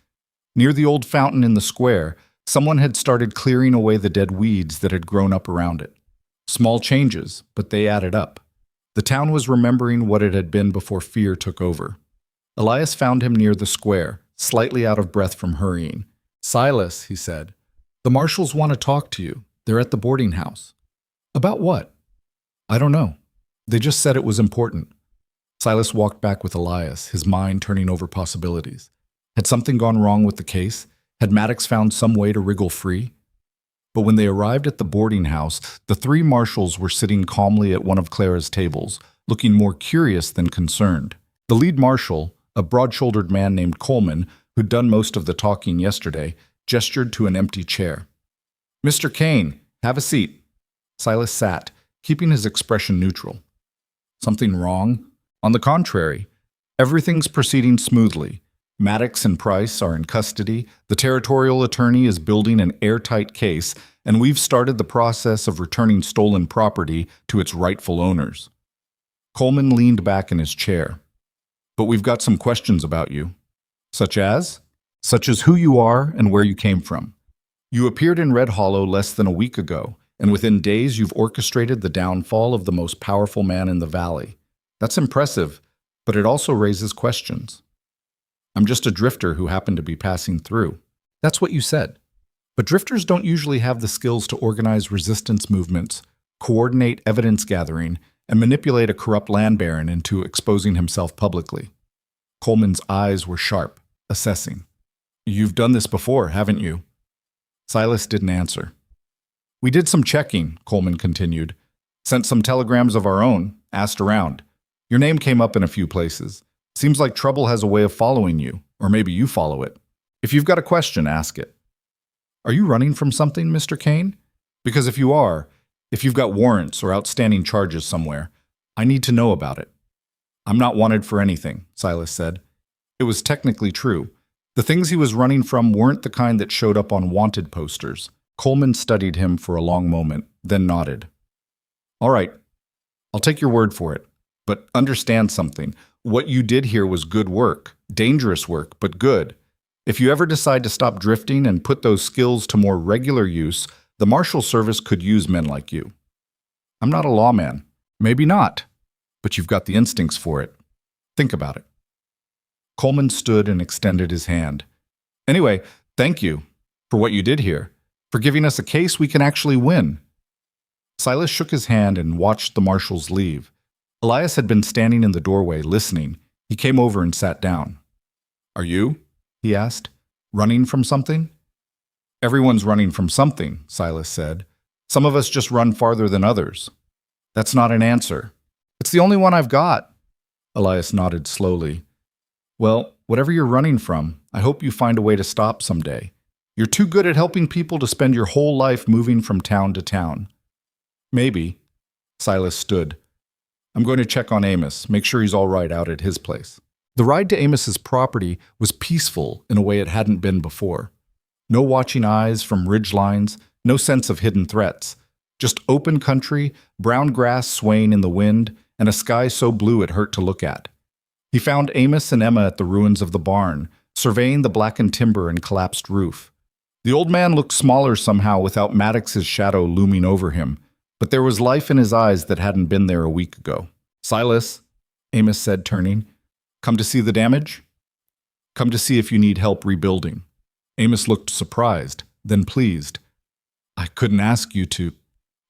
Speaker 1: Near the old fountain in the square, someone had started clearing away the dead weeds that had grown up around it. Small changes, but they added up. The town was remembering what it had been before fear took over. Elias found him near the square, slightly out of breath from hurrying. "Silas," he said, "the marshals want to talk to you. They're at the boarding house." "About what?" "I don't know. They just said it was important." Silas walked back with Elias, his mind turning over possibilities. Had something gone wrong with the case? Had Maddox found some way to wriggle free? But when they arrived at the boarding house, the three marshals were sitting calmly at one of Clara's tables, looking more curious than concerned. The lead marshal, a broad-shouldered man named Coleman, who'd done most of the talking yesterday, gestured to an empty chair. "Mr. Kane, have a seat." Silas sat, keeping his expression neutral. "Something wrong?" "On the contrary, everything's proceeding smoothly. Maddox and Price are in custody, the territorial attorney is building an airtight case, and we've started the process of returning stolen property to its rightful owners." Coleman leaned back in his chair. "But we've got some questions about you." "Such as?" "Such as who you are and where you came from. You appeared in Red Hollow less than a week ago, and within days you've orchestrated the downfall of the most powerful man in the valley. That's impressive, but it also raises questions." "I'm just a drifter who happened to be passing through." "That's what you said. But drifters don't usually have the skills to organize resistance movements, coordinate evidence gathering, and manipulate a corrupt land baron into exposing himself publicly." Coleman's eyes were sharp, assessing. "You've done this before, haven't you?" Silas didn't answer. "We did some checking," Coleman continued. "Sent some telegrams of our own, asked around. Your name came up in a few places. Seems like trouble has a way of following you, or maybe you follow it. If you've got a question, ask it." "Are you running from something, Mr. Kane? Because if you are, if you've got warrants or outstanding charges somewhere, I need to know about it." "I'm not wanted for anything," Silas said. It was technically true. The things he was running from weren't the kind that showed up on wanted posters. Coleman studied him for a long moment, then nodded. "All right, I'll take your word for it. But understand something. What you did here was good work, dangerous work, but good. If you ever decide to stop drifting and put those skills to more regular use, the Marshal Service could use men like you." "I'm not a lawman." "Maybe not, but you've got the instincts for it. Think about it." Coleman stood and extended his hand. "Anyway, thank you for what you did here, for giving us a case we can actually win." Silas shook his hand and watched the marshals leave. Elias had been standing in the doorway, listening. He came over and sat down. "Are you?" he asked. "Running from something?" "Everyone's running from something," Silas said. "Some of us just run farther than others." "That's not an answer." "It's the only one I've got." Elias nodded slowly. "Well, whatever you're running from, I hope you find a way to stop someday. You're too good at helping people to spend your whole life moving from town to town." "Maybe." Silas stood. "I'm going to check on Amos, make sure he's all right out at his place." The ride to Amos's property was peaceful in a way it hadn't been before. No watching eyes from ridge lines, no sense of hidden threats. Just open country, brown grass swaying in the wind, and a sky so blue it hurt to look at. He found Amos and Emma at the ruins of the barn, surveying the blackened timber and collapsed roof. The old man looked smaller somehow without Maddox's shadow looming over him, but there was life in his eyes that hadn't been there a week ago. "Silas," Amos said, turning, "come to see the damage?" "Come to see if you need help rebuilding." Amos looked surprised, then pleased. "I couldn't ask you to."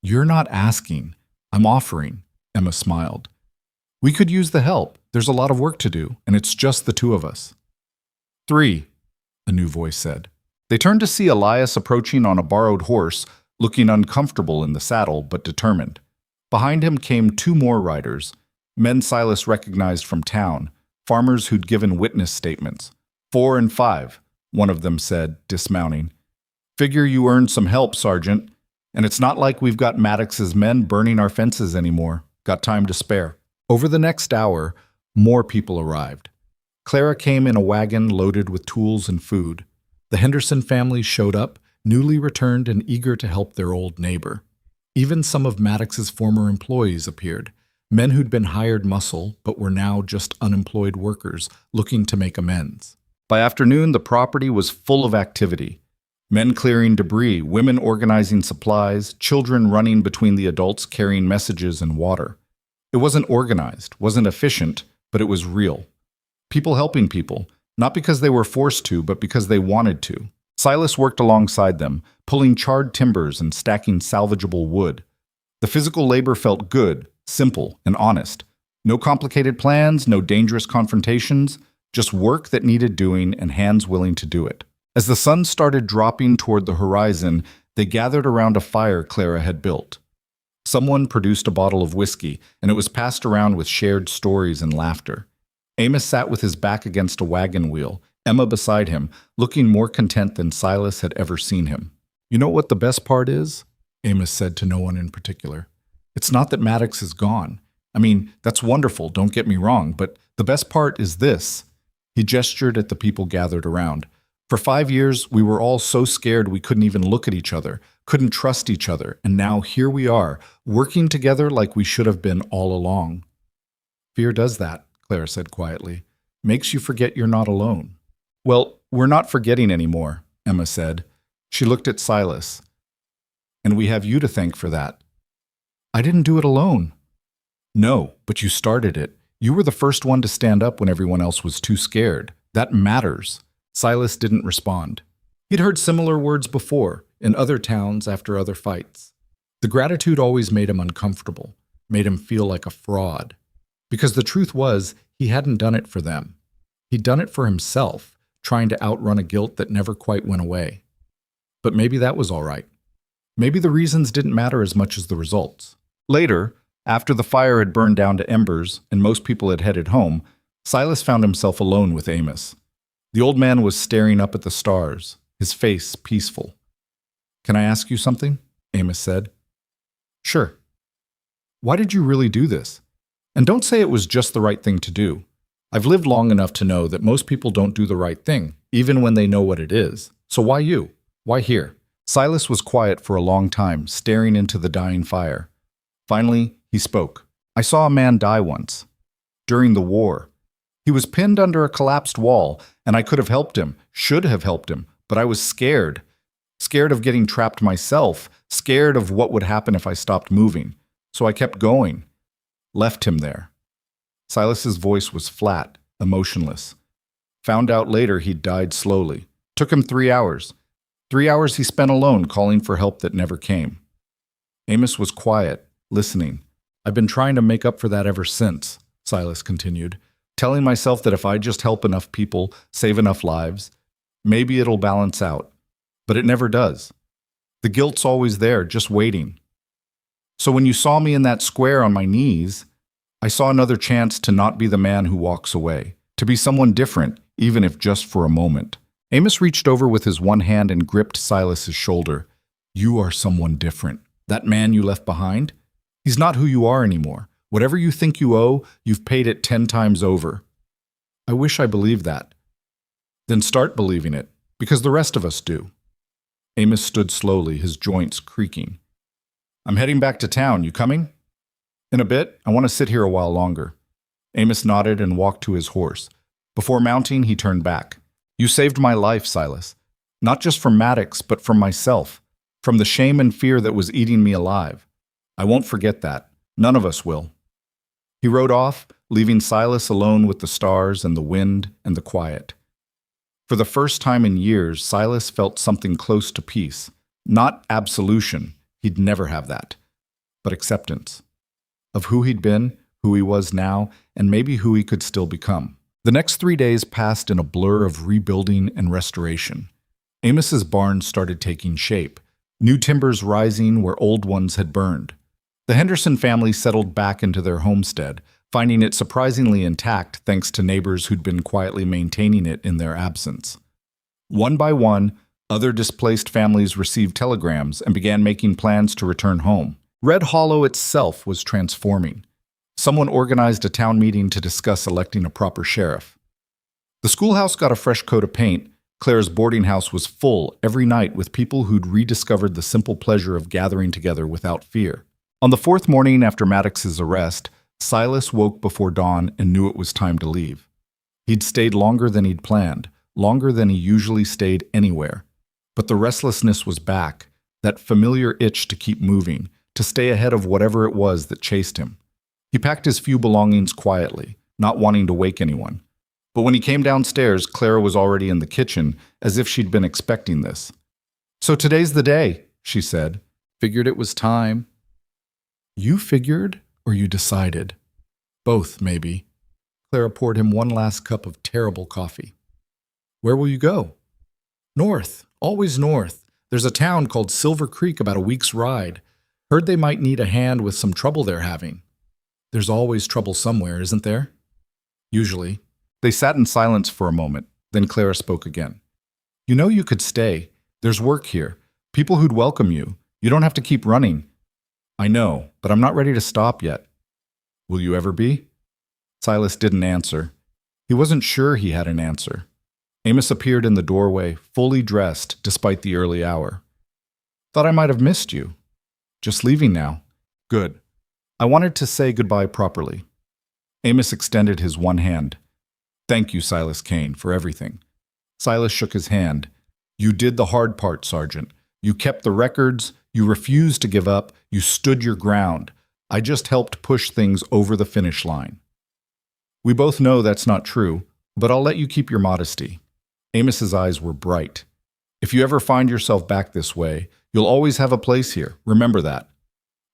Speaker 1: "You're not asking. I'm offering," Emma smiled. "We could use the help. There's a lot of work to do, and it's just the two of us." "3," a new voice said. They turned to see Elias approaching on a borrowed horse, looking uncomfortable in the saddle, but determined. Behind him came 2 more riders, men Silas recognized from town, farmers who'd given witness statements. 4 and 5, one of them said, dismounting. "Figure you earned some help, Sergeant. And it's not like we've got Maddox's men burning our fences anymore. Got time to spare." Over the next hour, more people arrived. Clara came in a wagon loaded with tools and food. The Henderson family showed up, newly returned and eager to help their old neighbor. Even some of Maddox's former employees appeared, men who'd been hired muscle but were now just unemployed workers looking to make amends. By afternoon, the property was full of activity. Men clearing debris, women organizing supplies, children running between the adults carrying messages and water. It wasn't organized, wasn't efficient, but it was real. People helping people, Not because they were forced to, but because they wanted to. Silas worked alongside them, pulling charred timbers and stacking salvageable wood. The physical labor felt good, simple, and honest. No complicated plans, no dangerous confrontations, just work that needed doing and hands willing to do it. As the sun started dropping toward the horizon, they gathered around a fire Clara had built. Someone produced a bottle of whiskey, and it was passed around with shared stories and laughter. Amos sat with his back against a wagon wheel, Emma beside him, looking more content than Silas had ever seen him. "You know what the best part is?" Amos said to no one in particular. "It's not that Maddox is gone. I mean, that's wonderful, don't get me wrong, but the best part is this." He gestured at the people gathered around. "For 5 years, we were all so scared we couldn't even look at each other, couldn't trust each other, and now here we are, working together like we should have been all along." "Fear does that," Clara said quietly. "Makes you forget you're not alone." "Well, we're not forgetting anymore," Emma said. She looked at Silas. "And we have you to thank for that." "I didn't do it alone." "No, but you started it. You were the first one to stand up when everyone else was too scared. That matters." Silas didn't respond. He'd heard similar words before, in other towns after other fights. The gratitude always made him uncomfortable, made him feel like a fraud. Because the truth was, he hadn't done it for them. He'd done it for himself, trying to outrun a guilt that never quite went away. But maybe that was all right. Maybe the reasons didn't matter as much as the results. Later, after the fire had burned down to embers and most people had headed home, Silas found himself alone with Amos. The old man was staring up at the stars, his face peaceful. "Can I ask you something?" Amos said. "Sure." "Why did you really do this? And don't say it was just the right thing to do. I've lived long enough to know that most people don't do the right thing, even when they know what it is. So why you? Why here?" Silas was quiet for a long time, staring into the dying fire. Finally, he spoke. "I saw a man die once. During the war. He was pinned under a collapsed wall, and I could have helped him, should have helped him, but I was scared. Scared of getting trapped myself, scared of what would happen if I stopped moving. So I kept going. Left him there." Silas's voice was flat, emotionless. Found out later he'd died slowly. Took him 3 hours. 3 hours he spent alone calling for help that never came. Amos was quiet, listening. "I've been trying to make up for that ever since," Silas continued, "telling myself that if I just help enough people, save enough lives, maybe it'll balance out. But it never does. The guilt's always there, just waiting. So when you saw me in that square on my knees, I saw another chance to not be the man who walks away, to be someone different, even if just for a moment." Amos reached over with his one hand and gripped Silas's shoulder. "You are someone different. That man you left behind? He's not who you are anymore. Whatever you think you owe, you've paid it 10 times over." "I wish I believed that." "Then start believing it, because the rest of us do." Amos stood slowly, his joints creaking. "I'm heading back to town. You coming?" "In a bit. I want to sit here a while longer." Amos nodded and walked to his horse. Before mounting, he turned back. "You saved my life, Silas. Not just from Maddox, but from myself. From the shame and fear that was eating me alive. I won't forget that. None of us will." He rode off, leaving Silas alone with the stars and the wind and the quiet. For the first time in years, Silas felt something close to peace. Not absolution, he'd never have that, but acceptance. Of who he'd been, who he was now, and maybe who he could still become. The next 3 days passed in a blur of rebuilding and restoration. Amos's barn started taking shape, new timbers rising where old ones had burned. The Henderson family settled back into their homestead, finding it surprisingly intact thanks to neighbors who'd been quietly maintaining it in their absence. One by one, other displaced families received telegrams and began making plans to return home. Red Hollow itself was transforming. Someone organized a town meeting to discuss electing a proper sheriff. The schoolhouse got a fresh coat of paint. Claire's boarding house was full every night with people who'd rediscovered the simple pleasure of gathering together without fear. On the 4th morning after Maddox's arrest, Silas woke before dawn and knew it was time to leave. He'd stayed longer than he'd planned, longer than he usually stayed anywhere. But the restlessness was back, that familiar itch to keep moving, to stay ahead of whatever it was that chased him. He packed his few belongings quietly, not wanting to wake anyone. But when he came downstairs, Clara was already in the kitchen, as if she'd been expecting this. "So today's the day," she said. "Figured it was time." "You figured, or you decided?" "Both, maybe." Clara poured him one last cup of terrible coffee. "Where will you go?" "North, always north. There's a town called Silver Creek about a week's ride. Heard they might need a hand with some trouble they're having." "There's always trouble somewhere, isn't there?" "Usually." They sat in silence for a moment, then Clara spoke again. "You know you could stay. There's work here. People who'd welcome you. You don't have to keep running." "I know, but I'm not ready to stop yet." "Will you ever be?" Silas didn't answer. He wasn't sure he had an answer. Amos appeared in the doorway, fully dressed despite the early hour. "Thought I might have missed you." "Just leaving now." "Good. I wanted to say goodbye properly." Amos extended his one hand. "Thank you, Silas Kane, for everything." Silas shook his hand. "You did the hard part, Sergeant. You kept the records, you refused to give up, you stood your ground. I just helped push things over the finish line." "We both know that's not true, but I'll let you keep your modesty." Amos's eyes were bright. "If you ever find yourself back this way, you'll always have a place here. Remember that."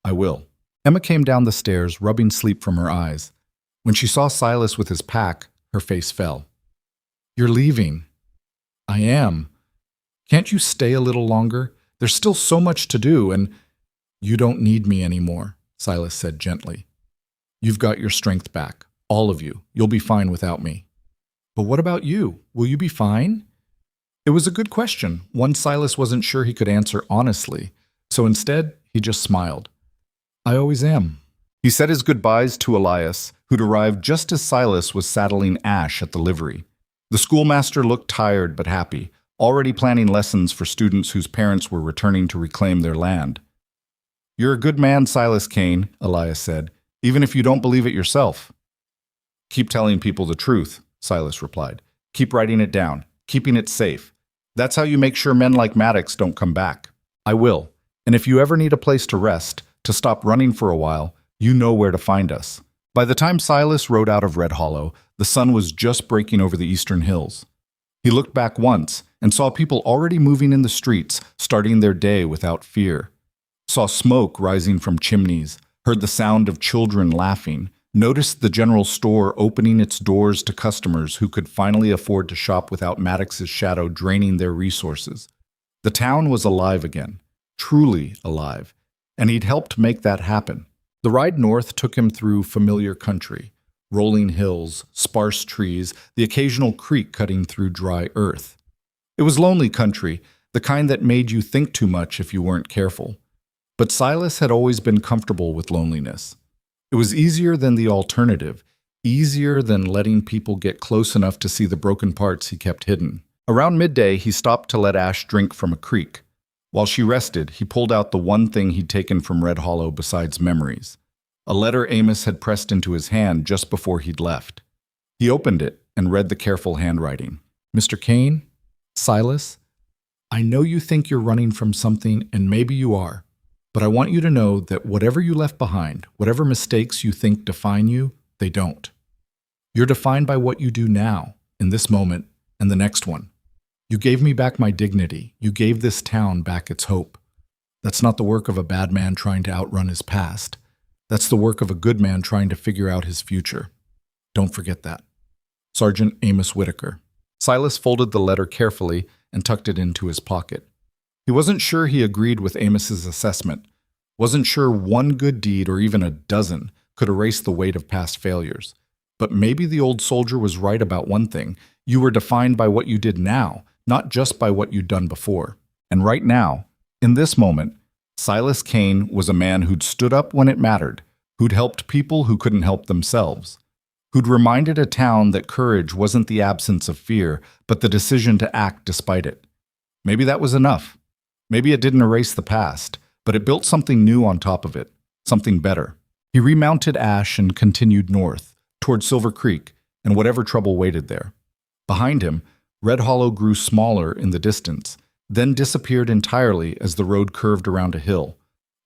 Speaker 1: "I will." Emma came down the stairs, rubbing sleep from her eyes. When she saw Silas with his pack, her face fell. "You're leaving." "I am. Can't you stay a little longer? There's still so much to do, and—" "You don't need me anymore," Silas said gently. "You've got your strength back. All of you. You'll be fine without me." "But what about you? Will you be fine?" It was a good question, one Silas wasn't sure he could answer honestly, so instead he just smiled. "I always am." He said his goodbyes to Elias, who'd arrived just as Silas was saddling Ash at the livery. The schoolmaster looked tired but happy, already planning lessons for students whose parents were returning to reclaim their land. "You're a good man, Silas Kane," Elias said, "even if you don't believe it yourself." "Keep telling people the truth," Silas replied. "Keep writing it down, keeping it safe. That's how you make sure men like Maddox don't come back." "I will. And if you ever need a place to rest, to stop running for a while, you know where to find us." By the time Silas rode out of Red Hollow, the sun was just breaking over the eastern hills. He looked back once and saw people already moving in the streets, starting their day without fear. Saw smoke rising from chimneys, heard the sound of children laughing, noticed the general store opening its doors to customers who could finally afford to shop without Maddox's shadow draining their resources. The town was alive again, truly alive, and he'd helped make that happen. The ride north took him through familiar country, rolling hills, sparse trees, the occasional creek cutting through dry earth. It was lonely country, the kind that made you think too much if you weren't careful. But Silas had always been comfortable with loneliness. It was easier than the alternative, easier than letting people get close enough to see the broken parts he kept hidden. Around midday, he stopped to let Ash drink from a creek. While she rested, he pulled out the one thing he'd taken from Red Hollow besides memories. A letter Amos had pressed into his hand just before he'd left. He opened it and read the careful handwriting. "Mr. Kane, Silas, I know you think you're running from something, and maybe you are, but I want you to know that whatever you left behind, whatever mistakes you think define you, they don't. You're defined by what you do now, in this moment, and the next one. You gave me back my dignity. You gave this town back its hope. That's not the work of a bad man trying to outrun his past. That's the work of a good man trying to figure out his future. Don't forget that. Sergeant Amos Whitaker." Silas folded the letter carefully and tucked it into his pocket. He wasn't sure he agreed with Amos's assessment, wasn't sure one good deed or even a dozen could erase the weight of past failures. But maybe the old soldier was right about one thing. You were defined by what you did now, not just by what you'd done before. And right now, in this moment, Silas Kane was a man who'd stood up when it mattered, who'd helped people who couldn't help themselves, who'd reminded a town that courage wasn't the absence of fear, but the decision to act despite it. Maybe that was enough. Maybe it didn't erase the past, but it built something new on top of it, something better. He remounted Ash and continued north, toward Silver Creek, and whatever trouble waited there. Behind him, Red Hollow grew smaller in the distance, then disappeared entirely as the road curved around a hill.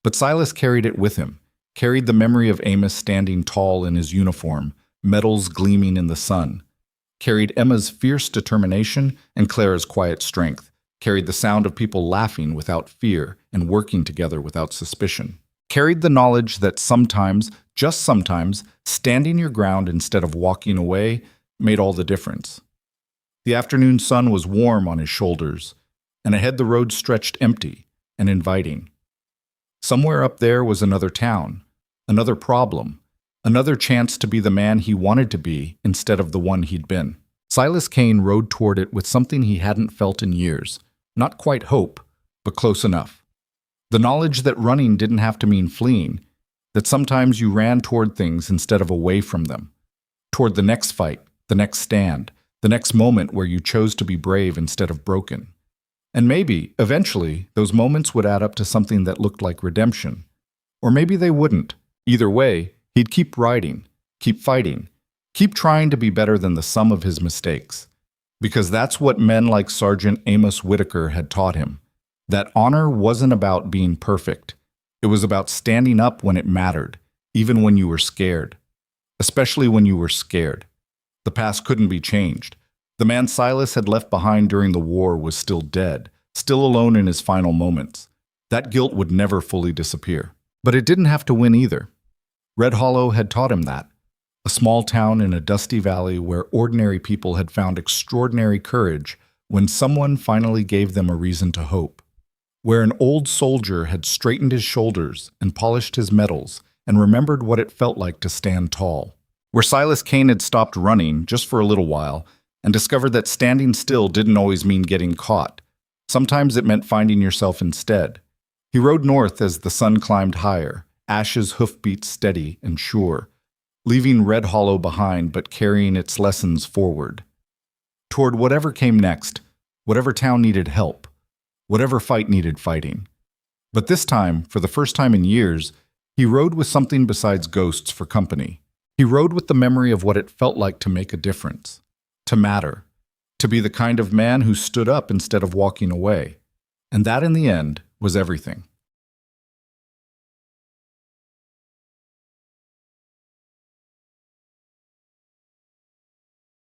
Speaker 1: But Silas carried it with him, carried the memory of Amos standing tall in his uniform, medals gleaming in the sun. carried Emma's fierce determination and Clara's quiet strength, carried the sound of people laughing without fear and working together without suspicion, carried the knowledge that sometimes, just sometimes, standing your ground instead of walking away made all the difference. The afternoon sun was warm on his shoulders, and ahead the road stretched empty and inviting. Somewhere up there was another town, another problem, another chance to be the man he wanted to be instead of the one he'd been. Silas Kane rode toward it with something he hadn't felt in years. Not quite hope, but close enough. The knowledge that running didn't have to mean fleeing, that sometimes you ran toward things instead of away from them, toward the next fight, the next stand, the next moment where you chose to be brave instead of broken. And maybe, eventually, those moments would add up to something that looked like redemption. Or maybe they wouldn't. Either way, he'd keep riding, keep fighting, keep trying to be better than the sum of his mistakes. Because that's what men like Sergeant Amos Whitaker had taught him. That honor wasn't about being perfect. It was about standing up when it mattered, even when you were scared. Especially when you were scared. The past couldn't be changed. The man Silas had left behind during the war was still dead, still alone in his final moments. That guilt would never fully disappear. But it didn't have to win either. Red Hollow had taught him that. A small town in a dusty valley where ordinary people had found extraordinary courage when someone finally gave them a reason to hope. Where an old soldier had straightened his shoulders and polished his medals and remembered what it felt like to stand tall. Where Silas Kane had stopped running just for a little while and discovered that standing still didn't always mean getting caught. Sometimes it meant finding yourself instead. He rode north as the sun climbed higher, Ash's hoofbeats steady and sure, leaving Red Hollow behind but carrying its lessons forward. Toward whatever came next, whatever town needed help, whatever fight needed fighting. But this time, for the first time in years, he rode with something besides ghosts for company. He rode with the memory of what it felt like to make a difference, to matter, to be the kind of man who stood up instead of walking away. And that, in the end, was everything.